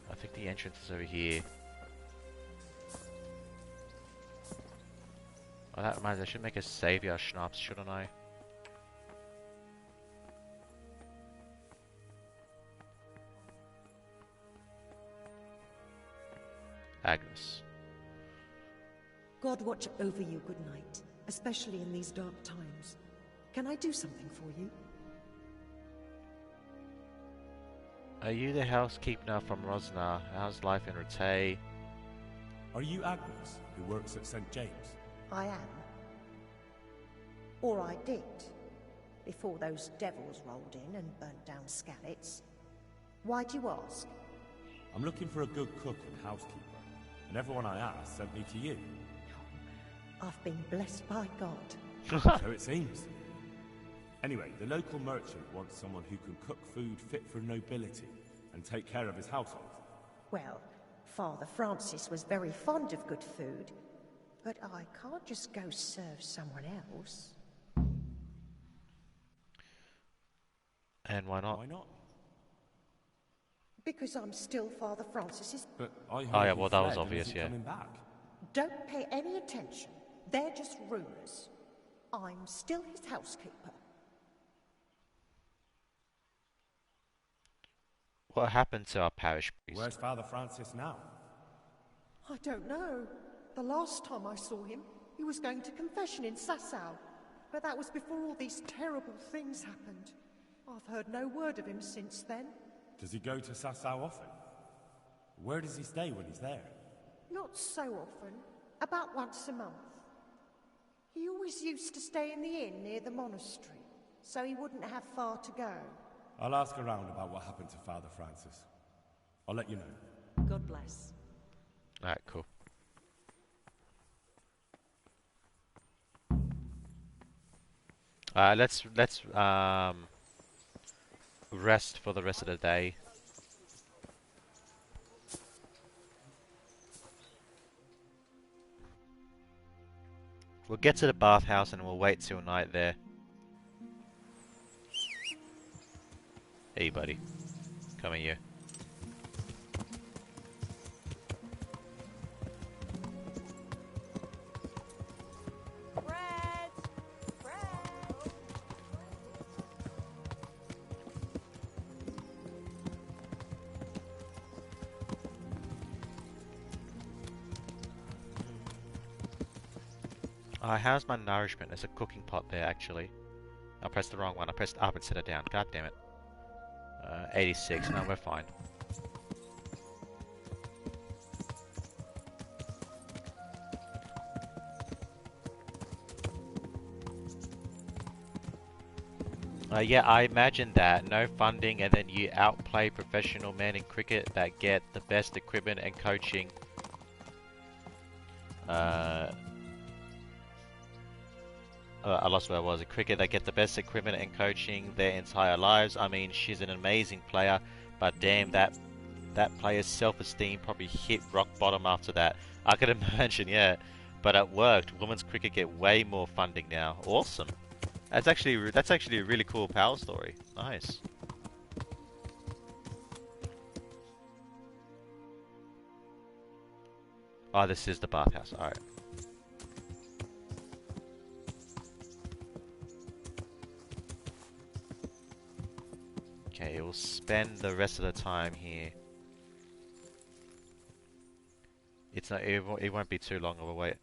I think the entrance is over here. Oh, that reminds me, I should make a savior schnapps, shouldn't I? Agnes. God watch over you, good night, especially in these dark times. Can I do something for you? Are you the housekeeper from Rosnar? How's life in Ratay? Are you Agnes, who works at St. James? I am. Or I did, before those devils rolled in and burnt down Skalitz. Why do you ask? I'm looking for a good cook and housekeeper, and everyone I asked sent me to you. I've been blessed by God. So it seems. Anyway, the local merchant wants someone who can cook food fit for nobility and take care of his household. Well, Father Francis was very fond of good food, but I can't just go serve someone else. And why not? Why not? Because I'm still Father Francis's... But I heard oh yeah, well that was fled and obvious, isn't yeah. coming back. Don't pay any attention. They're just rumors. I'm still his housekeeper. What happened to our parish priest? Where's Father Francis now? I don't know. The last time I saw him, he was going to confession in Sasau. But that was before all these terrible things happened. I've heard no word of him since then. Does he go to Sasau often? Where does he stay when he's there? Not so often. About once a month. He always used to stay in the inn near the monastery, so he wouldn't have far to go. I'll ask around about what happened to Father Francis. I'll let you know. God bless. Alright, cool. Let's rest for the rest of the day. We'll get to the bathhouse and we'll wait till night there. Hey, buddy. Come here. How's my nourishment? There's a cooking pot there, actually. I pressed the wrong one. I pressed up instead of down. God damn it. 86. No, we're fine. Yeah, I imagine that. No funding, and then you outplay professional men in cricket that get the best equipment and coaching. I lost where I was. A cricket, they get the best equipment and coaching their entire lives. I mean, she's an amazing player, but damn, that player's self-esteem probably hit rock bottom after that. I could imagine, yeah. But it worked. Women's cricket get way more funding now. Awesome. That's actually a really cool power story. Nice. Oh, this is the bathhouse. All right. Okay, we'll spend the rest of the time here. It's not. It won't be too long of a wait.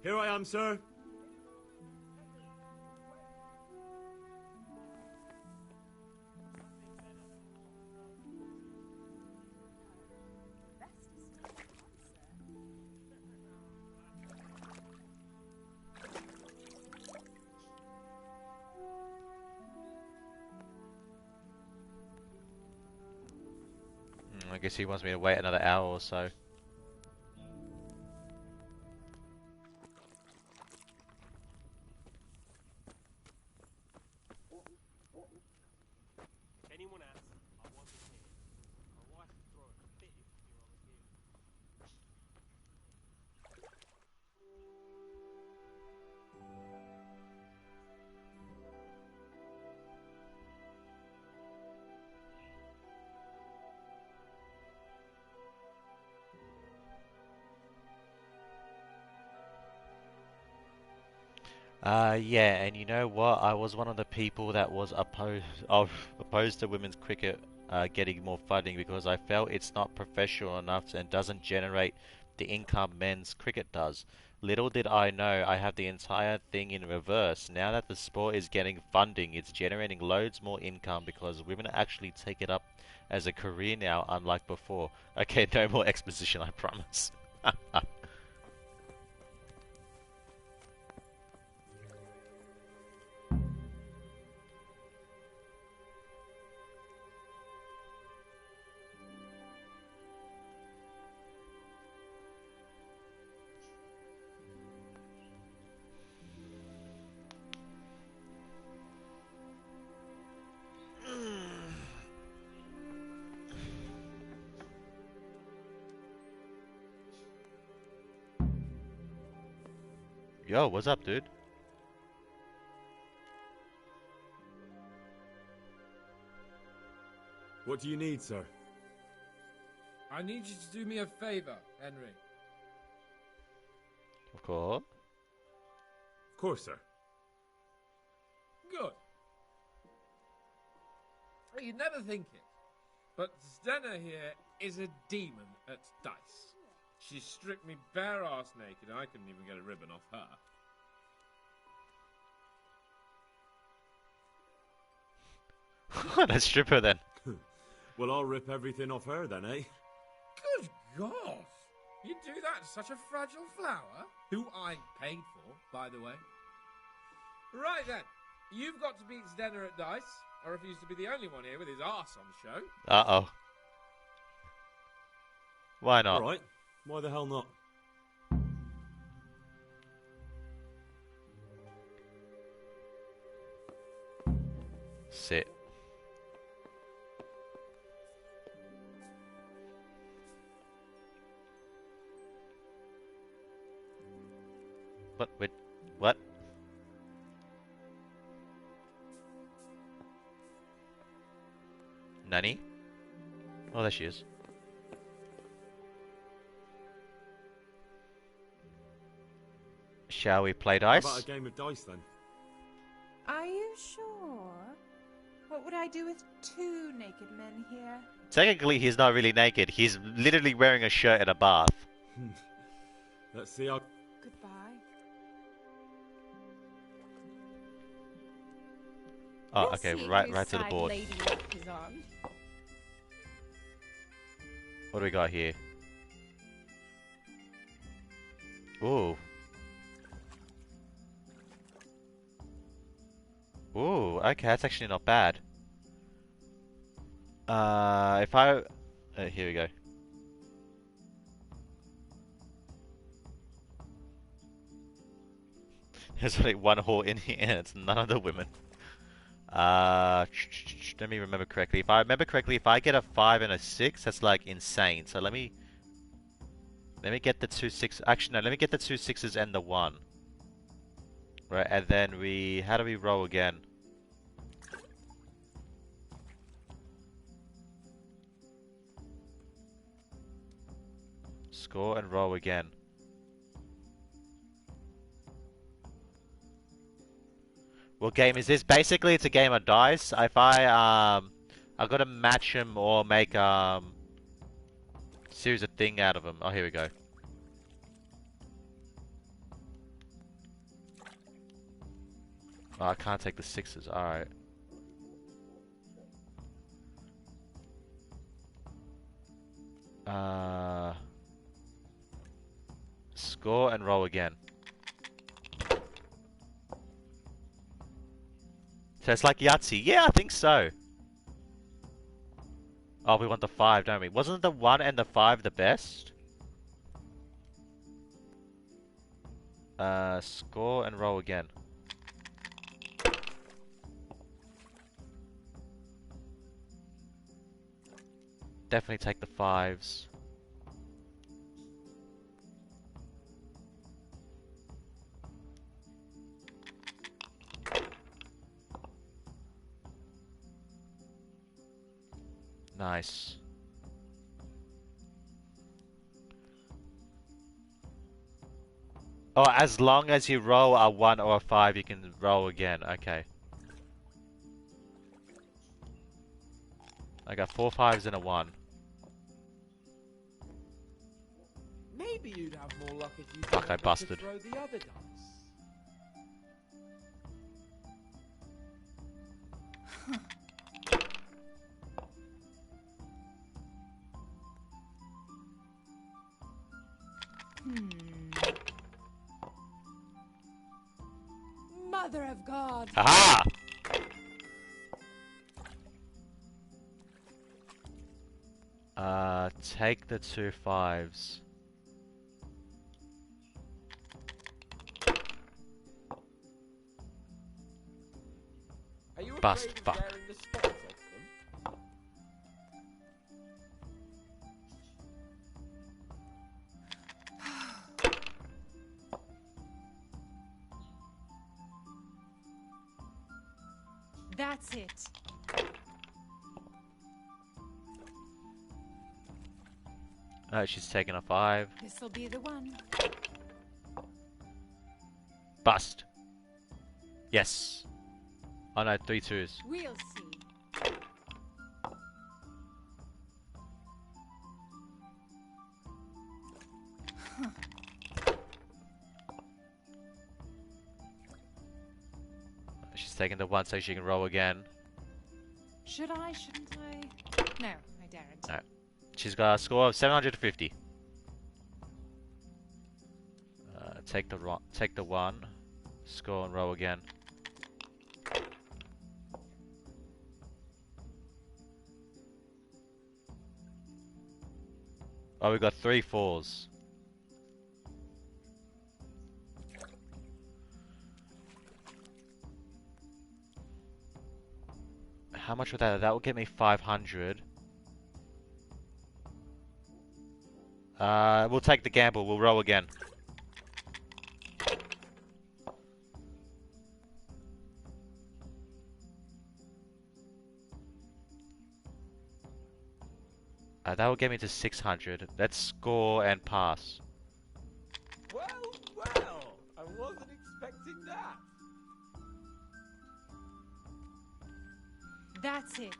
Here I am, sir. I guess he wants me to wait another hour or so. Anyone else? I wasn't here. My wife would throw a fit if you knew I was here. Yeah, and you know what? I was one of the people that was opposed to women's cricket getting more funding because I felt it's not professional enough and doesn't generate the income men's cricket does. Little did I know I have the entire thing in reverse. Now that the sport is getting funding, it's generating loads more income because women actually take it up as a career now, unlike before. Okay, no more exposition, I promise. Yo, what's up, dude? What do you need, sir? I need you to do me a favor, Henry. Of course. Of course, sir. Good. You'd never think it, but Stenna here is a demon at dice. She stripped me bare ass naked and I couldn't even get a ribbon off her. Let's strip her then. Well, I'll rip everything off her then, eh? Good God! You do that to such a fragile flower? Who I paid for, by the way. Right then, you've got to beat Stenna at dice. I refuse to be the only one here with his arse on show. Uh-oh. Why not? Alright. Why the hell not? Sit. What? Wait. What? Nani? Oh, there she is. Shall we play dice? How about a game of dice then? Are you sure? What would I do with two naked men here? Technically, he's not really naked. He's literally wearing a shirt and a bath. Let's see how... Goodbye. Oh, okay, right to the board. What do we got here? Ooh. Ooh, okay, that's actually not bad. If I... here we go. There's only one whore in here, and it's none of the women. Let me remember correctly. If I remember correctly, if I get a 5 and a 6, that's like insane. So let me get the 2 6. Actually, no, let me get the 2 6s and the 1. Right, and then how do we roll again? Score and roll again. What game is this? Basically, it's a game of dice. If I've got to match them or make series of thing out of them. Oh, here we go. Oh, I can't take the 6s. Alright. Score and roll again. So it's like Yahtzee. Yeah, I think so. Oh, we want the 5, don't we? Wasn't the 1 and the 5 the best? Score and roll again. Definitely take the 5s. Nice. Oh, as long as you roll a 1 or a 5, you can roll again. Okay. I got 4 5s and a 1. Maybe you'd have more luck if you Fuck, I busted. throw the other dice. Mother of God. Aha! Take the 2 5s. Are you Bust. afraid of Fuck. wearing the spots off them? That's it. She's taking a 5. This'll be the one. Bust. Yes. Oh no, 3 2s. We'll see. She's taking the 1 so she can roll again. Should I? Shouldn't I? No, I daren't. No. She's got a score of 750. Take the 1, score and roll again. Oh, we got 3 4s. How much would that? That would get me 500. We'll take the gamble. We'll roll again. That will get me to 600. Let's score and pass. Well, I wasn't expecting that. That's it.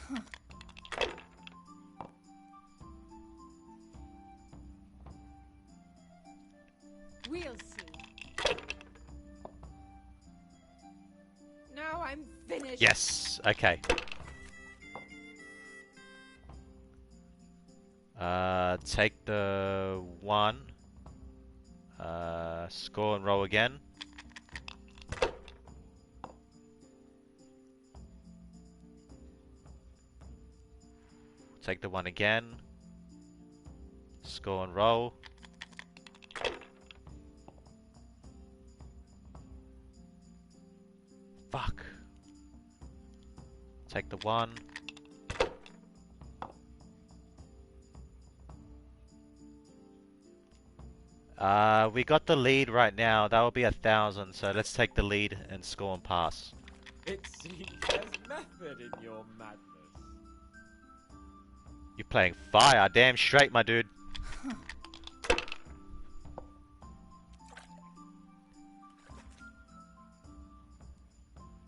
Huh. We'll see. Now I'm finished. Yes. Okay. Take the 1. Score and roll again. Take the 1 again. Score and roll. Fuck. Take the 1. We got the lead right now. That will be 1,000. So let's take the lead and score and pass. It seems there's method in your madness. You're playing fire, damn straight, my dude.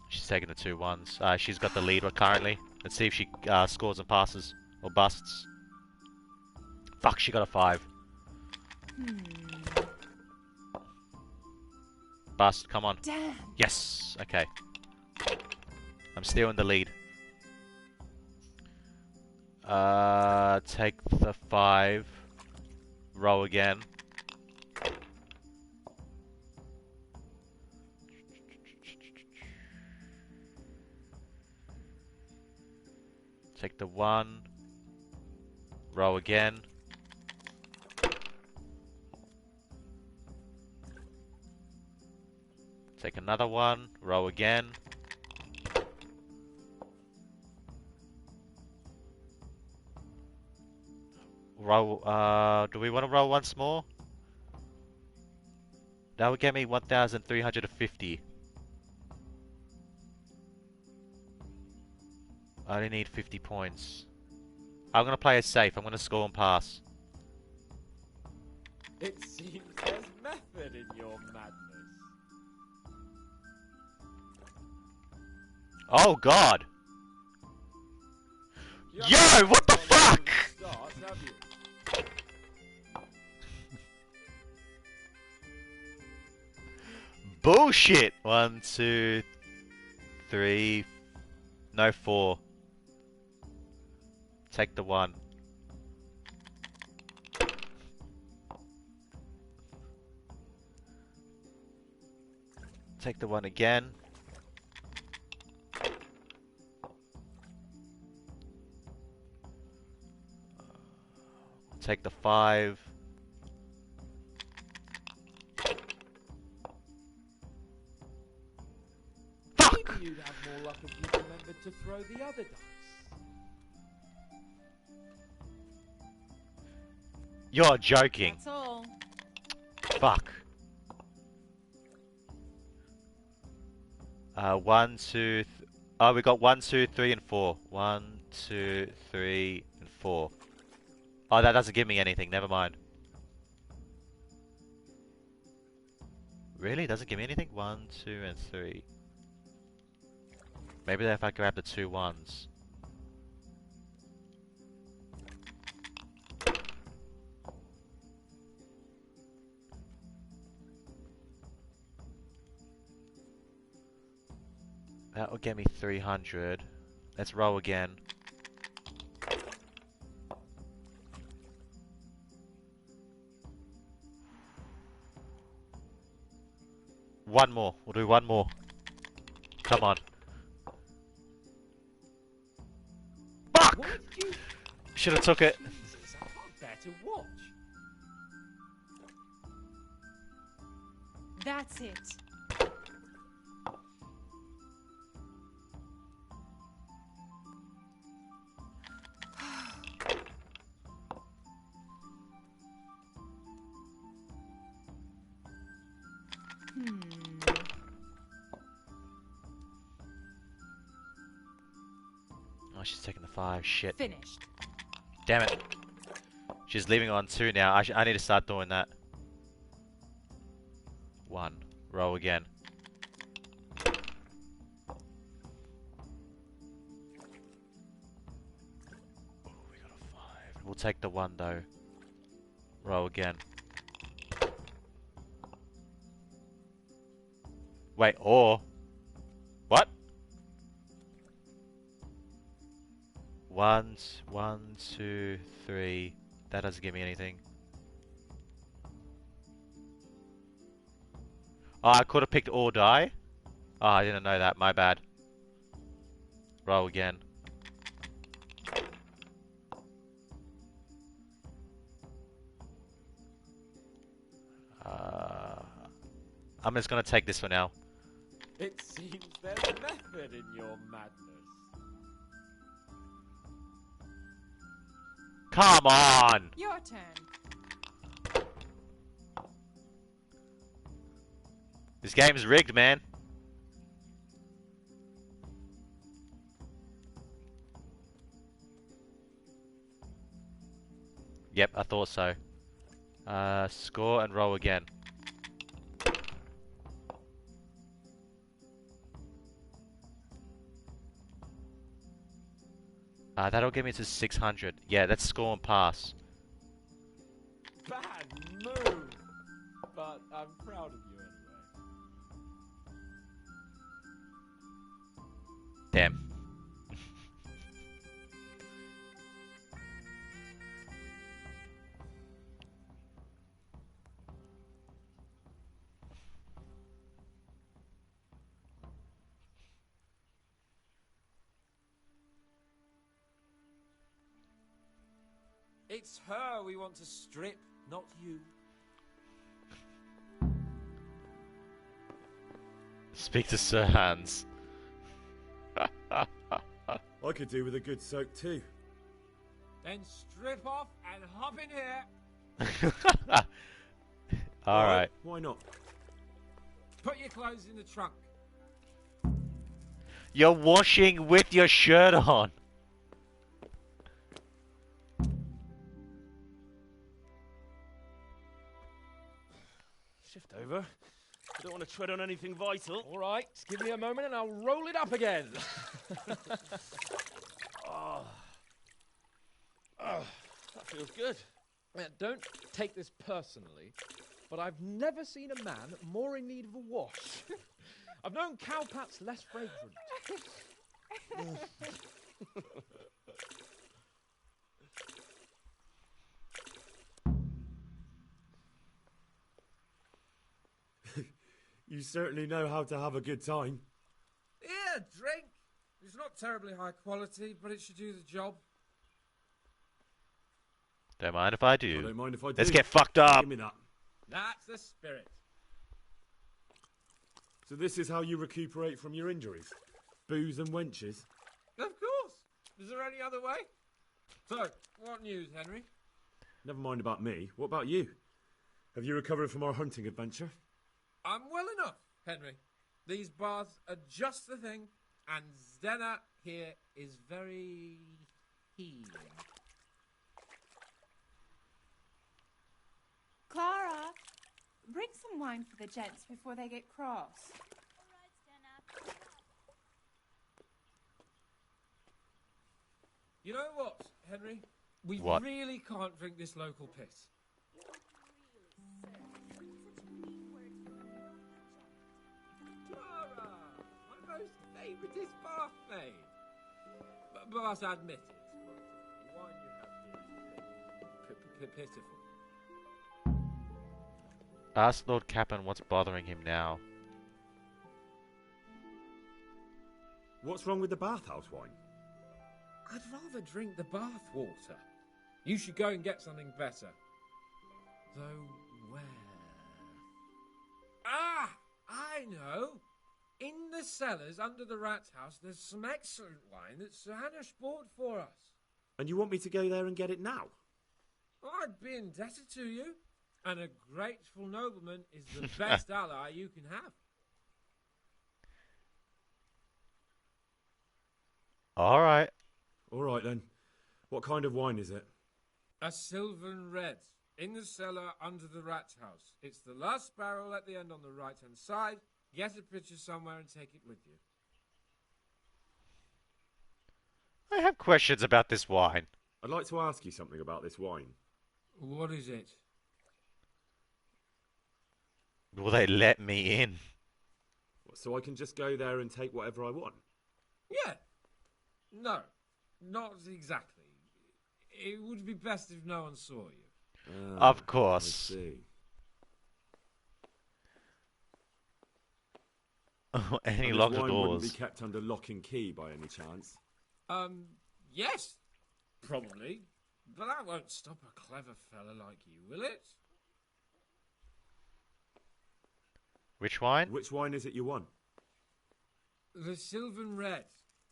She's taking the 2 1s. She's got the lead currently. Let's see if she scores and passes or busts. Fuck, she got a 5. Bust, come on. Damn. Yes, okay. I'm still in the lead. Take the 5. Roll again. Take the 1. Roll again. Take another 1. Roll again. Roll, do we want to roll once more? That would get me 1,350. I only need 50 points. I'm going to play it safe. I'm going to score and pass. It seems there's method in your madness. Oh, God! Yo, what the fuck?! Start, have you? Bullshit! 1, 2, 3... No, 4. Take the 1. Take the 1 again. Take the 5. Fuck! Maybe you'd have more luck if you remembered to throw the other dice. You're joking. That's all. Fuck. 1, 2. Oh, we got 1, 2, 3, and 4. 1, 2, 3, and 4. Oh, that doesn't give me anything. Never mind. Really? It doesn't give me anything? 1, 2, and 3. Maybe if I grab the 2 ones. That will get me 300. Let's roll again. One more. We'll do one more. Come on. Fuck! Should have took it. Jesus, I can't bear to watch. That's it. Oh, she's taking the 5. Shit. Finished. Damn it. She's leaving on 2 now. I need to start doing that. 1. Roll again. Oh, we got a 5. We'll take the 1 though. Roll again. Wait, or... What? 1, 2, 3. That doesn't give me anything. Oh, I could have picked or die. Oh, I didn't know that. My bad. Roll again. I'm just gonna take this for now. It seems there's method in your madness. Come on! Your turn. This game's rigged, man. Yep, I thought so. Score and roll again. That'll get me to 600. Yeah, let's score and pass. Bad move! But I'm proud of you anyway. Damn. It's her we want to strip, not you. Speak to Sir Hans. I could do with a good soak too. Then strip off and hop in here. Alright. Why not? Put your clothes in the trunk. You're washing with your shirt on. Shift over. I don't want to tread on anything vital. All right, just give me a moment and I'll roll it up again. Oh, that feels good. Don't take this personally, but I've never seen a man more in need of a wash. I've known cowpats less fragrant. You certainly know how to have a good time. Yeah, drink. It's not terribly high quality, but it should do the job. Don't mind if I do. I don't mind if I do. Let's get fucked up. Give me that. That's the spirit. So this is how you recuperate from your injuries? Booze and wenches? Of course. Is there any other way? So, what news, Henry? Never mind about me. What about you? Have you recovered from our hunting adventure? I'm well enough, Henry. These baths are just the thing, and Zdenna here is very healing. Clara, bring some wine for the gents before they get cross. You know what, Henry? We What? really can't drink this local piss. Clara, my most favouriteest bath maid. But I admit it, the wine you have here is pitiful. Ask Lord Capon what's bothering him now. What's wrong with the bathhouse wine? I'd rather drink the bath water. You should go and get something better. Though where? Ah! I know! In the cellars under the rat's house, there's some excellent wine that Sir Hanush bought for us. And you want me to go there and get it now? I'd be indebted to you. And a grateful nobleman is the best ally you can have. Alright. Alright then. What kind of wine is it? A Sylvan Red. In the cellar under the rat's house. It's the last barrel at the end on the right-hand side. Get a pitcher somewhere and take it with you. I have questions about this wine. I'd like to ask you something about this wine. What is it? Will they let me in? So I can just go there and take whatever I want? Yeah. No, not exactly. It would be best if no one saw you. Of course. I see. Any And locked this wine doors? wouldn't be kept under lock and key by any chance? Yes, probably. But that won't stop a clever fella like you, will it? Which wine? Which wine is it you want? The Sylvan Red.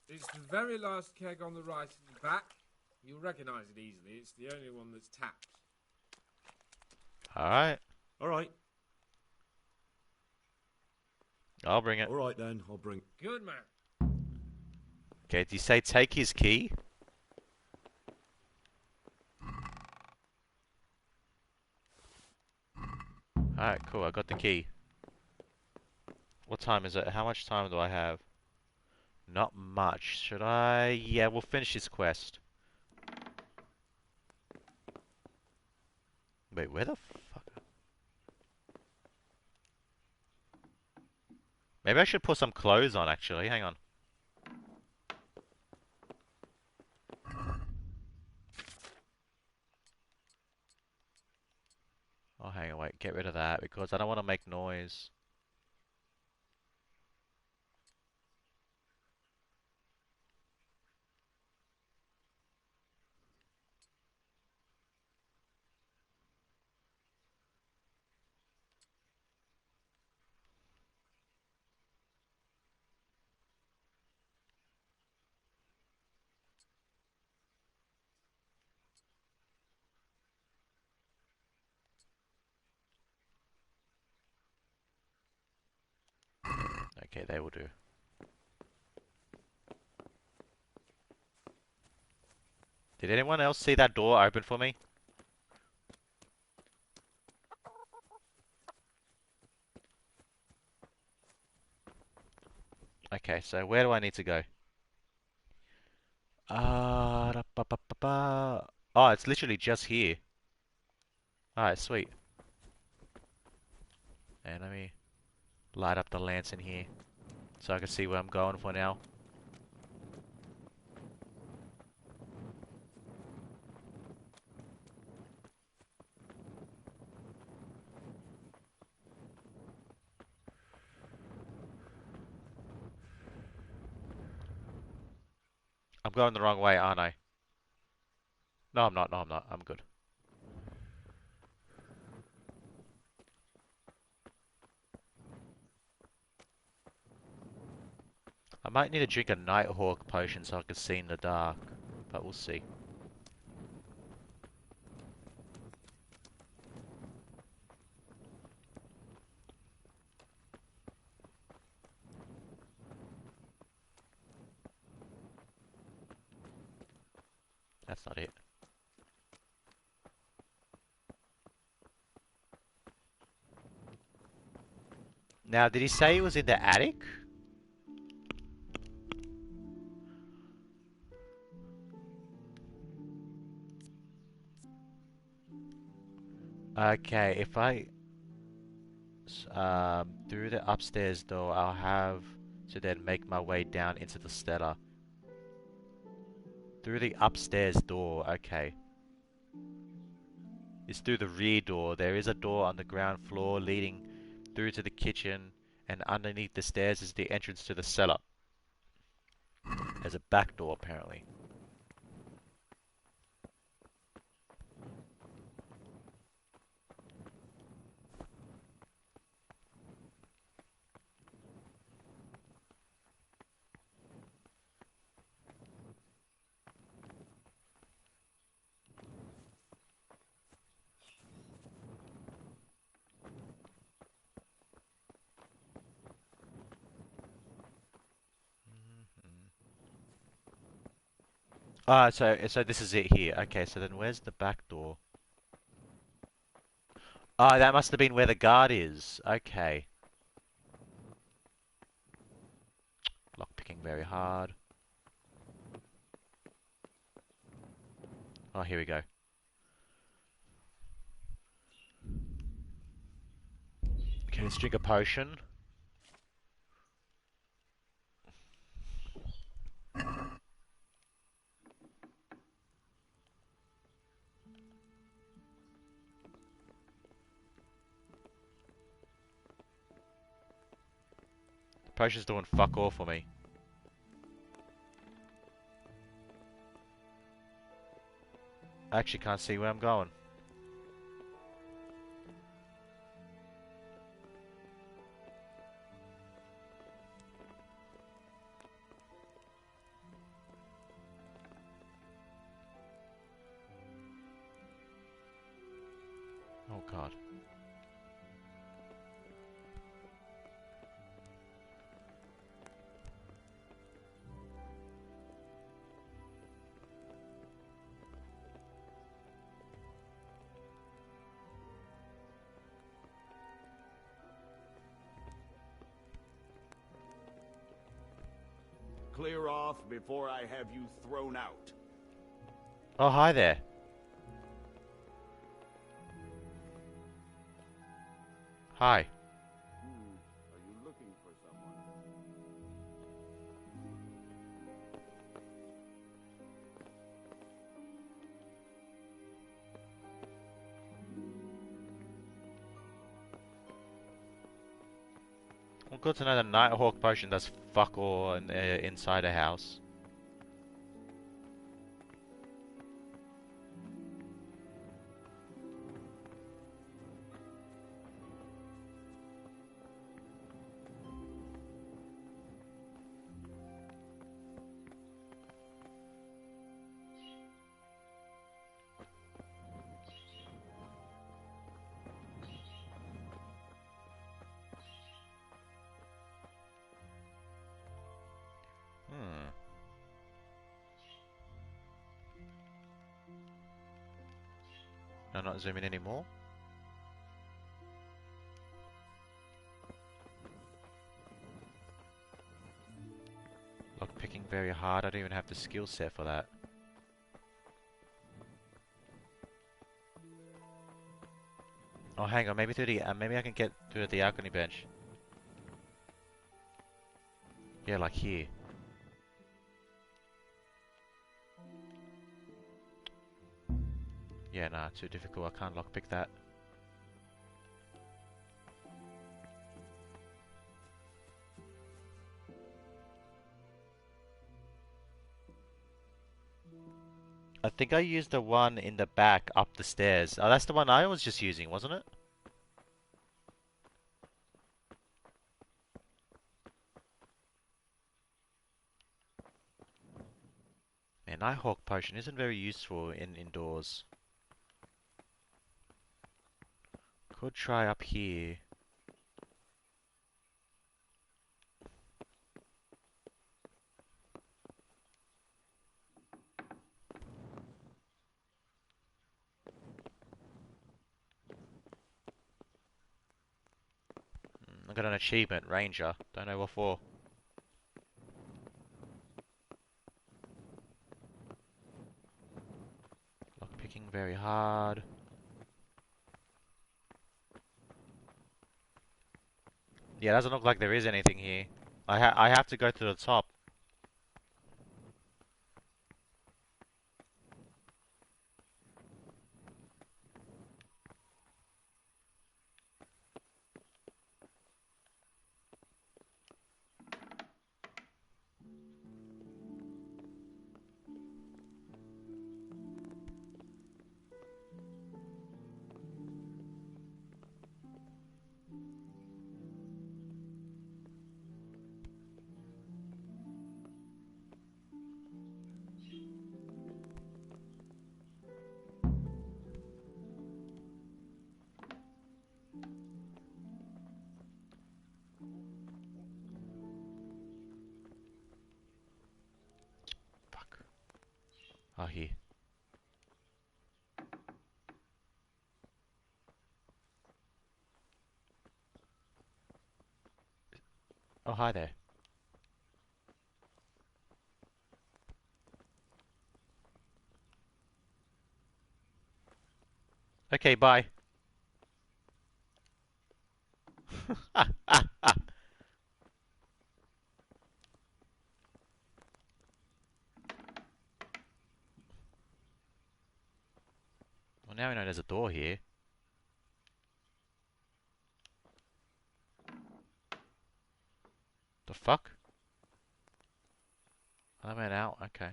It's the very last keg on the right at the back. You'll recognise it easily. It's the only one that's tapped. Alright. Alright. I'll bring it. Alright then, I'll bring... Good man. Okay, did you say take his key? Alright, cool, I got the key. What time is it? How much time do I have? Not much. Should I? Yeah, we'll finish this quest. Wait, where the fuck? Maybe I should put some clothes on, actually. Hang on. Oh, hang on, wait. Get rid of that, because I don't want to make noise. Okay, they will do. Did anyone else see that door open for me? Okay, so where do I need to go? Oh, it's literally just here. Alright, sweet. And let me light up the lantern here so I can see where I'm going for now. I'm going the wrong way, aren't I? No, I'm not. No, I'm not. I'm good. I might need to drink a Nighthawk potion so I can see in the dark, but we'll see. That's not it. Now, did he say he was in the attic? Okay, if I through the upstairs door, I'll have to then make my way down into the cellar. Through the upstairs door, okay. It's through the rear door. There is a door on the ground floor leading through to the kitchen, and underneath the stairs is the entrance to the cellar. There's a back door, apparently. So this is it here. Okay, so then where's the back door? Ah, that must have been where the guard is. Okay. Lockpicking very hard. Oh, here we go. Okay, let's drink a potion. The potion's doing fuck all for me. I actually can't see where I'm going. Oh god. Clear off before I have you thrown out. Oh, hi there. Hi. Are you looking for someone? Well, good to know the Nighthawk potion does fuck all inside a house. No, not zooming anymore. Lockpicking very hard. I don't even have the skill set for that. Oh, hang on. Maybe through the maybe I can get through the alchemy bench. Yeah, like here. Yeah, nah, too difficult. I can't lockpick that. I think I used the one in the back up the stairs. Oh, that's the one I was just using, wasn't it? Man, Nighthawk potion isn't very useful indoors. Could try up here. I got an achievement, Ranger. Don't know what for. Lockpicking very hard. Yeah, it doesn't look like there is anything here. I have to go to the top. Oh, here. Oh, hi there. Okay, bye. Well, now we know there's a door here. The fuck? I went out, okay.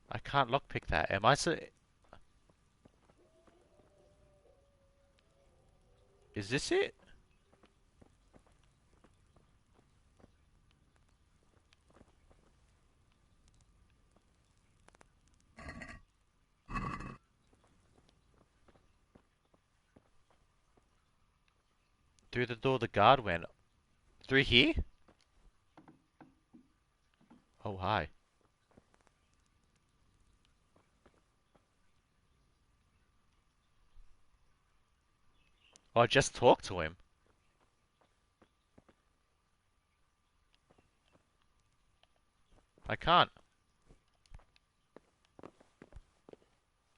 I can't lockpick that. Am I so... Is this it? Through the door the guard went. Through here? Oh, hi. Oh, just talk to him. I can't.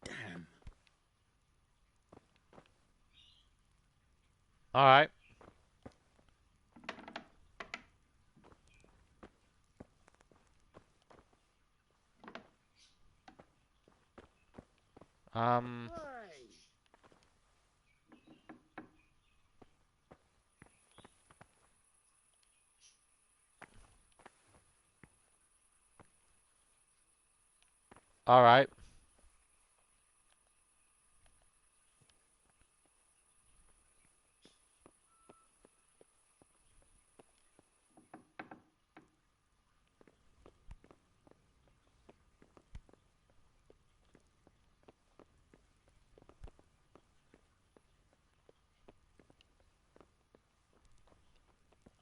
Damn. Alright. Alright.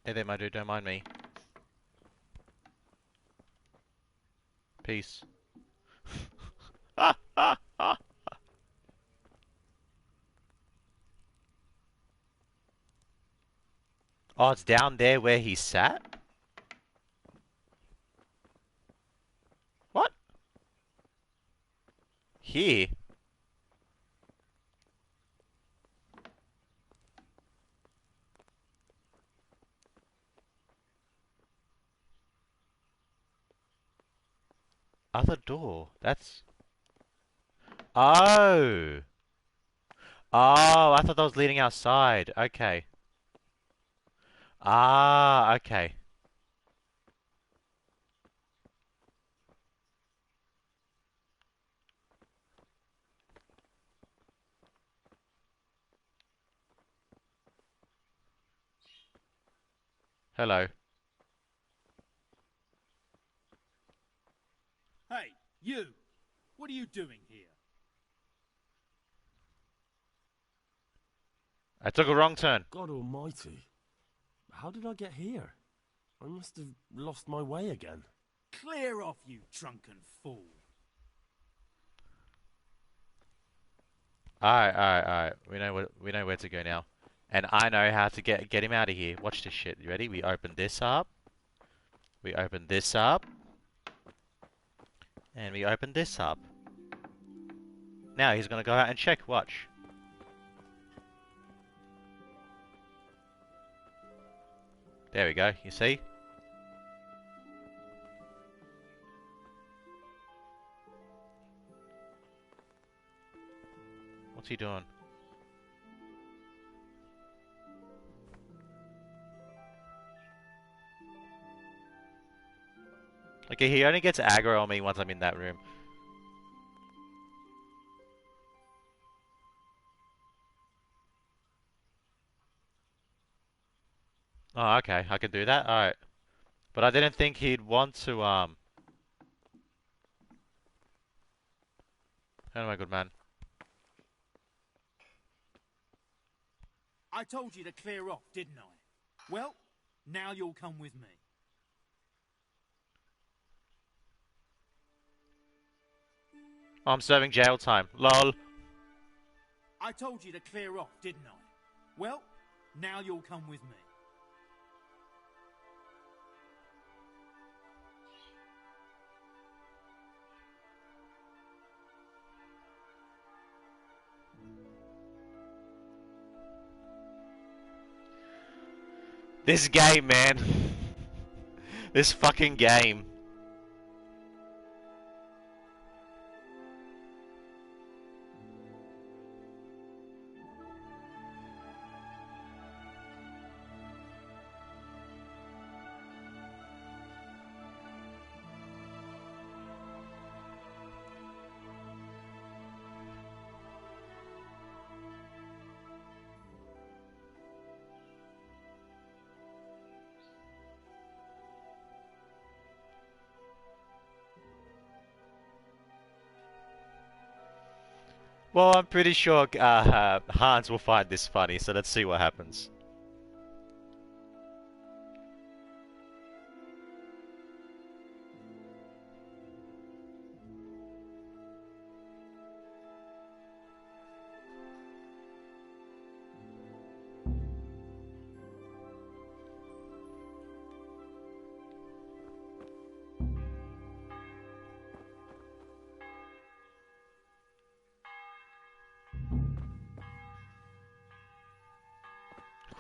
Hey there, my dude, don't mind me. Peace. Oh, it's down there where he sat? What? Here? Other door. That's... Oh! Oh, I thought that was leading outside. Okay. Ah, okay. Hello. Hey, you! What are you doing here? I took a wrong turn. God almighty. How did I get here? I must have lost my way again. Clear off, you drunken fool. Alright. We know where to go now. And I know how to get him out of here. Watch this shit. You ready? We open this up. We open this up. And we open this up. Now he's gonna go out and check. Watch. There we go. You see? What's he doing? Okay, he only gets aggro on me once I'm in that room. Oh, okay, I can do that? Alright. But I didn't think he'd want to, Hello, my good man. I told you to clear off, didn't I? Well, now you'll come with me. Oh, I'm serving jail time. LOL. I told you to clear off, didn't I? Well, now you'll come with me. This game, man. This fucking game. Well, I'm pretty sure Hans will find this funny, so let's see what happens.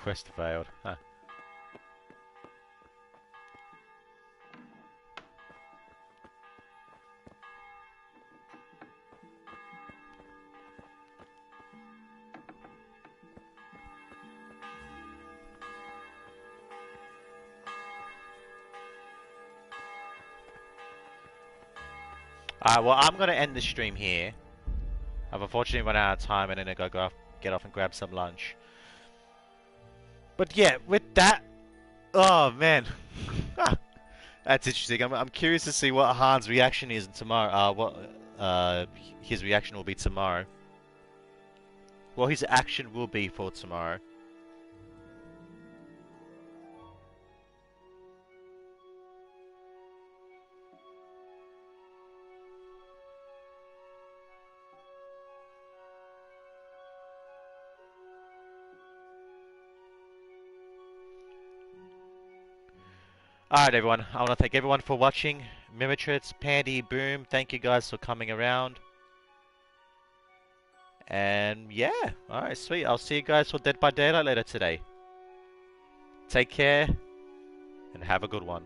Quest failed. Huh. Alright, well, I'm going to end the stream here. I've unfortunately run out of time and then I gotta get off and grab some lunch. But yeah, with that... Oh, man. That's interesting. I'm curious to see what Hans' reaction is tomorrow. What his reaction will be tomorrow. What his action will be for tomorrow. Alright everyone, I want to thank everyone for watching. Mimitrits, Pandy, Boom, thank you guys for coming around. And yeah, alright, sweet. I'll see you guys for Dead by Daylight later today. Take care, and have a good one.